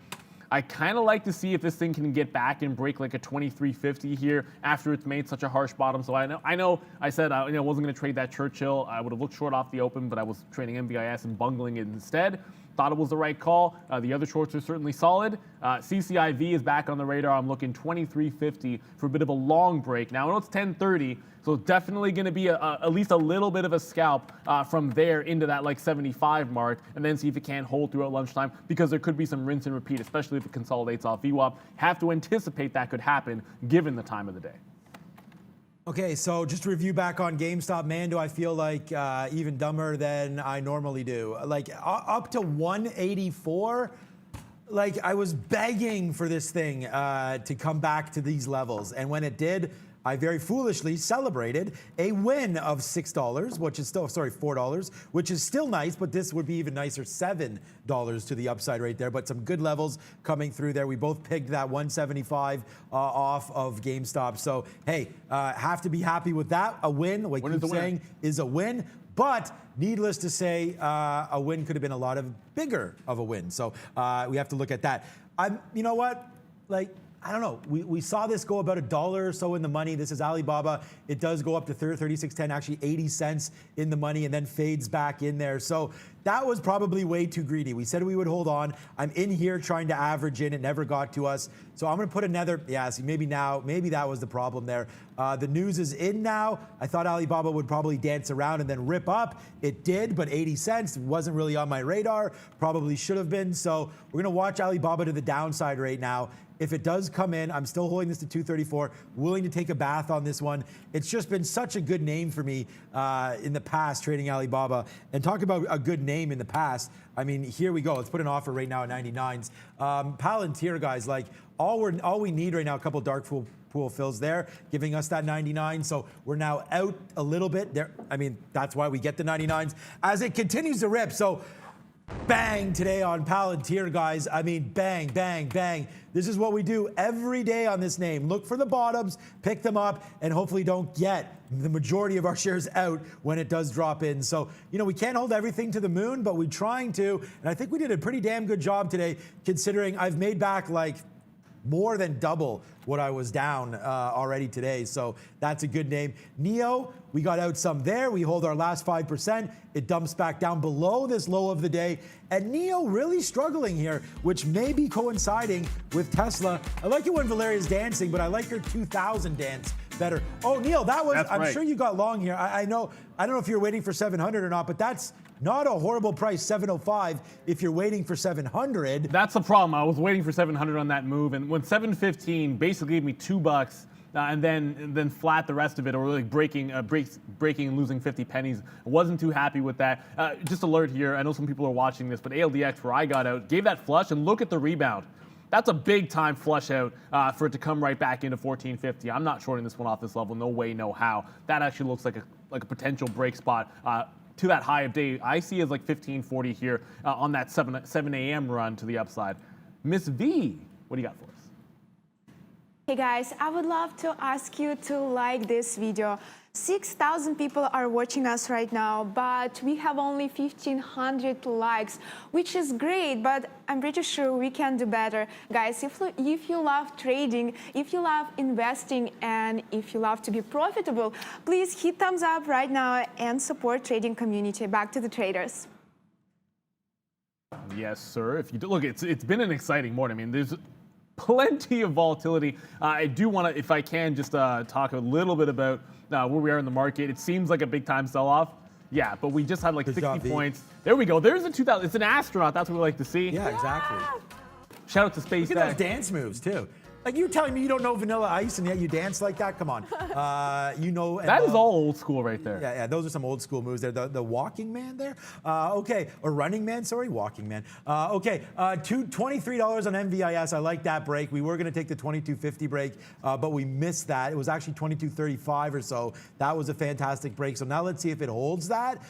I kind of like to see if this thing can get back and break like a 23.50 here after it's made such a harsh bottom. So I know I said I wasn't going to trade that Churchill. I would have looked short off the open, but I was trading MVIS and bungling it instead. Thought it was the right call. The other shorts are certainly solid. CCIV is back on the radar. I'm looking 23.50 for a bit of a long break. Now I know it's 10.30, so definitely going to be at least a little bit of a scalp from there into that like 75 mark, and then see if it can hold throughout lunchtime, because there could be some rinse and repeat, especially if it consolidates off VWAP. Have to anticipate that could happen given the time of the day. Okay, so just to review back on GameStop, man, do I feel like even dumber than I normally do. Like up to 184, like I was begging for this thing to come back to these levels. And when it did, I very foolishly celebrated a win of $6, which is still, sorry, $4, which is still nice, but this would be even nicer, $7 to the upside right there. But some good levels coming through there. We both picked that 175 off of GameStop. So, hey, have to be happy with that. A win, like you keep saying, is a win. But needless to say, a win could have been a lot bigger of a win. So we have to look at that. You know what? Like, I don't know. We saw this go about $1 or so in the money. This is Alibaba. It does go up to 36.10, actually 80 cents in the money, and then fades back in there. So that was probably way too greedy. We said we would hold on. I'm in here trying to average in. It never got to us. So I'm going to put another, see, maybe that was the problem there. The news is in now. I thought Alibaba would probably dance around and then rip up. It did, but 80 cents wasn't really on my radar. Probably should have been. So we're going to watch Alibaba to the downside right now. If it does come in, I'm still holding this to 234, willing to take a bath on this one. It's just been such a good name for me in the past, trading Alibaba. And talk about a good name in the past. I mean, here we go. Let's put an offer right now at 99s. Palantir, guys, like all we need right now, a couple dark pool fills there, giving us that 99. So we're now out a little bit there. I mean, that's why we get the 99s as it continues to rip. So bang today on Palantir, guys. I mean, bang, bang, bang. This is what we do every day on this name. Look for the bottoms, pick them up, and hopefully don't get the majority of our shares out when it does drop in. So, we can't hold everything to the moon, but we're trying to. And I think we did a pretty damn good job today, considering I've made back like more than double what I was down already today. So that's a good name. NEO, we got out some there. We hold our last 5%. It dumps back down below this low of the day. And NEO really struggling here, which may be coinciding with Tesla. I like it when Valeria's dancing, but I like her 2000 dance better. Oh, Neil, I'm sure you got long here. I don't know if you're waiting for 700 or not, but that's not a horrible price, 705, if you're waiting for 700. That's the problem. I was waiting for 700 on that move, and when 715 basically gave me $2, and then flat the rest of it, or really breaking and losing 50 pennies. I wasn't too happy with that. Just alert here. I know some people are watching this, but ALDX, where I got out, gave that flush, and look at the rebound. That's a big time flush out for it to come right back into 1450. I'm not shorting this one off this level. No way, no how. That actually looks like a potential break spot to that high of day. I see as like 1540 here on that 7 a.m. run to the upside. Miss V, what do you got for us? Hey guys, I would love to ask you to like this video. 6,000 people are watching us right now, but we have only 1,500 likes, which is great, but I'm pretty sure we can do better. Guys, if you love trading, if you love investing, and if you love to be profitable, please hit thumbs up right now and support trading community. Back to the traders. Yes, sir. If you do, look, it's been an exciting morning. I mean, there's plenty of volatility. I do want to, if I can, just talk a little bit about where we are in the market. It seems like a big time sell-off. Yeah, but we just had like 60 points. There we go. There's a 2000. It's an astronaut. That's what we like to see. Yeah, exactly. Shout out to Space Look at those dance moves too. Like, you're telling me you don't know Vanilla Ice and yet you dance like that? Come on. You know. That is all old school right there. Yeah, those are some old school moves there. The walking man there. Okay, or running man, sorry, walking man. Okay, $23 on MVIS. I like that break. We were going to take the 22.50 break, but we missed that. It was actually 22.35 or so. That was a fantastic break. So now let's see if it holds that.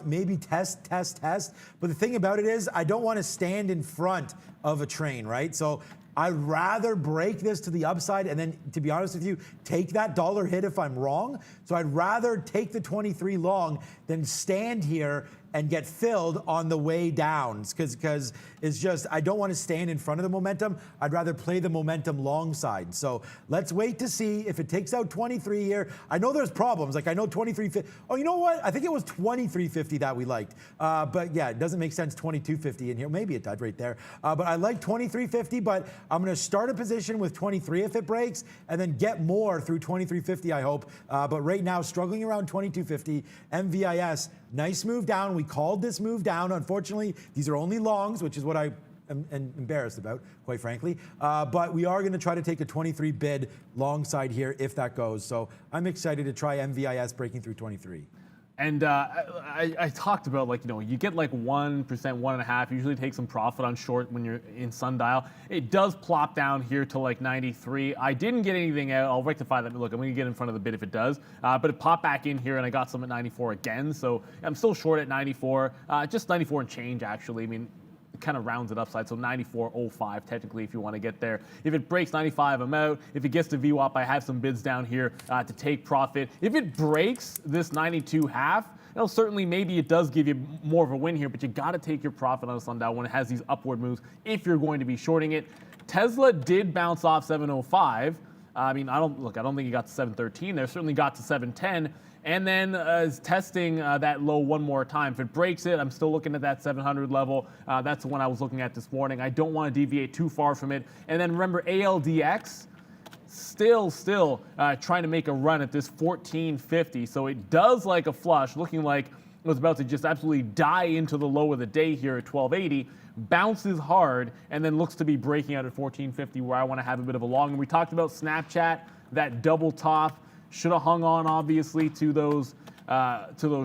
Maybe test. But the thing about it is, I don't want to stand in front of a train, right? So I'd rather break this to the upside and then, to be honest with you, take that dollar hit if I'm wrong. So I'd rather take the 23 long than stand here and get filled on the way down, because it's just, I don't want to stand in front of the momentum. I'd rather play the momentum long side. So let's wait to see if it takes out 23 here. I know there's problems. Like, I know 23.50. Oh, you know what? I think it was 23.50 that we liked. But yeah, it doesn't make sense 22.50 in here. Maybe it did right there. But I like 23.50, but I'm going to start a position with 23 if it breaks, and then get more through 23.50, I hope. But right now, struggling around 22.50. MVIS, nice move down. We called this move down. Unfortunately, these are only longs, which is what I am embarrassed about, quite frankly. But we are going to try to take a 23 bid long side here if that goes. So I'm excited to try MVIS breaking through 23. And I talked about, like, you know, you get like 1%, 1.5%, usually take some profit on short when you're in sundial. It does plop down here to like 93. I didn't get anything out. I'll rectify that. Look, I'm going to get in front of the bid if it does. But it popped back in here and I got some at 94 again. So I'm still short at 94, just 94 and change, actually. I mean, kind of rounds it upside, so 94.05 technically if you want to get there. If it breaks 95, I'm out. If it gets to VWAP, I have some bids down here to take profit. If it breaks this 92.5, you know, certainly maybe it does give you more of a win here, but you got to take your profit on a sundial when it has these upward moves if you're going to be shorting it. Tesla did bounce off 705. I mean, I don't think it got to 713 there. Certainly got to 710. And then is testing that low one more time. If it breaks it, I'm still looking at that 700 level. That's the one I was looking at this morning. I don't want to deviate too far from it. And then remember, ALDX, still trying to make a run at this 1450. So it does like a flush, looking like it was about to just absolutely die into the low of the day here at 1280. Bounces hard and then looks to be breaking out at 1450, where I want to have a bit of a long. And we talked about Snapchat, that double top. Should have hung on, obviously, to those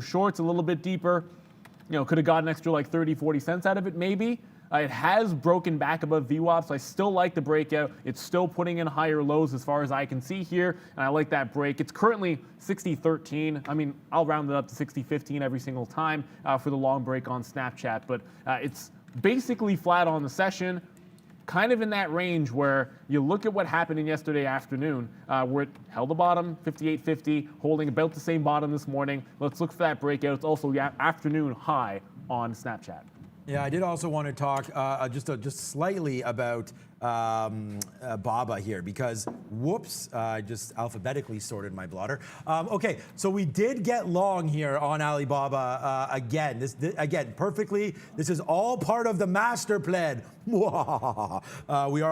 shorts a little bit deeper. You know, could have gotten extra like 30, 40 cents out of it, maybe. It has broken back above VWAP, so I still like the breakout. It's still putting in higher lows as far as I can see here, and I like that break. It's currently 60.13. I mean, I'll round it up to 60.15 every single time for the long break on Snapchat, but it's basically flat on the session. Kind of in that range where you look at what happened in yesterday afternoon, where it held the bottom, 58.50, holding about the same bottom this morning. Let's look for that breakout. It's also the afternoon high on Snapchat. Yeah, I did also want to talk just slightly about BABA here, because whoops, I just alphabetically sorted my blotter. Okay, so we did get long here on Alibaba again. Again, perfectly. This is all part of the master plan. We are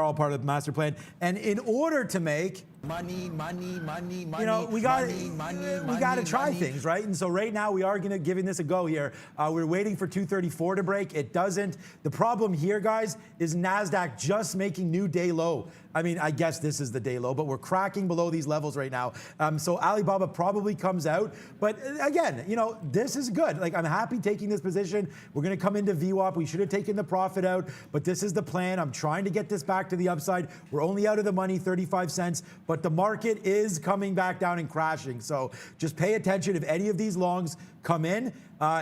all part of the master plan, and in order to make money, you know, we got to try things, right? And so right now we are giving this a go here. We're waiting for 234 to break. It doesn't. The problem here, guys, is NASDAQ just making new day low. I mean, I guess this is the day low, but we're cracking below these levels right now. So Alibaba probably comes out. But again, you know, this is good. Like, I'm happy taking this position. We're going to come into VWAP. We should have taken the profit out, but this is the plan. I'm trying to get this back to the upside. We're only out of the money, 35 cents, but the market is coming back down and crashing. So just pay attention. If any of these longs come in,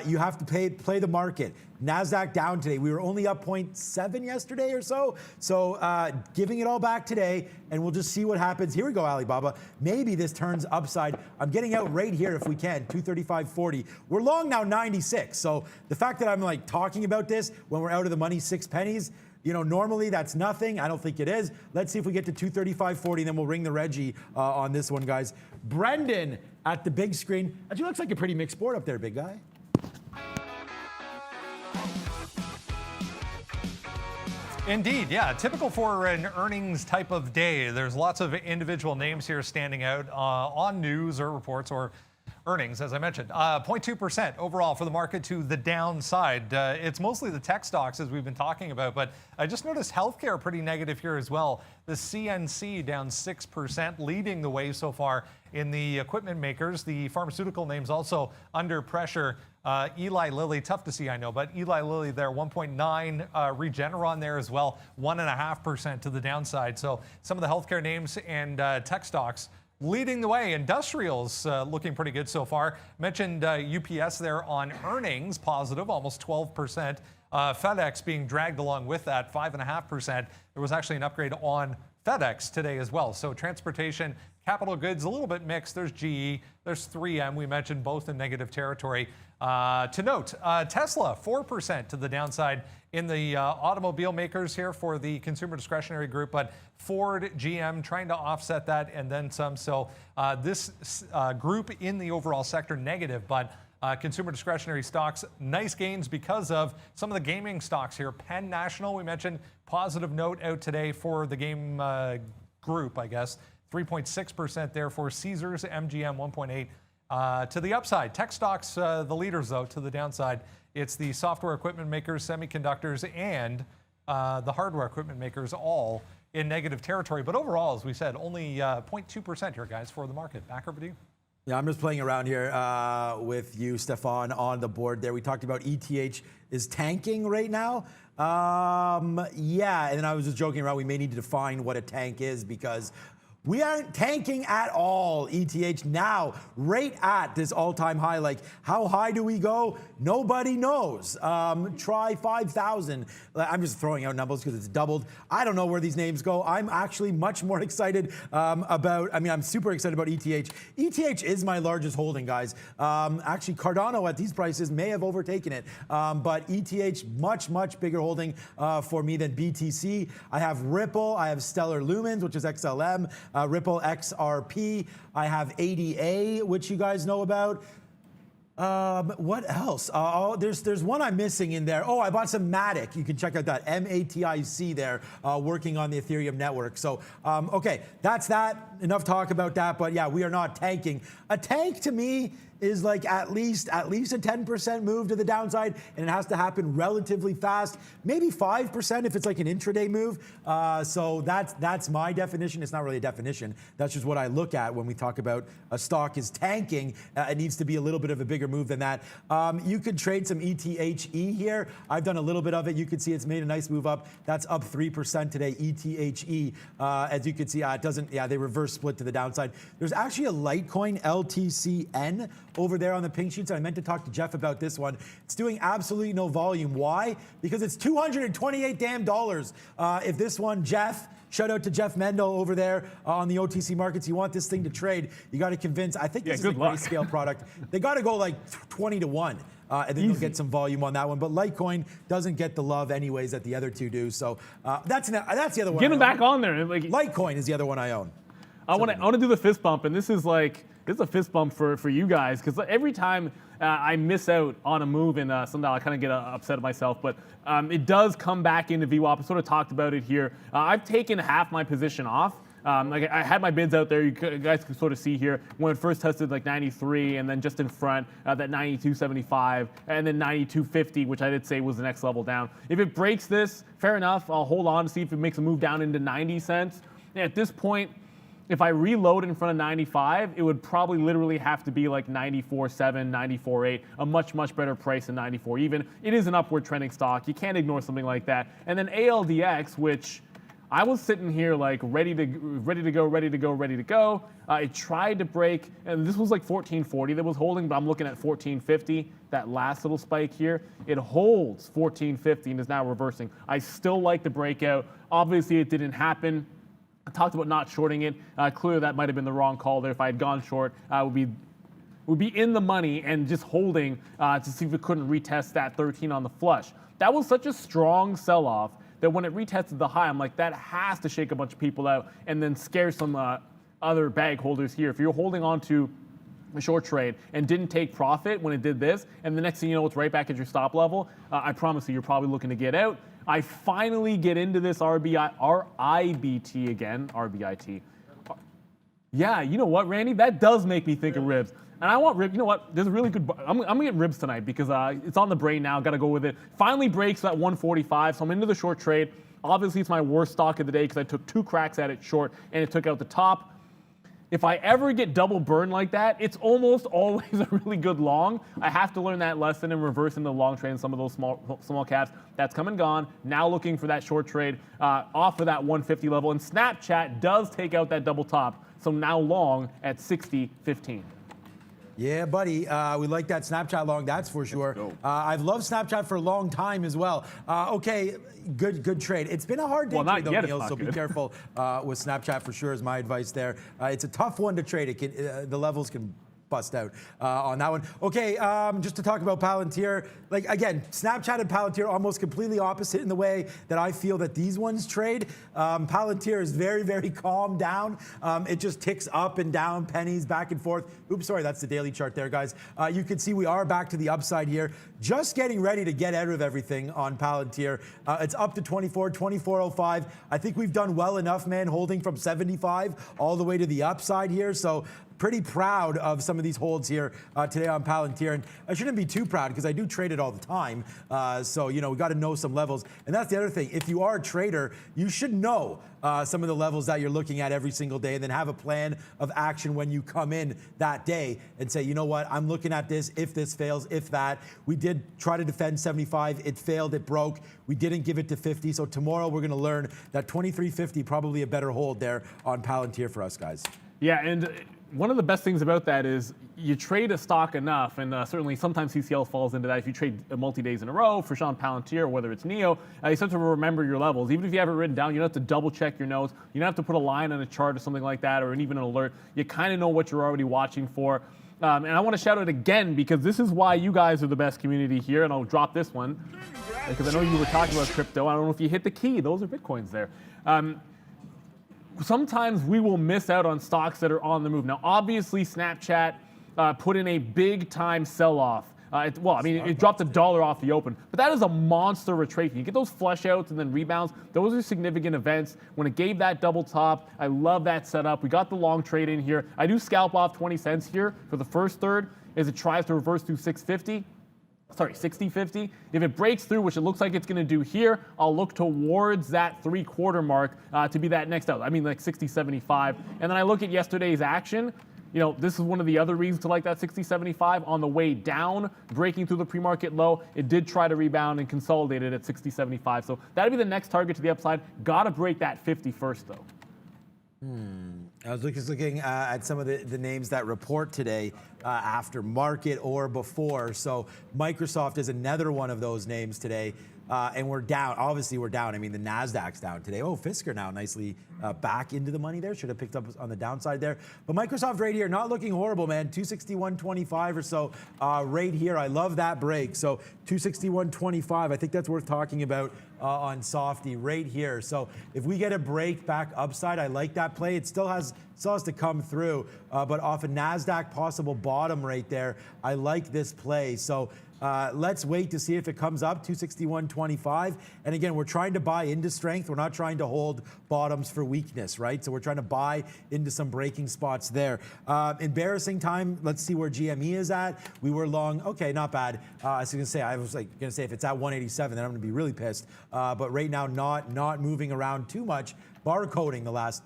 you have to play the market. NASDAQ down today. We were only up 0.7 yesterday or so. So giving it all back today, and we'll just see what happens. Here we go, Alibaba. Maybe this turns upside. I'm getting out right here if we can, 235.40. We're long now 96. So the fact that I'm like talking about this when we're out of the money 6 pennies, you know, normally that's nothing. I don't think it is. Let's see if we get to 235.40, then we'll ring the Reggie on this one, guys. Brendan at the big screen. Actually looks like a pretty mixed board up there, big guy. Indeed, yeah. Typical for an earnings type of day. There's lots of individual names here standing out on news or reports or earnings, as I mentioned. 0.2% overall for the market to the downside. It's mostly the tech stocks, as we've been talking about, but I just noticed healthcare pretty negative here as well. The CNC down 6%, leading the way so far in the equipment makers. The pharmaceutical names also under pressure. Eli Lilly, tough to see, I know, but Eli Lilly there, 1.9. Regeneron there as well, 1.5% to the downside. So some of the healthcare names and tech stocks leading the way. Industrials looking pretty good so far. Mentioned UPS there on earnings, positive, almost 12%. FedEx being dragged along with that, 5.5%. There was actually an upgrade on FedEx today as well. So transportation, capital goods, a little bit mixed. There's GE, there's 3M. We mentioned both in negative territory. To note, Tesla, 4% to the downside in the automobile makers here for the consumer discretionary group, but Ford, GM trying to offset that and then some. So this group in the overall sector negative, but consumer discretionary stocks, nice gains because of some of the gaming stocks here. Penn National, we mentioned, positive note out today for the game group, I guess. 3.6% there for Caesars, MGM 1.8. To the upside, tech stocks, the leaders though, to the downside. It's the software equipment makers, semiconductors, and the hardware equipment makers all in negative territory. But overall, as we said, only 0.2% here, guys, for the market. Back over to you. Yeah, I'm just playing around here with you, Stefan, on the board there. We talked about ETH is tanking right now. Yeah, and then I was just joking around. We may need to define what a tank is because we aren't tanking at all. ETH now right at this all-time high. Like, how high do we go? Nobody knows. Try 5,000. I'm just throwing out numbers because it's doubled. I don't know where these names go. I'm actually much more excited I'm super excited about ETH. ETH is my largest holding, guys. Actually, Cardano at these prices may have overtaken it. But ETH, much, much bigger holding for me than BTC. I have Ripple. I have Stellar Lumens, which is XLM. Ripple XRP. I have ADA, which you guys know about. What else? There's one I'm missing in there. Oh, I bought some Matic. You can check out that MATIC there, working on the Ethereum network. So, okay, that's that. Enough talk about that. But yeah, we are not tanking. A tank to me is like at least a 10% move to the downside, and it has to happen relatively fast. Maybe 5% if it's like an intraday move. So that's my definition. It's not really a definition. That's just what I look at when we talk about a stock is tanking. It needs to be a little bit of a bigger move than that. You could trade some ETHE here. I've done a little bit of it. You can see it's made a nice move up. That's up 3% today, ETHE. As you can see, it doesn't, they reverse split to the downside. There's actually a Litecoin, LTCN, over there on the pink sheets. I meant to talk to Jeff about this one. It's doing absolutely no volume. Why? Because it's $228 damn dollars. If this one, Jeff, shout out to Jeff Mendel over there on the OTC markets. You want this thing to trade, you got to convince. I think this is a grayscale product. They got to go like 20 to 1. And then you'll get some volume on that one. But Litecoin doesn't get the love anyways that the other two do. So that's the other one. Get him back on there. Like, Litecoin is the other one I own. I want to do the fist bump, and this is a fist bump for you guys, because every time I miss out on a move in Sundial, I kind of get upset at myself. But it does come back into VWAP. I sort of talked about it here. I've taken half my position off. Like I had my bids out there. You guys can sort of see here when it first tested like 93, and then just in front that 92.75, and then 92.50, which I did say was the next level down. If it breaks this, fair enough. I'll hold on to see if it makes a move down into 90 cents. And at this point, if I reload in front of 95, it would probably literally have to be like 94.7, 94.8, a much, much better price than 94 even. It is an upward trending stock. You can't ignore something like that. And then ALDX, which I was sitting here like ready to go. It tried to break, and this was like 1440 that was holding, but I'm looking at 1450, that last little spike here. It holds 1450 and is now reversing. I still like the breakout. Obviously, it didn't happen. I talked about not shorting it. Clearly, that might have been the wrong call there. If I had gone short, I would be in the money and just holding to see if it couldn't retest that 13 on the flush. That was such a strong sell-off that when it retested the high, I'm like, that has to shake a bunch of people out and then scare some other bag holders here. If you're holding on to a short trade and didn't take profit when it did this, and the next thing you know, it's right back at your stop level, I promise you, you're probably looking to get out. I finally get into this RIBT again, RBIT. Yeah, you know what, Randy? That does make me think of ribs. And I want ribs. You know what? There's a really good. I'm gonna get ribs tonight because it's on the brain now. Got to go with it. Finally breaks at 145, so I'm into the short trade. Obviously, it's my worst stock of the day because I took 2 cracks at it short and it took out the top. If I ever get double burn like that, it's almost always a really good long. I have to learn that lesson and reverse into the long trade in some of those small caps. That's come and gone. Now looking for that short trade off of that 150 level. And Snapchat does take out that double top. So now long at 60.15. Yeah, buddy. We like that Snapchat long, that's for sure. I've loved Snapchat for a long time as well. Okay, good trade. It's been a hard day not though, yet, Neil, so be careful with Snapchat for sure is my advice there. It's a tough one to trade. It can, the levels can bust out on that one. Okay, just to talk about Palantir, like again, Snapchat and Palantir almost completely opposite in the way that I feel that these ones trade. Palantir is very, very calm down. It just ticks up and down, pennies back and forth. Oops, sorry, that's the daily chart there, guys. You can see we are back to the upside here. Just getting ready to get out of everything on Palantir. It's up to 24.05. I think we've done well enough, man, holding from 75 all the way to the upside here. So pretty proud of some of these holds here today on Palantir. And I shouldn't be too proud because I do trade it all the time. So, you know, we got to know some levels. And that's the other thing. If you are a trader, you should know some of the levels that you're looking at every single day and then have a plan of action when you come in that day and say, you know what, I'm looking at this, if this fails, if that. We did try to defend 75. It failed. It broke. We didn't give it to 50. So tomorrow we're going to learn that 23.50 probably a better hold there on Palantir for us, guys. Yeah, and one of the best things about that is you trade a stock enough, and certainly sometimes CCL falls into that. If you trade multi-days in a row for Sean Palantir, whether it's NEO, you start to remember your levels. Even if you have it written down, you don't have to double check your notes. You don't have to put a line on a chart or something like that, or even an alert. You kind of know what you're already watching for. And I want to shout out again because this is why you guys are the best community here, and I'll drop this one because I know you were talking about crypto. I don't know if you hit the key. Those are Bitcoins there. Sometimes we will miss out on stocks that are on the move. Now, obviously, Snapchat put in a big-time sell-off. It dropped $1 off the open, but that is a monster retracement. You get those flush outs and then rebounds. Those are significant events. When it gave that double top, I love that setup. We got the long trade in here. I do scalp off 20 cents here for the first third as it tries to reverse through 60.50. If it breaks through, which it looks like it's going to do here, I'll look towards that 3/4 mark to be that next out. I mean, like 60.75. And then I look at yesterday's action. You know, this is one of the other reasons to like that 60.75 on the way down, breaking through the pre-market low. It did try to rebound and consolidate it at 60.75. So that'd be the next target to the upside. Got to break that 50 first, though. I was just looking at some of the names that report today after market or before. So Microsoft is another one of those names today. And we're down. Obviously, we're down. I mean, the NASDAQ's down today. Oh, Fisker now nicely back into the money there. Should have picked up on the downside there. But Microsoft right here, not looking horrible, man. 261.25 or so right here. I love that break. So 261.25. I think that's worth talking about on Softy right here. So if we get a break back upside, I like that play. It still has to come through. But off a NASDAQ possible bottom right there, I like this play. So let's wait to see if it comes up, 261.25. And again, we're trying to buy into strength. We're not trying to hold bottoms for weakness, right? So we're trying to buy into some breaking spots there. Embarrassing time. Let's see where GME is at. We were long. Okay, not bad. I was going to say if it's at 187, then I'm going to be really pissed. But right now, not moving around too much. Barcoding the last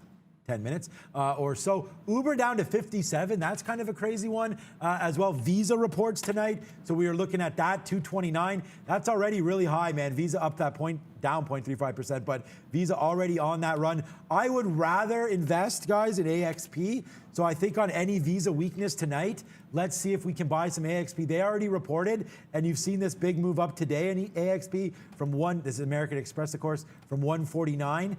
10 minutes or so. Uber down to 57. That's kind of a crazy one as well. Visa reports tonight. So we are looking at that, 229. That's already really high, man. Visa up that point, down 0.35%, but Visa already on that run. I would rather invest, guys, in AXP. So I think on any Visa weakness tonight, let's see if we can buy some AXP. They already reported, and you've seen this big move up today in AXP from this is American Express, of course, from 149.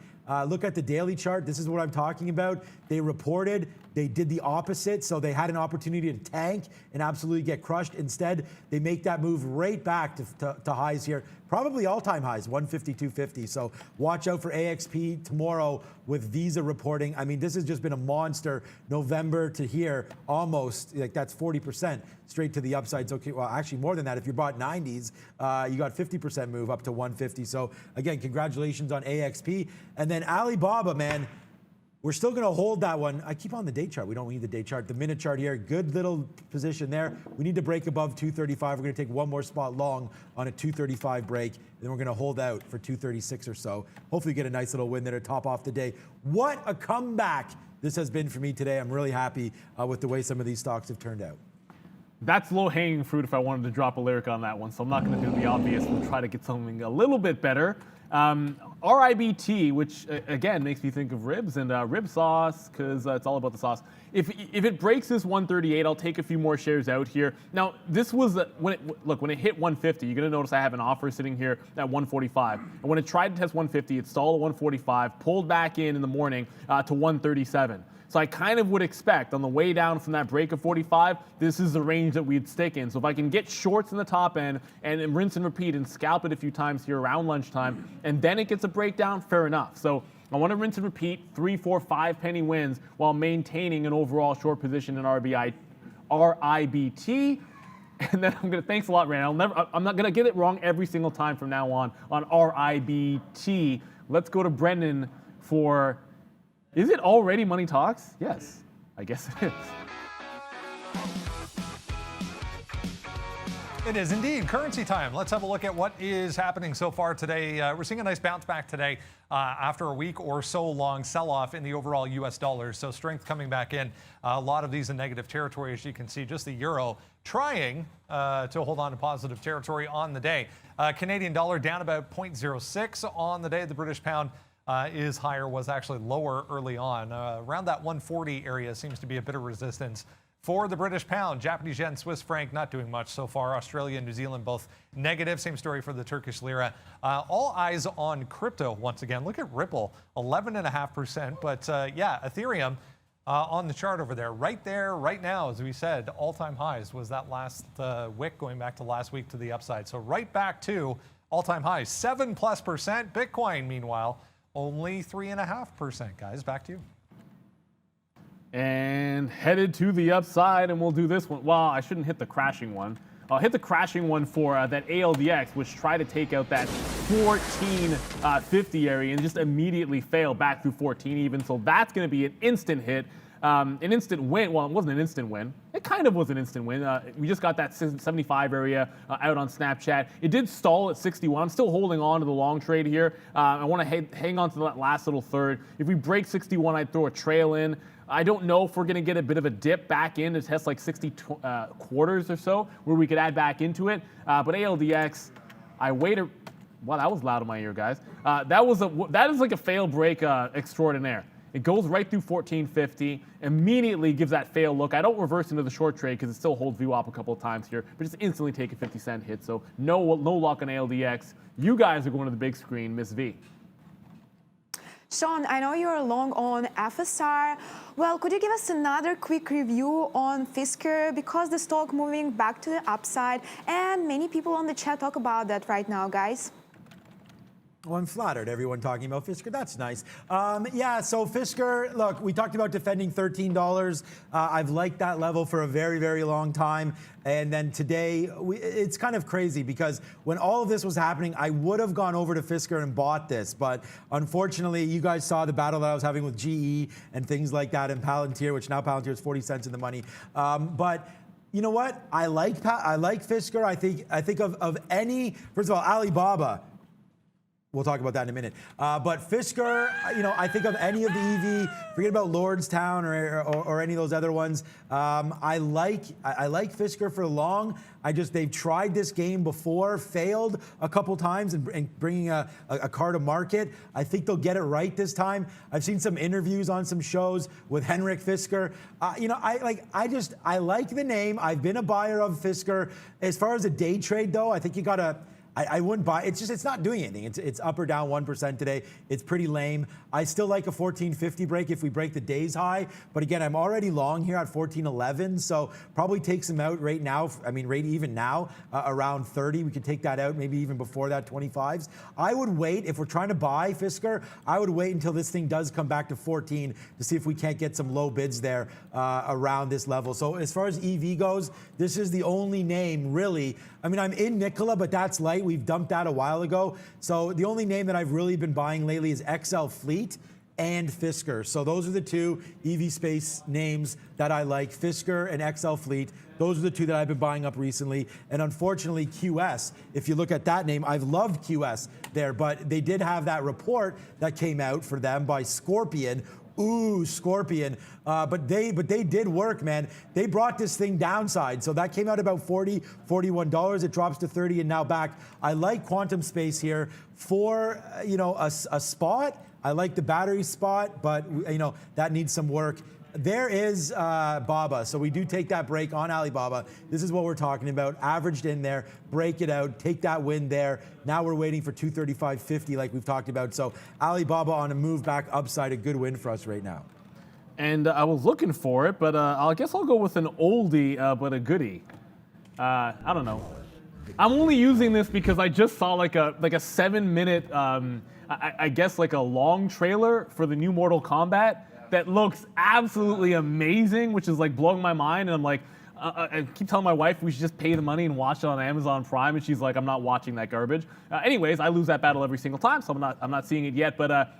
Look at the daily chart. This is what I'm talking about. They reported. They did the opposite. So they had an opportunity to tank and absolutely get crushed. Instead, they make that move right back to highs here. Probably all-time highs, 152. 152.50. So watch out for AXP tomorrow with Visa reporting. I mean, this has just been a monster. November to here, almost, like that's 40% straight to the upside. So, well, actually more than that. If you bought 90s, you got 50% move up to 150. So again, congratulations on AXP. And then Alibaba, man, we're still going to hold that one. I keep on the day chart. We don't need the day chart. The minute chart here, good little position there. We need to break above 235. We're going to take one more spot long on a 235 break. Then we're going to hold out for 236 or so. Hopefully get a nice little win there to top off the day. What a comeback this has been for me today. I'm really happy with the way some of these stocks have turned out. That's low-hanging fruit if I wanted to drop a lyric on that one, so I'm not going to do the obvious. We'll try to get something a little bit better. RIBT, which again makes me think of ribs and rib sauce, because it's all about the sauce. If it breaks this 138, I'll take a few more shares out here. Now, this was when it hit 150, you're going to notice I have an offer sitting here at 145. And when it tried to test 150, it stalled at 145, pulled back in the morning to 137. So I kind of would expect on the way down from that break of 45, this is the range that we'd stick in. So if I can get shorts in the top end and rinse and repeat and scalp it a few times here around lunchtime, and then it gets a breakdown, fair enough. So I want to rinse and repeat 3, 4, 5 penny wins while maintaining an overall short position in RIBT. And then thanks a lot, Rand. I'm not gonna get it wrong every single time from now on RIBT. Let's go to Brendan for. Is it already Money Talks? Yes, I guess it is. It is indeed currency time. Let's have a look at what is happening so far today. We're seeing a nice bounce back today after a week or so long sell-off in the overall U.S. dollars. So strength coming back in. A lot of these in negative territory, as you can see. Just the euro trying to hold on to positive territory on the day. Canadian dollar down about 0.06 on the day. The British pound is higher, was actually lower early on. Around that 140 area seems to be a bit of resistance for the British pound. Japanese yen, Swiss franc not doing much so far. Australia and New Zealand both negative. Same story for the Turkish lira. All eyes on crypto once again. Look at Ripple, 11.5%. But yeah, Ethereum on the chart over there, right now, as we said, all-time highs was that last wick going back to last week to the upside. So right back to all-time highs, 7+%. Bitcoin, meanwhile, only 3.5%. Guys, back to you. And headed to the upside, and we'll do this one. Well, I shouldn't hit the crashing one. I'll hit the crashing one for that ALDX, which tried to take out that 1450 area and just immediately fail back through 14 even. So that's going to be an instant hit. An instant win. Well, it wasn't an instant win. It kind of was an instant win. We just got that 75 area out on Snapchat. It did stall at 61. I'm still holding on to the long trade here. I want to hang on to that last little third. If we break 61, I'd throw a trail in. I don't know if we're going to get a bit of a dip back in to test like 60 quarters or so, where we could add back into it. But ALDX, I waited. Wow, that was loud in my ear, guys. That is like a fail break extraordinaire. It goes right through 1450, immediately gives that fail look. I don't reverse into the short trade because it still holds VWAP a couple of times here, but just instantly take a 50-cent hit. So no luck on ALDX. You guys are going to the big screen, Miss V. Sean, I know you're long on FSR. Well, could you give us another quick review on Fisker, because the stock moving back to the upside, and many people on the chat talk about that right now, guys. Well, I'm flattered. Everyone talking about Fisker. That's nice. Yeah, so Fisker, look, we talked about defending $13. I've liked that level for a very, very long time. And then today, it's kind of crazy because when all of this was happening, I would have gone over to Fisker and bought this. But unfortunately, you guys saw the battle that I was having with GE and things like that, and Palantir, which now Palantir is 40 cents in the money. But you know what? I like Fisker. I think of any, first of all, Alibaba. We'll talk about that in a minute. But Fisker, you know, I think of any of the EV, forget about Lordstown or any of those other ones. I like Fisker for long. They've tried this game before, failed a couple times in bringing a car to market. I think they'll get it right this time. I've seen some interviews on some shows with Henrik Fisker. You know, I like the name. I've been a buyer of Fisker. As far as a day trade though, I think you gotta I wouldn't buy. It's not doing anything. It's up or down 1% today. It's pretty lame. I still like a 1450 break if we break the day's high. But again, I'm already long here at 1411, so probably takes them out right now. I mean, right even now around 30. We could take that out maybe even before that 25s. I would wait if we're trying to buy Fisker. I would wait until this thing does come back to 14 to see if we can't get some low bids there around this level. So as far as EV goes, this is the only name really. I mean, I'm in Nikola, but that's light. We've dumped that a while ago. So the only name that I've really been buying lately is XL Fleet and Fisker. So those are the two EV space names that I like, Fisker and XL Fleet. Those are the two that I've been buying up recently. And unfortunately, QS, if you look at that name, I've loved QS there, but they did have that report that came out for them by Scorpion. Ooh, Scorpion. But they did work, man. They brought this thing downside. So that came out about $40, $41. It drops to 30 and now back. I like quantum space here for, a spot. I like the battery spot, but, that needs some work. There is BABA. So we do take that break on Alibaba. This is what we're talking about. Averaged in there, break it out, take that win there. Now we're waiting for 235.50 like we've talked about. So Alibaba on a move back upside, a good win for us right now. And I was looking for it, but I guess I'll go with an oldie, but a goodie. I don't know. I'm only using this because I just saw like a 7-minute, I guess like a long trailer for the new Mortal Kombat that looks absolutely amazing, which is like blowing my mind. And I'm like, I keep telling my wife we should just pay the money and watch it on Amazon Prime, and she's like, I'm not watching that garbage. Anyways, I lose that battle every single time, so I'm not seeing it yet. But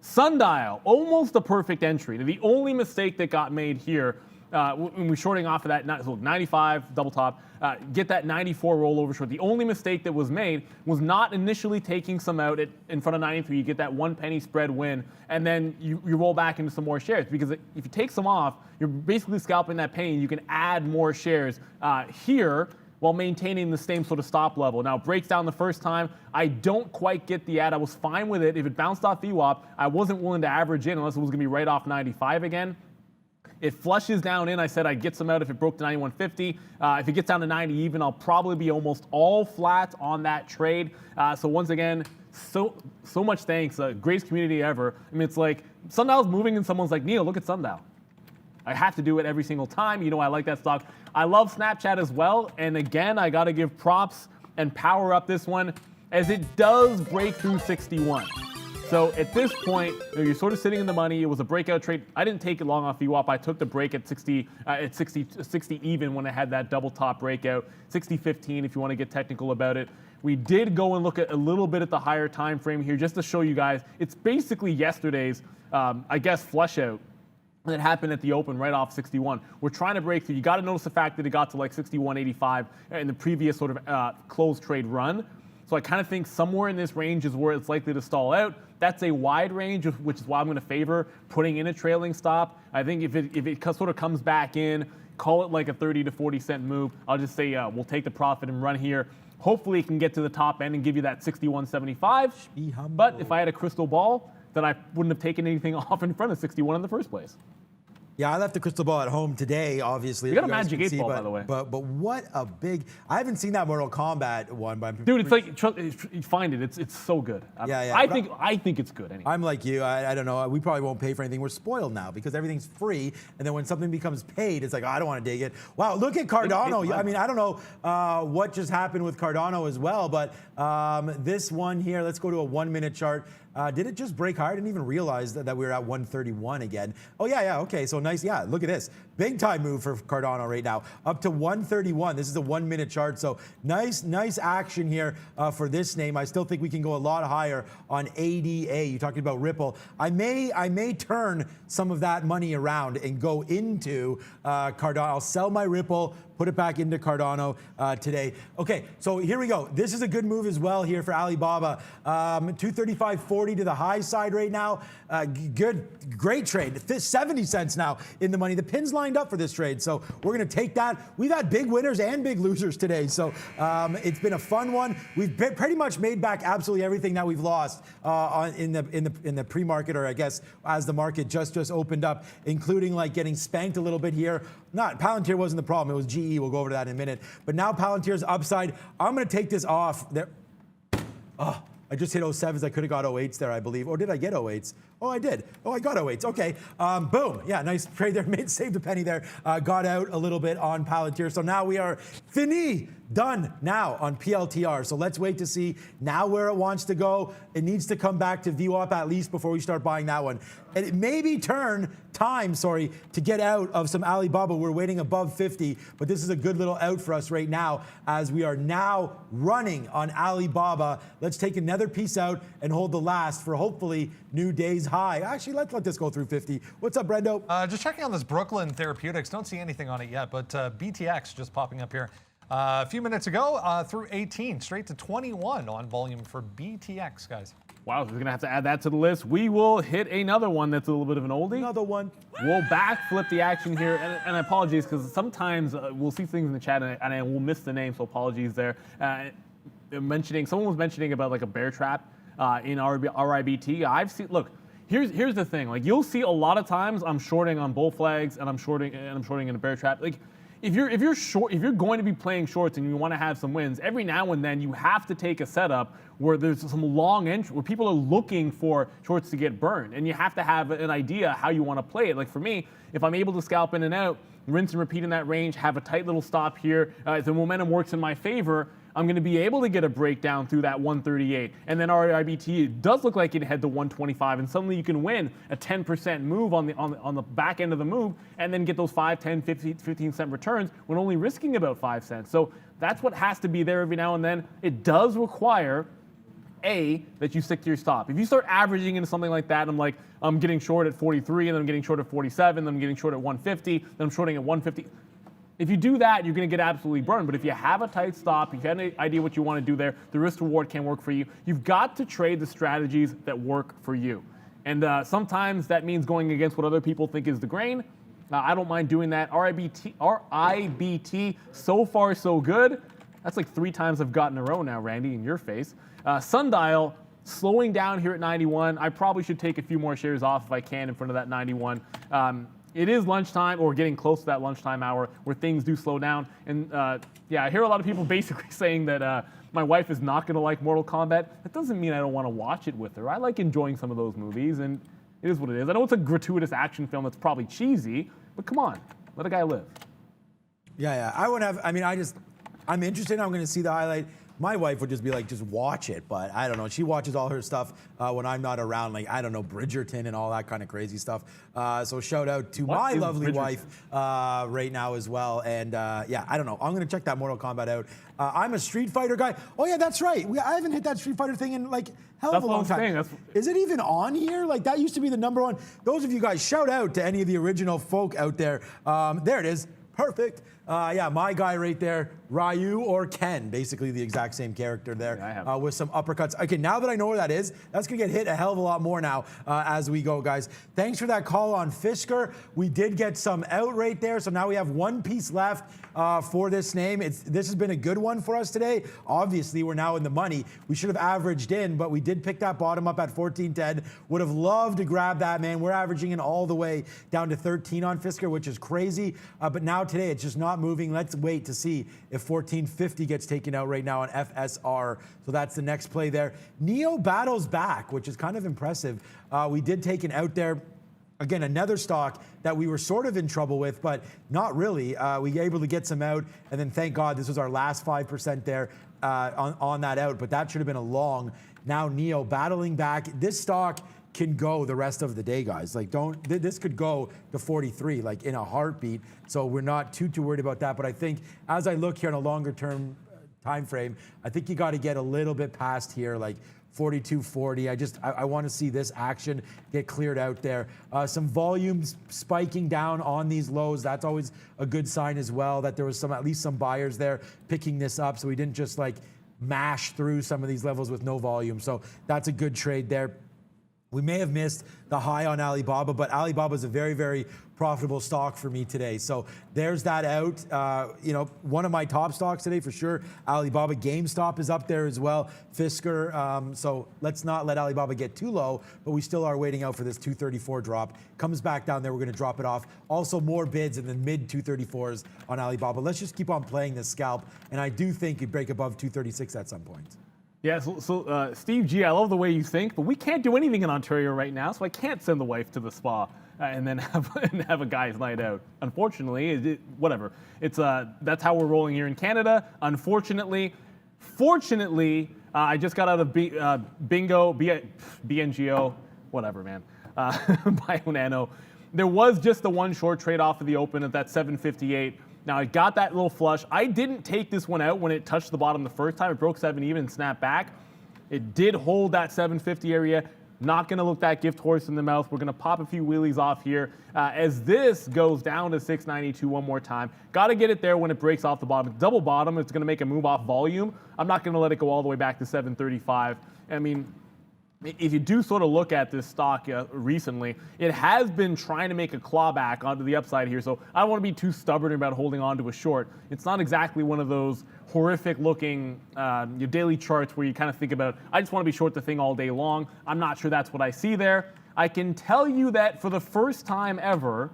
Sundial, almost a perfect entry. The only mistake that got made here when we're shorting off of that 95 double top, get that 94 rollover short. The only mistake that was made was not initially taking some out in front of 93. You get that 1 penny spread win, and then you roll back into some more shares. Because if you take some off, you're basically scalping that penny. You can add more shares here while maintaining the same sort of stop level. Now, it breaks down the first time. I don't quite get the ad. I was fine with it. If it bounced off VWAP, I wasn't willing to average in unless it was going to be right off 95 again. It flushes down in. I said I'd get some out if it broke to 91.50. If it gets down to 90 even, I'll probably be almost all flat on that trade. So once again, so much thanks. Greatest community ever. I mean, it's like Sundial's moving and someone's like, Neil, look at Sundial. I have to do it every single time. I like that stock. I love Snapchat as well. And again, I got to give props and power up this one as it does break through 61. So at this point, you're sort of sitting in the money. It was a breakout trade. I didn't take it long off VWAP. I took the break at 60 even when I had that double top breakout. 60.15 if you want to get technical about it. We did go and look at a little bit at the higher time frame here just to show you guys. It's basically yesterday's, I guess, flush out that happened at the open right off 61. We're trying to break through. You got to notice the fact that it got to like 61.85 in the previous sort of closed trade run. So I kind of think somewhere in this range is where it's likely to stall out. That's a wide range, which is why I'm going to favor putting in a trailing stop. I think if it sort of comes back in, call it like a 30 to 40 cent move, I'll just say we'll take the profit and run here. Hopefully it can get to the top end and give you that 61.75. But if I had a crystal ball, then I wouldn't have taken anything off in front of 61 in the first place. Yeah, I left the crystal ball at home today, obviously. You got a Magic 8 Ball, by the way. But what a big... I haven't seen that Mortal Kombat one, but... Dude, it's like, you find it. It's so good. Yeah. I think it's good anyway. I'm like you. I don't know. We probably won't pay for anything. We're spoiled now because everything's free. And then when something becomes paid, it's like, oh, I don't want to dig it. Wow, look at Cardano. I mean, I don't know what just happened with Cardano as well, but this one here, let's go to a 1 minute chart. Did it just break higher? I didn't even realize that we were at 131 again. Oh, yeah, okay, so nice. Yeah, look at this. Big time move for Cardano right now, up to 131. This is a 1 minute chart, so nice action here for this name. I still think we can go a lot higher on ADA. You're talking about Ripple. I may turn some of that money around and go into Cardano. I'll sell my Ripple, put it back into Cardano today. Okay, so here we go. This is a good move as well here for Alibaba. 235.40 to the high side right now. Great trade. 70 cents now in the money. The pin's lined up for this trade, so we're going to take that. We've had big winners and big losers today, so it's been a fun one. We've pretty much made back absolutely everything that we've lost in the pre-market, or I guess as the market just opened up, including like getting spanked a little bit here. Palantir wasn't the problem. It was GE. We'll go over that in a minute. But now Palantir's upside. I'm going to take this off. Oh, I just hit 07s. I could have got 08s there, I believe. Or did I get 08s? Oh, I did. Oh, I got 08s. Okay. Boom. Yeah, nice trade there. Saved a penny there. Got out a little bit on Palantir. So now we are done now on PLTR. So let's wait to see now where it wants to go. It needs to come back to VWAP at least before we start buying that one. And it may be time to get out of some Alibaba. We're waiting above 50, but this is a good little out for us right now as we are now running on Alibaba. Let's take another piece out and hold the last for hopefully new day's high. Actually, let's let this go through 50. What's up, Brendo? Just checking on this Brooklyn Therapeutics. Don't see anything on it yet, but BTX just popping up here. A few minutes ago, through 18, straight to 21 on volume for BTX, guys. Wow, we're going to have to add that to the list. We will hit another one that's a little bit of an oldie. Another one. We'll backflip the action here. And I apologize because sometimes we'll see things in the chat and I will miss the name, so apologies there. Someone was mentioning about like a bear trap in RIBT. I've seen, look, here's the thing. Like you'll see a lot of times I'm shorting on bull flags and I'm shorting in a bear trap. Like if you're going to be playing shorts and you want to have some wins, every now and then you have to take a setup where there's some long entry, where people are looking for shorts to get burned, and you have to have an idea how you want to play it. Like for me, if I'm able to scalp in and out, rinse and repeat in that range, have a tight little stop here, if the momentum works in my favor, I'm going to be able to get a breakdown through that 138. And then RIBT does look like it head to 125, and suddenly you can win a 10% move on the back end of the move, and then get those 5, 10, 15 cent returns when only risking about 5 cents. So that's what has to be there every now and then. It does require that you stick to your stop. If you start averaging into something like that, I'm getting short at 43, and then I'm getting short at 47, then I'm getting short at 150, then I'm shorting at 150. If you do that, you're going to get absolutely burned. But if you have a tight stop, if you have an idea what you want to do there, the risk reward can work for you. You've got to trade the strategies that work for you. And sometimes that means going against what other people think is the grain. I don't mind doing that. RIBT, so far so good. That's like 3 times I've gotten in a row now, Randy, in your face. Sundial slowing down here at 91. I probably should take a few more shares off if I can in front of that 91. It is lunchtime, or getting close to that lunchtime hour, where things do slow down. And yeah, I hear a lot of people basically saying that my wife is not going to like Mortal Kombat. That doesn't mean I don't want to watch it with her. I like enjoying some of those movies, and it is what it is. I know it's a gratuitous action film that's probably cheesy, but come on, let a guy live. Yeah. I'm interested. I'm going to see the highlight. My wife would just be like, just watch it. But I don't know. She watches all her stuff when I'm not around, like, I don't know, Bridgerton and all that kind of crazy stuff. So shout out to my lovely wife right now as well. And yeah, I don't know. I'm going to check that Mortal Kombat out. I'm a Street Fighter guy. Oh, yeah, that's right. I haven't hit that Street Fighter thing in like hell of a long time. Is it even on here? Like, that used to be the #1. Those of you guys, shout out to any of the original folk out there. There it is. Perfect. Yeah, my guy right there, Ryu or Ken, basically the exact same character there, yeah, with some uppercuts. Okay, now that I know where that is, that's going to get hit a hell of a lot more now as we go, guys. Thanks for that call on Fisker. We did get some out right there, so now we have one piece left for this name. This has been a good one for us today. Obviously, we're now in the money. We should have averaged in, but we did pick that bottom up at 14.10. Would have loved to grab that, man. We're averaging in all the way down to 13 on Fisker, which is crazy. But now today, it's just not moving. Let's wait to see if 1450 gets taken out right now on FSR. So that's the next play there. Neo battles back, which is kind of impressive. We did take an out there. Again, another stock that we were sort of in trouble with, but not really. We were able to get some out, and then thank God this was our last 5% there on that out, but that should have been a long. Now Neo battling back. This stock can go the rest of the day, guys. Like, this could go to 43, like in a heartbeat. So we're not too worried about that. But I think as I look here on a longer term time frame, I think you got to get a little bit past here, like 42.40. I want to see this action get cleared out there. Some volumes spiking down on these lows. That's always a good sign as well, that there was at least some buyers there picking this up. So we didn't just like mash through some of these levels with no volume. So that's a good trade there. We may have missed the high on Alibaba, but Alibaba is a very, very profitable stock for me today. So there's that out. One of my top stocks today for sure. Alibaba. GameStop is up there as well. Fisker. So let's not let Alibaba get too low, but we still are waiting out for this 234 drop. Comes back down there, we're going to drop it off. Also more bids in the mid 234s on Alibaba. Let's just keep on playing this scalp, and I do think you break above 236 at some point. Yeah, so Steve G, I love the way you think, but we can't do anything in Ontario right now, so I can't send the wife to the spa and then have a guy's night out. Unfortunately, whatever. It's that's how we're rolling here in Canada. Unfortunately, fortunately, I just got out of bingo, BNGO, whatever, man. Bionano. There was just the one short trade off of the open at that 758. Now, I got that little flush. I didn't take this one out when it touched the bottom the first time. It broke 7 even and snapped back. It did hold that 750 area. Not going to look that gift horse in the mouth. We're going to pop a few wheelies off here as this goes down to 692 one more time. Got to get it there when it breaks off the bottom. Double bottom, it's going to make a move off volume. I'm not going to let it go all the way back to 735. I mean, if you do sort of look at this stock recently, it has been trying to make a clawback onto the upside here. So I don't want to be too stubborn about holding on to a short. It's not exactly one of those horrific looking your daily charts where you kind of think about, I just want to be short the thing all day long. I'm not sure that's what I see there. I can tell you that for the first time ever,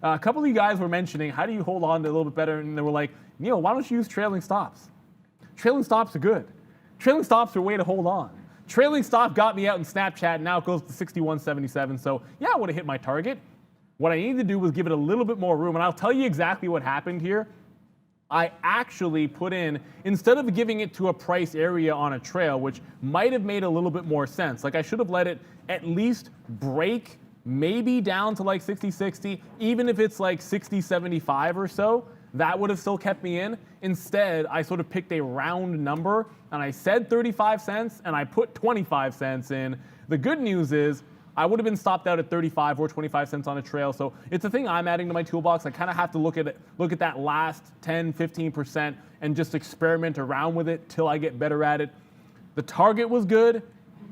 a couple of you guys were mentioning, how do you hold on to a little bit better? And they were like, Neil, why don't you use trailing stops? Trailing stops are good. Trailing stops are a way to hold on. Trailing stop got me out in Snapchat, and now it goes to 61.77. So yeah, I would have hit my target. What I needed to do was give it a little bit more room, and I'll tell you exactly what happened here. I actually put in, instead of giving it to a price area on a trail, which might have made a little bit more sense, like I should have let it at least break maybe down to like 60.60, even if it's like 60.75 or so, that would have still kept me in. Instead, I sort of picked a round number, and I said 35 cents, and I put 25 cents in. The good news is I would have been stopped out at 35 or 25 cents on a trail. So it's a thing I'm adding to my toolbox. I kind of have to look at that last 10, 15% and just experiment around with it till I get better at it. The target was good.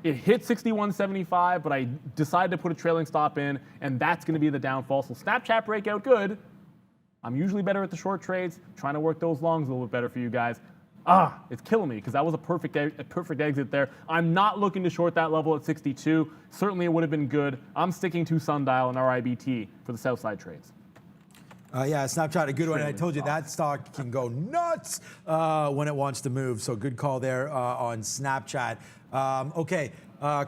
It hit 61.75, but I decided to put a trailing stop in, and that's going to be the downfall. So Snapchat breakout, good. I'm usually better at the short trades, trying to work those longs a little bit better for you guys. It's killing me because that was a perfect exit there. I'm not looking to short that level at 62. Certainly it would have been good. I'm sticking to Sundial and RIBT for the south side trades. Yeah, Snapchat, a good one. I told you that stock can go nuts when it wants to move. So good call there on Snapchat. Okay,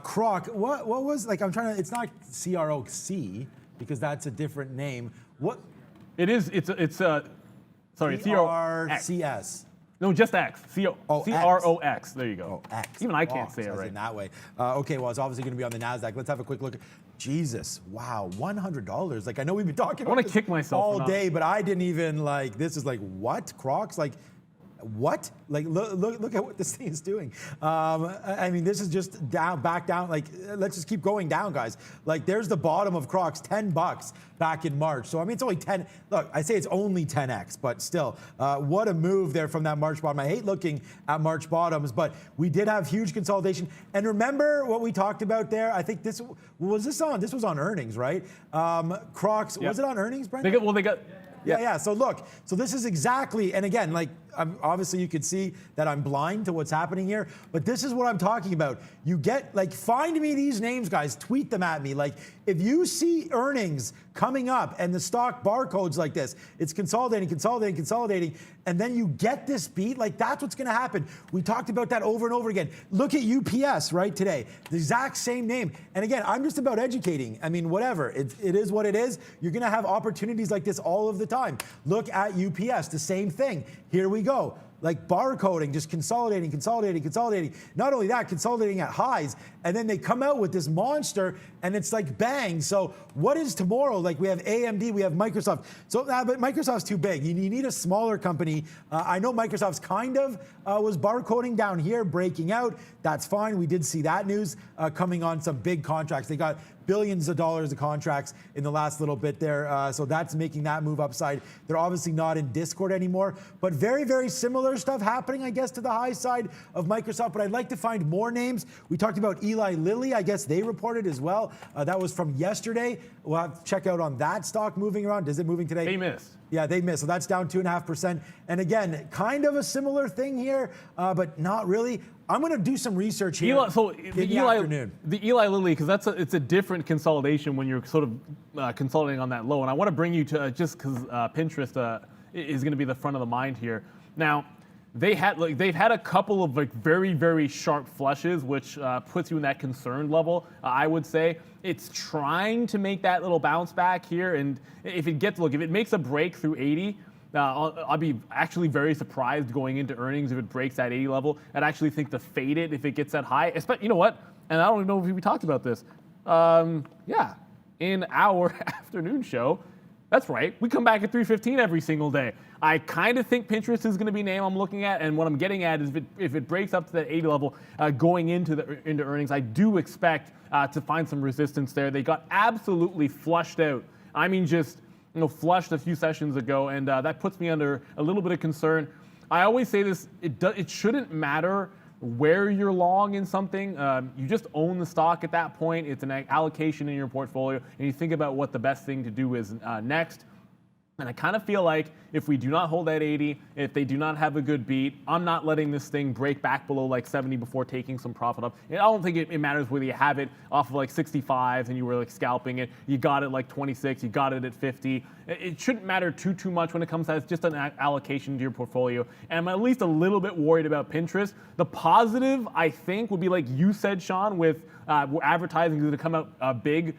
Croc. What was, like, I'm trying to, it's not CROC because that's a different name. What? It is, it's sorry, CRCS. No, just X. CROX. There you go. Oh, X. Even I can't say it right. In that way. Okay, well, it's obviously going to be on the NASDAQ. Let's have a quick look. Jesus, wow, $100. Like, I know we've been talking about this kick myself all day, but I didn't even, like, this is like, what? Crocs? Like, what? Like, look at what this thing is doing. I mean, this is just back down. Like, let's just keep going down, guys. Like, there's the bottom of Crocs, $10 back in March. So, I mean, it's only 10. Look, I say it's only 10x, but still, what a move there from that March bottom. I hate looking at March bottoms, but we did have huge consolidation. And remember what we talked about there? I think this was on earnings, right? Crocs, yep. Was it on earnings, Brendan? They got. Yeah. So look, so this is exactly, and again, like, obviously you could see that I'm blind to what's happening here, but this is what I'm talking about. You get, like, find me these names, guys, tweet them at me. Like, if you see earnings coming up and the stock barcodes like this, it's consolidating, and then you get this beat, like, that's what's going to happen. We talked about that over and over again. Look at UPS, right, today. The exact same name. And again, I'm just about educating. I mean, whatever. It is what it is. You're going to have opportunities like this all of the time. Look at UPS, the same thing. Here we go. Like, barcoding, just consolidating. Not only that, consolidating at highs, and then they come out with this monster, and it's like bang. So what is tomorrow? Like, we have AMD, we have Microsoft. So, but Microsoft's too big. You need a smaller company. I know Microsoft's kind of was barcoding down here, breaking out. That's fine. We did see that news coming on some big contracts. They got billions of dollars of contracts in the last little bit there. So that's making that move upside. They're obviously not in Discord anymore, but very, very similar stuff happening, I guess, to the high side of Microsoft. But I'd like to find more names. We talked about Eli Lilly. I guess they reported as well. That was from yesterday. We'll have to check out on that stock moving around. Is it moving today? They missed. Yeah, they missed. So that's down 2.5%. And again, kind of a similar thing here, but not really. I'm going to do some research here in the afternoon. The Eli Lilly, because it's a different consolidation when you're sort of consolidating on that low. And I want to bring you to, just because Pinterest is going to be the front of the mind here. Now, they've had a couple of like very, very sharp flushes, which puts you in that concern level. I would say it's trying to make that little bounce back here, and if it makes a break through 80. I'll be actually very surprised going into earnings if it breaks that 80 level. I'd actually think to fade it if it gets that high. You know what? And I don't even know if we talked about this. Yeah, in our afternoon show, that's right. We come back at 3:15 every single day. I kind of think Pinterest is going to be a name I'm looking at, and what I'm getting at is if it breaks up to that 80 level going into earnings, I do expect to find some resistance there. They got absolutely flushed out. I mean, just flushed a few sessions ago, and that puts me under a little bit of concern. I always say this: it shouldn't matter where you're long in something. You just own the stock at that point. It's an allocation in your portfolio, and you think about what the best thing to do is next. And I kind of feel like if we do not hold that 80, if they do not have a good beat, I'm not letting this thing break back below like 70 before taking some profit up. And I don't think it matters whether you have it off of like 65 and you were like scalping it, you got it like 26, you got it at 50. It shouldn't matter too much when it comes to it's just an allocation to your portfolio. And I'm at least a little bit worried about Pinterest. The positive, I think, would be like you said, Sean, with advertising is going to come out big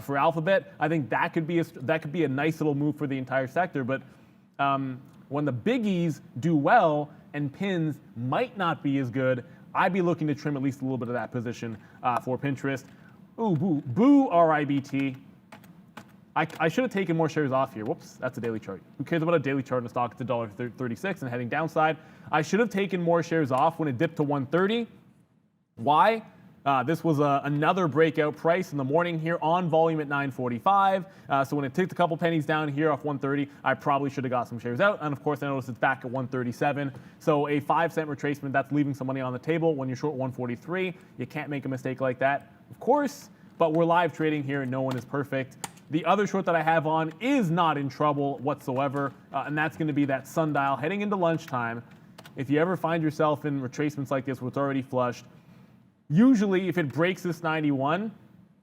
for Alphabet. I think that could be a nice little move for the entire sector. But when the biggies do well and pins might not be as good, I'd be looking to trim at least a little bit of that position for Pinterest. Ooh, boo, RIBT. I should have taken more shares off here. Whoops, that's a daily chart. Who cares about a daily chart in a stock? It's $1.36 and heading downside. I should have taken more shares off when it dipped to 130. Why? This was another breakout price in the morning here on volume at 945. So when it ticked a couple pennies down here off 130, I probably should have got some shares out. And of course, I noticed it's back at 137. So a 5-cent retracement, that's leaving some money on the table when you're short 143. You can't make a mistake like that, of course, but we're live trading here and no one is perfect. The other short that I have on is not in trouble whatsoever, and that's going to be that sundial heading into lunchtime. If you ever find yourself in retracements like this where it's already flushed, usually if it breaks this 91,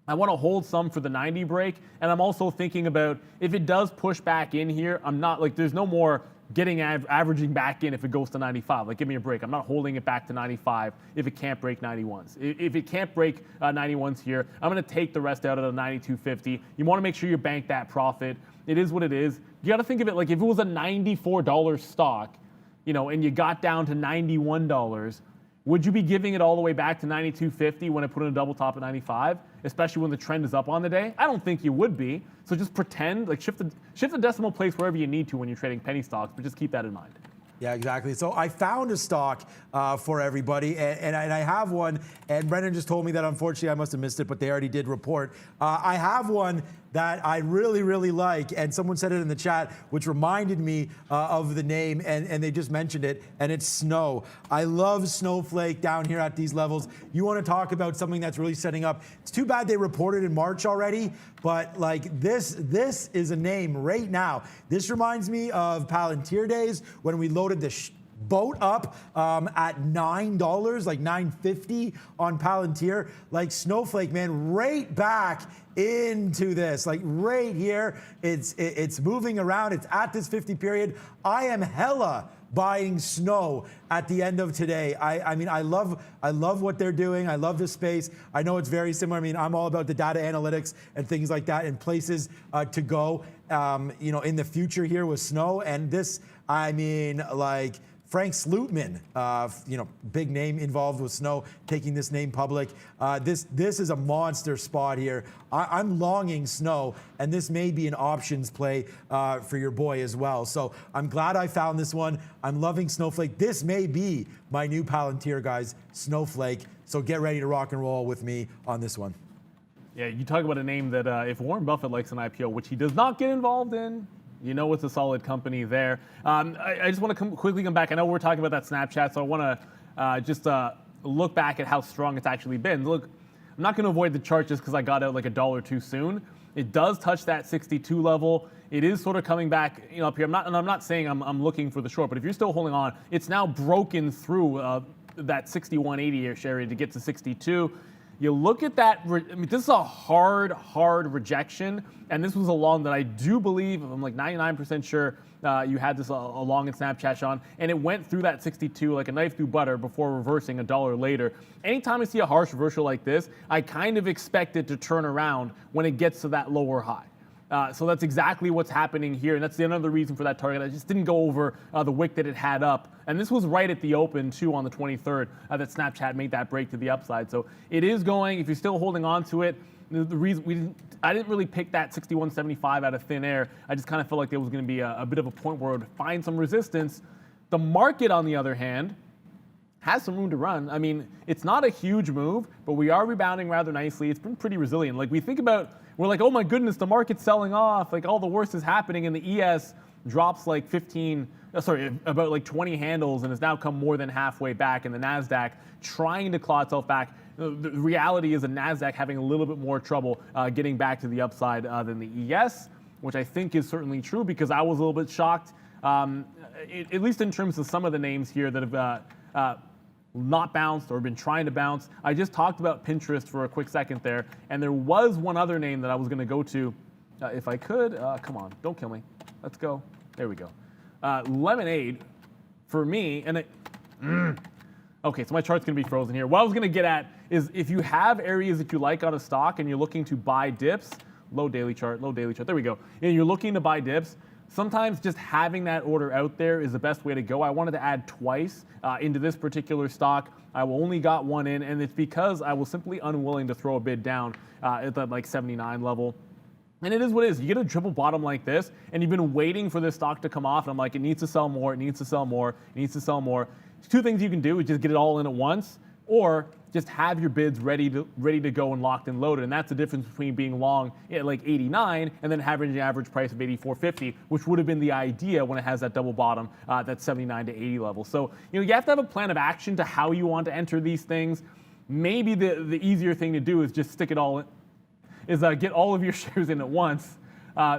I want to hold some for the 90 break, and I'm also thinking about if it does push back in here, I'm not like there's no more getting averaging back in if it goes to 95. Like, give me a break. I'm not holding it back to 95 if it can't break 91s. If it can't break 91s here, I'm going to take the rest out at a 92.50. You want to make sure you bank that profit. It is what it is. You got to think of it like if it was a $94 stock, and you got down to $91, would you be giving it all the way back to 92.50 when I put in a double top at 95, especially when the trend is up on the day? I don't think you would be. So just pretend, like shift the decimal place wherever you need to when you're trading penny stocks, but just keep that in mind. Yeah, exactly. So I found a stock for everybody, and I have one, and Brendan just told me that unfortunately I must have missed it, but they already did report. I have one that I really, really like, and someone said it in the chat, which reminded me of the name, and they just mentioned it, and it's Snow. I love Snowflake down here at these levels. You want to talk about something that's really setting up. It's too bad they reported in March already, but like this is a name right now. This reminds me of Palantir days when we loaded the boat up at $9, like $9.50 on Palantir. Like Snowflake, man, right back into this, like right here. It's moving around. It's at this 50 period. I am hella buying Snow at the end of today. I mean, I love what they're doing. I love this space. I know it's very similar. I mean, I'm all about the data analytics and things like that and places to go, in the future here with Snow. And this, I mean, like Frank Slootman, big name involved with Snow, taking this name public. This is a monster spot here. I'm longing Snow, and this may be an options play for your boy as well. So I'm glad I found this one. I'm loving Snowflake. This may be my new Palantir, guys, Snowflake. So get ready to rock and roll with me on this one. Yeah, you talk about a name that if Warren Buffett likes an IPO, which he does not get involved in, it's a solid company there. I just want to quickly come back. I know we're talking about that Snapchat, so I want to just look back at how strong it's actually been. Look, I'm not going to avoid the chart just because I got out like $1 too soon. It does touch that 62 level. It is sort of coming back up here. I'm not saying I'm looking for the short, but if you're still holding on, it's now broken through that 61.80-ish area to get to 62. You look at that, I mean, this is a hard rejection, and this was a long that I do believe, I'm like 99% sure you had this a long in Snapchat, Sean, and it went through that 62 like a knife through butter before reversing $1 later. Anytime I see a harsh reversal like this, I kind of expect it to turn around when it gets to that lower high. So that's exactly what's happening here, and that's another reason for that target. I just didn't go over the wick that it had up, and this was right at the open too on the 23rd that Snapchat made that break to the upside. So it is going. If you're still holding on to it, the reason I didn't really pick that 61.75 out of thin air. I just kind of felt like there was going to be a bit of a point where it would find some resistance. The market, on the other hand, has some room to run. I mean, it's not a huge move, but we are rebounding rather nicely. It's been pretty resilient. Like we think about, we're like, oh my goodness, the market's selling off. Like all the worst is happening, and the ES drops like about like 20 handles and has now come more than halfway back, and the NASDAQ trying to claw itself back. The reality is the NASDAQ having a little bit more trouble getting back to the upside than the ES, which I think is certainly true because I was a little bit shocked, at least in terms of some of the names here that have not bounced or been trying to bounce. I just talked about Pinterest for a quick second there, and there was one other name that I was going to go to if I could. Come on, don't kill me. Let's go. There we go. Lemonade, for me, and okay, so my chart's going to be frozen here. What I was going to get at is if you have areas that you like on a stock and you're looking to buy dips, low daily chart, there we go, and you're looking to buy dips, sometimes just having that order out there is the best way to go. I wanted to add twice into this particular stock. I only got one in, and it's because I was simply unwilling to throw a bid down at that like 79 level. And it is what it is. You get a triple bottom like this, and you've been waiting for this stock to come off, and I'm like, it needs to sell more, it needs to sell more, it needs to sell more. Two things you can do is just get it all in at once, or just have your bids ready to go and locked and loaded. And that's the difference between being long at like 89 and then having an average price of 84.50, which would have been the idea when it has that double bottom, that 79 to 80 level. So you have to have a plan of action to how you want to enter these things. Maybe the easier thing to do is just stick it all in, get all of your shares in at once.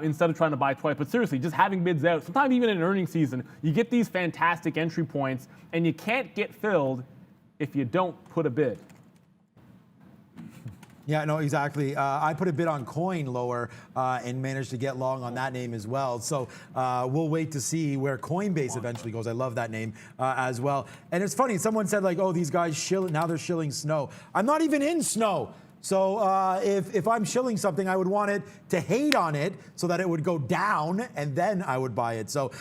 Instead of trying to buy twice. But seriously, just having bids out, sometimes even in earnings season, you get these fantastic entry points, and you can't get filled if you don't put a bid. Yeah, no, exactly. I put a bid on Coin lower and managed to get long on that name as well. So we'll wait to see where Coinbase eventually goes. I love that name as well. And it's funny, someone said like, oh, these guys shill, now they're shilling Snow. I'm not even in Snow. So if I'm shilling something, I would want it to hate on it so that it would go down, and then I would buy it. So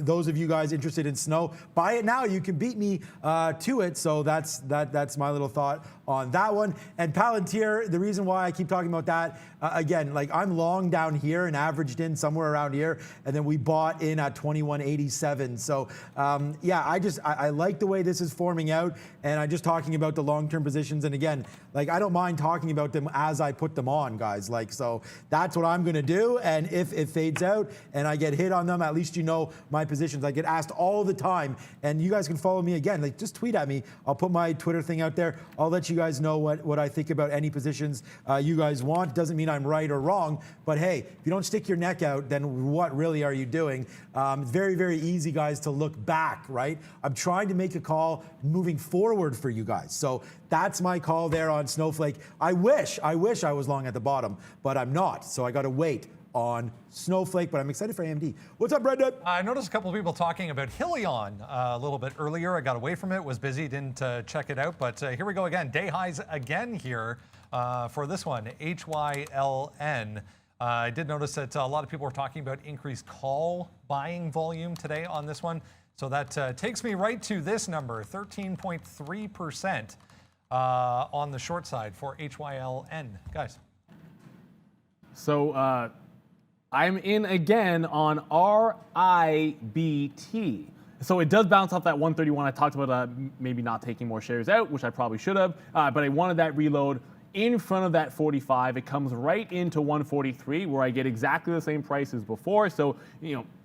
those of you guys interested in Snow, buy it now. You can beat me to it. So that's my little thought on that one. And Palantir, the reason why I keep talking about that, again, like I'm long down here and averaged in somewhere around here, and then we bought in at 21.87. So yeah, I like the way this is forming out, and I'm just talking about the long-term positions. And again, like I don't mind talking about them as I put them on, guys. Like, so that's what I'm gonna do. And if it fades out and I get hit on them, at least you know my positions. I get asked all the time, and you guys can follow me again. Like, just tweet at me. I'll put my Twitter thing out there. I'll let you guys know what I think about any positions you guys want. Doesn't mean I'm right or wrong, but hey, if you don't stick your neck out, then what really are you doing? It's very, very easy, guys, to look back, right? I'm trying to make a call moving forward for you guys. So that's my call there on Snowflake. I wish I was long at the bottom, but I'm not. So I got to wait on Snowflake, but I'm excited for AMD. What's up, Brendan? I noticed a couple of people talking about Helion a little bit earlier. I got away from it, was busy, didn't check it out, but here we go again. Day highs again here for this one, HYLN. I did notice that a lot of people were talking about increased call buying volume today on this one. So that takes me right to this number, 13.3% on the short side for HYLN. Guys. So I'm in again on RIBT. So it does bounce off that 131. I talked about maybe not taking more shares out, which I probably should have, but I wanted that reload in front of that 45. It comes right into 143 where I get exactly the same price as before. So,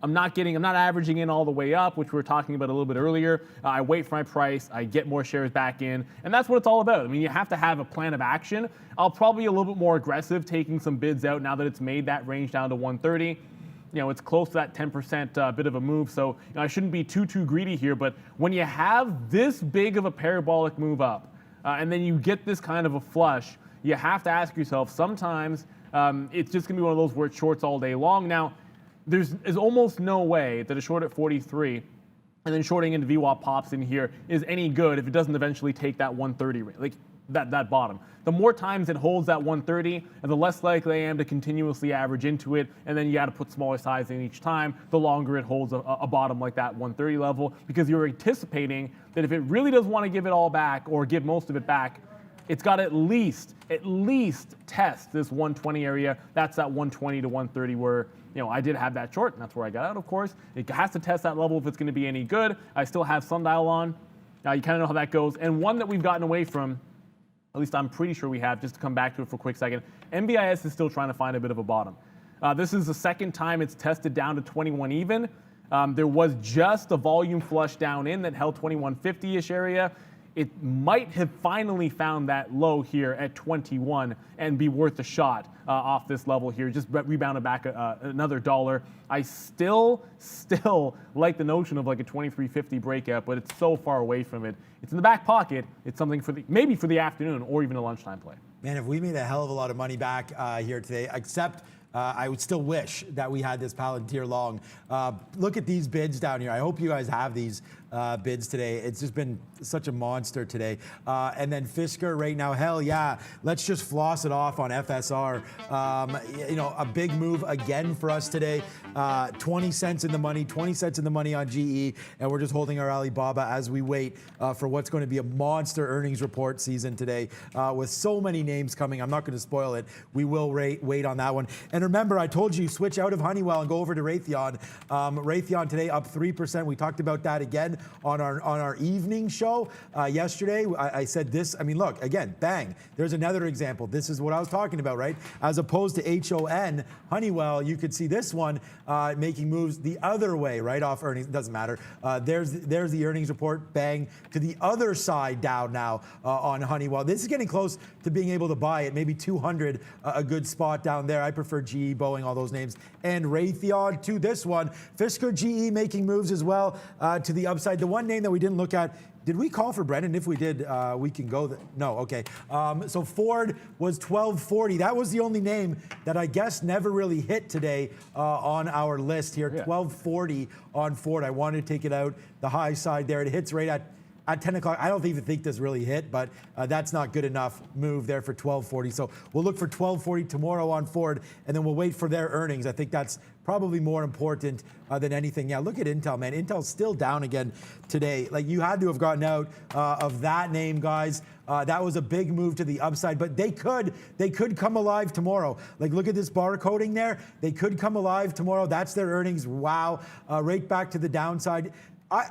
I'm not averaging in all the way up, which we were talking about a little bit earlier. I wait for my price, I get more shares back in, and that's what it's all about. I mean, you have to have a plan of action. I'll probably be a little bit more aggressive taking some bids out now that it's made that range down to 130. It's close to that 10% bit of a move, so I shouldn't be too greedy here, but when you have this big of a parabolic move up, and then you get this kind of a flush, you have to ask yourself, sometimes it's just going to be one of those where it shorts all day long. Now, there's almost no way that a short at 43 and then shorting into VWAP pops in here is any good if it doesn't eventually take that 130, like that bottom. The more times it holds that 130, and the less likely I am to continuously average into it, and then you got to put smaller size in each time, the longer it holds a bottom like that 130 level, because you're anticipating that if it really does want to give it all back or give most of it back, it's got to at least test this 120 area. That's that 120 to 130 where, I did have that short, and that's where I got out, of course. It has to test that level if it's going to be any good. I still have sundial on. Now, you kind of know how that goes. And one that we've gotten away from, at least I'm pretty sure we have, just to come back to it for a quick second, NBIS is still trying to find a bit of a bottom. This is the second time it's tested down to 21 even. There was just a volume flush down in that held 2150-ish area. It might have finally found that low here at 21 and be worth a shot off this level here. Just rebounded back another dollar. I still like the notion of like a 2350 breakout, but it's so far away from it. It's in the back pocket. It's something for maybe for the afternoon or even a lunchtime play. Man, if we made a hell of a lot of money back here today, except I would still wish that we had this Palantir long. Look at these bids down here. I hope you guys have these bids today. It's just been such a monster today. And then Fisker right now, hell yeah, let's just floss it off on FSR. A big move again for us today. 20 cents in the money, 20 cents in the money on GE, and we're just holding our Alibaba as we wait for what's going to be a monster earnings report season today with so many names coming. I'm not going to spoil it. We will wait on that one. And remember, I told you, switch out of Honeywell and go over to Raytheon. Raytheon today up 3%. We talked about that again on our evening show yesterday. I said this. I mean, look, again, bang. There's another example. This is what I was talking about, right? As opposed to HON, Honeywell, you could see this one making moves the other way, right off earnings. It doesn't matter. There's the earnings report, bang, to the other side down now on Honeywell. This is getting close to being able to buy it. Maybe 200, a good spot down there. I prefer GE, Boeing, all those names. And Raytheon to this one. Fisker, GE making moves as well to the upside. The one name that we didn't look at, did we call for Brendan? If we did, we can go. No, okay. So Ford was 1240. That was the only name that I guess never really hit today on our list here. Yeah. 1240 on Ford. I wanted to take it out the high side there. It hits right at 10 o'clock. I don't even think this really hit, but that's not good enough move there for 1240. So we'll look for 1240 tomorrow on Ford, and then we'll wait for their earnings. I think that's probably more important than anything. Yeah, look at Intel, man. Intel's still down again today. Like, you had to have gotten out of that name, guys. That was a big move to the upside, but they could come alive tomorrow. Like, look at this barcoding there. They could come alive tomorrow. That's their earnings. Wow. Right back to the downside.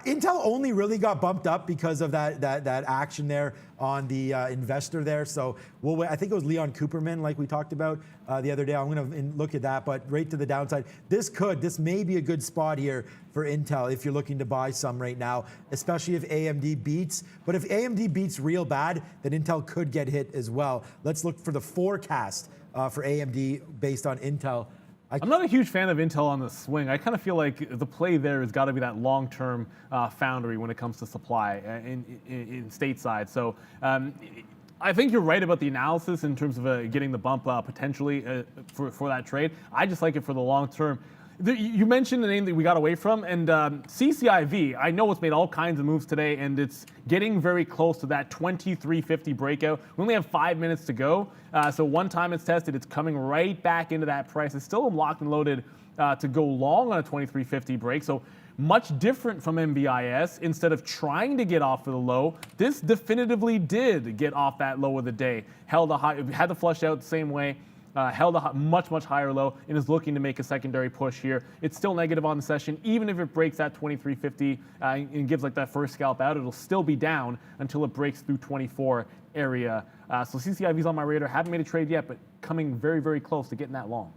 Intel only really got bumped up because of that action there on the investor there. So I think it was Leon Cooperman, like we talked about the other day. I'm going to look at that, but right to the downside. This may be a good spot here for Intel if you're looking to buy some right now, especially if AMD beats. But if AMD beats real bad, then Intel could get hit as well. Let's look for the forecast for AMD based on Intel. I'm not a huge fan of Intel on the swing. I kind of feel like the play there has got to be that long-term foundry when it comes to supply in stateside. So I think you're right about the analysis in terms of getting the bump potentially for that trade. I just like it for the long term. You mentioned the name that we got away from, and CCIV, I know it's made all kinds of moves today, and it's getting very close to that 2350 breakout. We only have 5 minutes to go, so one time it's tested, it's coming right back into that price. It's still locked and loaded to go long on a 2350 break, so much different from MBIS. Instead of trying to get off of the low, this definitively did get off that low of the day. Held a high, had to flush out the same way. Held a much higher low and is looking to make a secondary push here. It's still negative on the session. Even if it breaks that 2350 and gives like that first scalp out, it'll still be down until it breaks through 24 area. So CCIV's on my radar. Haven't made a trade yet, but coming very close to getting that long.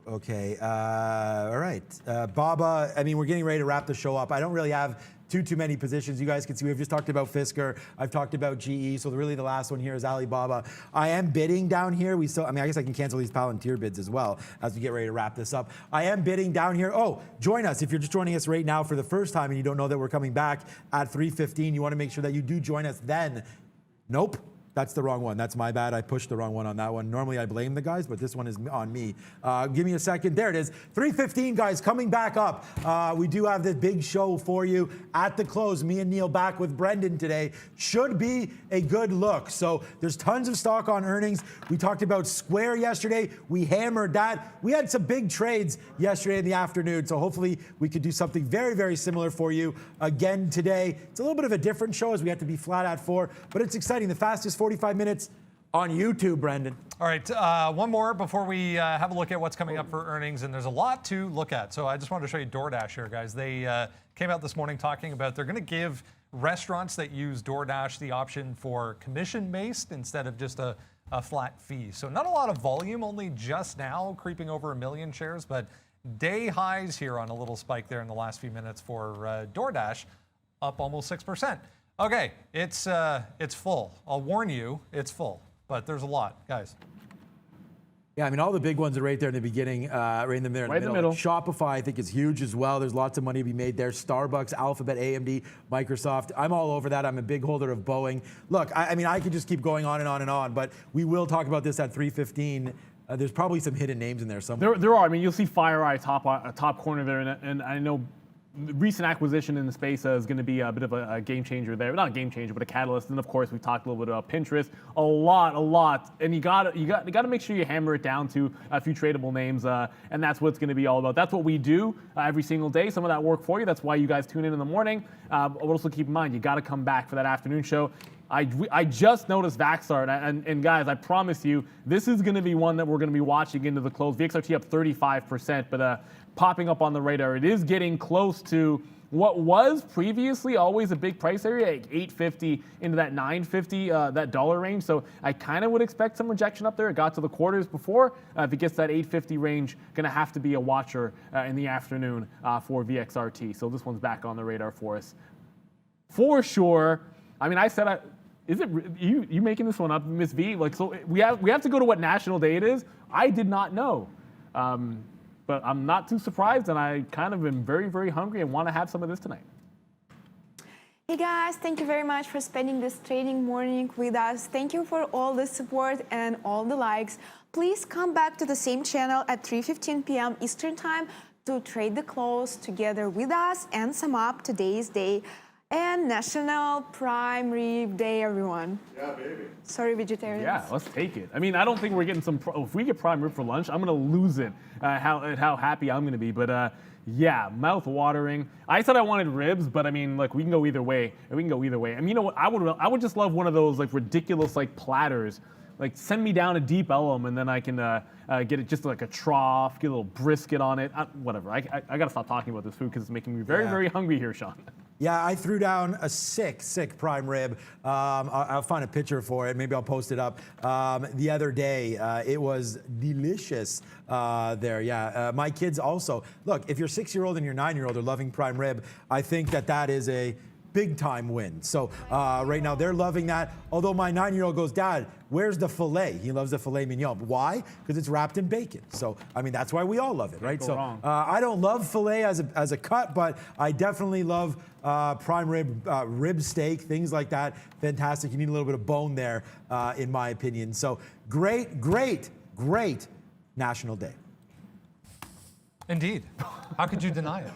Okay, all right. Baba, I mean, we're getting ready to wrap the show up. I don't really have too many positions. You guys can see we've just talked about Fisker. I've talked about GE. So really the last one here is Alibaba. I am bidding down here. I guess I can cancel these Palantir bids as well as we get ready to wrap this up. I am bidding down here. Oh, join us. If you're just joining us right now for the first time and you don't know that we're coming back at 3:15, you want to make sure that you do join us then. Nope. That's the wrong one. That's my bad. I pushed the wrong one on that one. Normally I blame the guys, but this one is on me. Give me a second. There it is. 3:15, guys, coming back up. We do have this big show for you at the close. Me and Neil back with Brendan today. Should be a good look. So there's tons of stock on earnings. We talked about Square yesterday. We hammered that. We had some big trades yesterday in the afternoon. So hopefully we could do something very, very similar for you again today. It's a little bit of a different show as we have to be flat at 4, but it's exciting. The fastest 45 minutes on YouTube, Brendan. All right, one more before we have a look at what's coming up for earnings, and there's a lot to look at. So I just wanted to show you DoorDash here, guys. They came out this morning talking about they're going to give restaurants that use DoorDash the option for commission-based instead of just a flat fee. So not a lot of volume, only just now creeping over 1 million shares, but day highs here on a little spike there in the last few minutes for DoorDash, up almost 6%. Okay, it's full. I'll warn you, it's full, but there's a lot, guys. Yeah, I mean, all the big ones are right there in the beginning, right in the middle. Shopify, I think, is huge as well. There's lots of money to be made there. Starbucks, Alphabet, AMD, Microsoft. I'm all over that. I'm a big holder of Boeing. Look, I mean, I could just keep going on and on and on, but we will talk about this at 3:15. There's probably some hidden names in there somewhere. There are. I mean, you'll see FireEye top corner there, and I know recent acquisition in the space is going to be a bit of a game changer there. Not a game changer, but a catalyst. And of course, we talked a little bit about Pinterest. A lot. And you got to make sure you hammer it down to a few tradable names, and that's what it's going to be all about. That's what we do every single day. Some of that work for you. That's why you guys tune in the morning. But also keep in mind, you got to come back for that afternoon show. I just noticed Vaxart, and guys, I promise you, this is going to be one that we're going to be watching into the close. VXRT up 35%, but popping up on the radar. It is getting close to what was previously always a big price area, like $8.50 into that $9.50, that dollar range. So I kind of would expect some rejection up there. It got to the quarters before. If it gets that $8.50 range, going to have to be a watcher in the afternoon for VXRT. So this one's back on the radar for us. For sure. I mean, I said, is it you making this one up, Miss V? Like, so we have to go to what national day it is. I did not know. But I'm not too surprised, and I kind of am very, very hungry and want to have some of this tonight. Hey guys, thank you very much for spending this trading morning with us. Thank you for all the support and all the likes. Please come back to the same channel at 3:15 p.m. Eastern Time to trade the close together with us and sum up today's day. And National Prime Rib Day, everyone. Yeah, baby. Sorry, vegetarians. Yeah, let's take it. I mean, I don't think we're getting some. If we get prime rib for lunch, I'm gonna lose it. How happy I'm gonna be. But yeah, mouth watering. I said I wanted ribs, but I mean, like, we can go either way. I mean, you know what? I would just love one of those like ridiculous like platters. Like, send me down a deep ellum, and then I can get it just like a trough, get a little brisket on it. Whatever. I gotta stop talking about this food because it's making me very, very hungry here, Sean. Yeah, I threw down a sick prime rib. I'll find a picture for it. Maybe I'll post it up. The other day, it was delicious there. Yeah, my kids also. Look, if your 6-year-old and your 9-year-old are loving prime rib, I think that is a big time win. So right now they're loving that. Although my 9-year-old goes, Dad, where's the filet? He loves the filet mignon. Why? Because it's wrapped in bacon. So I mean, that's why we all love it, right? So I don't love filet as a cut, but I definitely love prime rib steak, things like that. Fantastic. You need a little bit of bone there, in my opinion. So great National Day. Indeed. How could you deny it?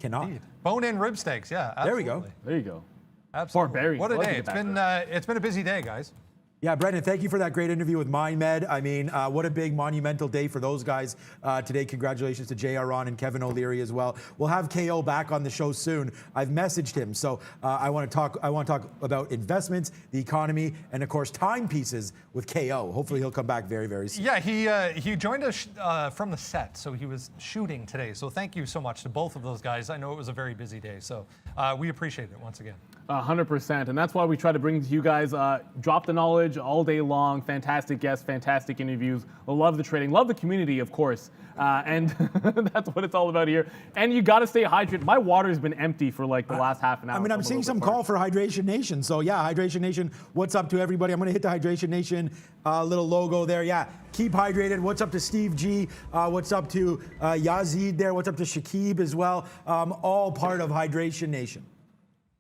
Cannot. Indeed. Bone-in rib steaks, yeah, absolutely. There we go. There you go. Absolutely. Barbarian. What a day. It's been a busy day, guys. Yeah, Brendan, thank you for that great interview with MindMed. I mean, what a big monumental day for those guys today. Congratulations to J.R. Ron and Kevin O'Leary as well. We'll have KO back on the show soon. I've messaged him, so I want to talk about investments, the economy, and of course timepieces with KO. Hopefully he'll come back very, very soon. Yeah, he joined us from the set, so he was shooting today. So thank you so much to both of those guys. I know it was a very busy day, so we appreciate it once again. 100%, and that's why we try to bring to you guys, drop the knowledge all day long, fantastic guests, fantastic interviews, love the trading, love the community, of course, and that's what it's all about here. And you got to stay hydrated. My water's been empty for like the last half an hour. I mean, I'm seeing some call for Hydration Nation. So yeah, Hydration Nation, what's up to everybody? I'm going to hit the Hydration Nation little logo there. Yeah, keep hydrated. What's up to Steve G? What's up to Yazid there? What's up to Shakib as well? All part of Hydration Nation.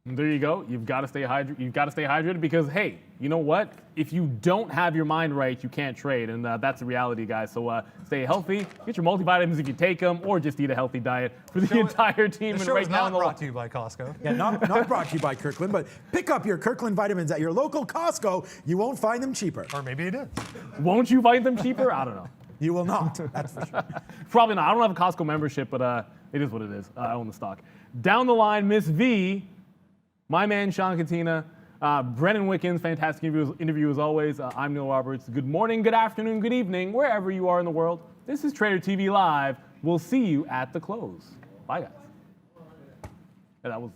There you go. You've got to stay hydrated. You've got to stay hydrated because, hey, you know what? If you don't have your mind right, you can't trade, and that's the reality, guys. So stay healthy. Get your multivitamins if you take them, or just eat a healthy diet for the entire team. The and show right is now not brought to you by Costco. Yeah, not brought to you by Kirkland, but pick up your Kirkland vitamins at your local Costco. You won't find them cheaper. Or maybe it is. Won't you find them cheaper? I don't know. You will not. That's for sure. Probably not. I don't have a Costco membership, but it is what it is. I own the stock. Down the line, Miss V. My man, Sean Katina, Brennan Wickens, fantastic interview as always. I'm Neil Roberts. Good morning, good afternoon, good evening, wherever you are in the world. This is Trader TV Live. We'll see you at the close. Bye, guys. Yeah, that was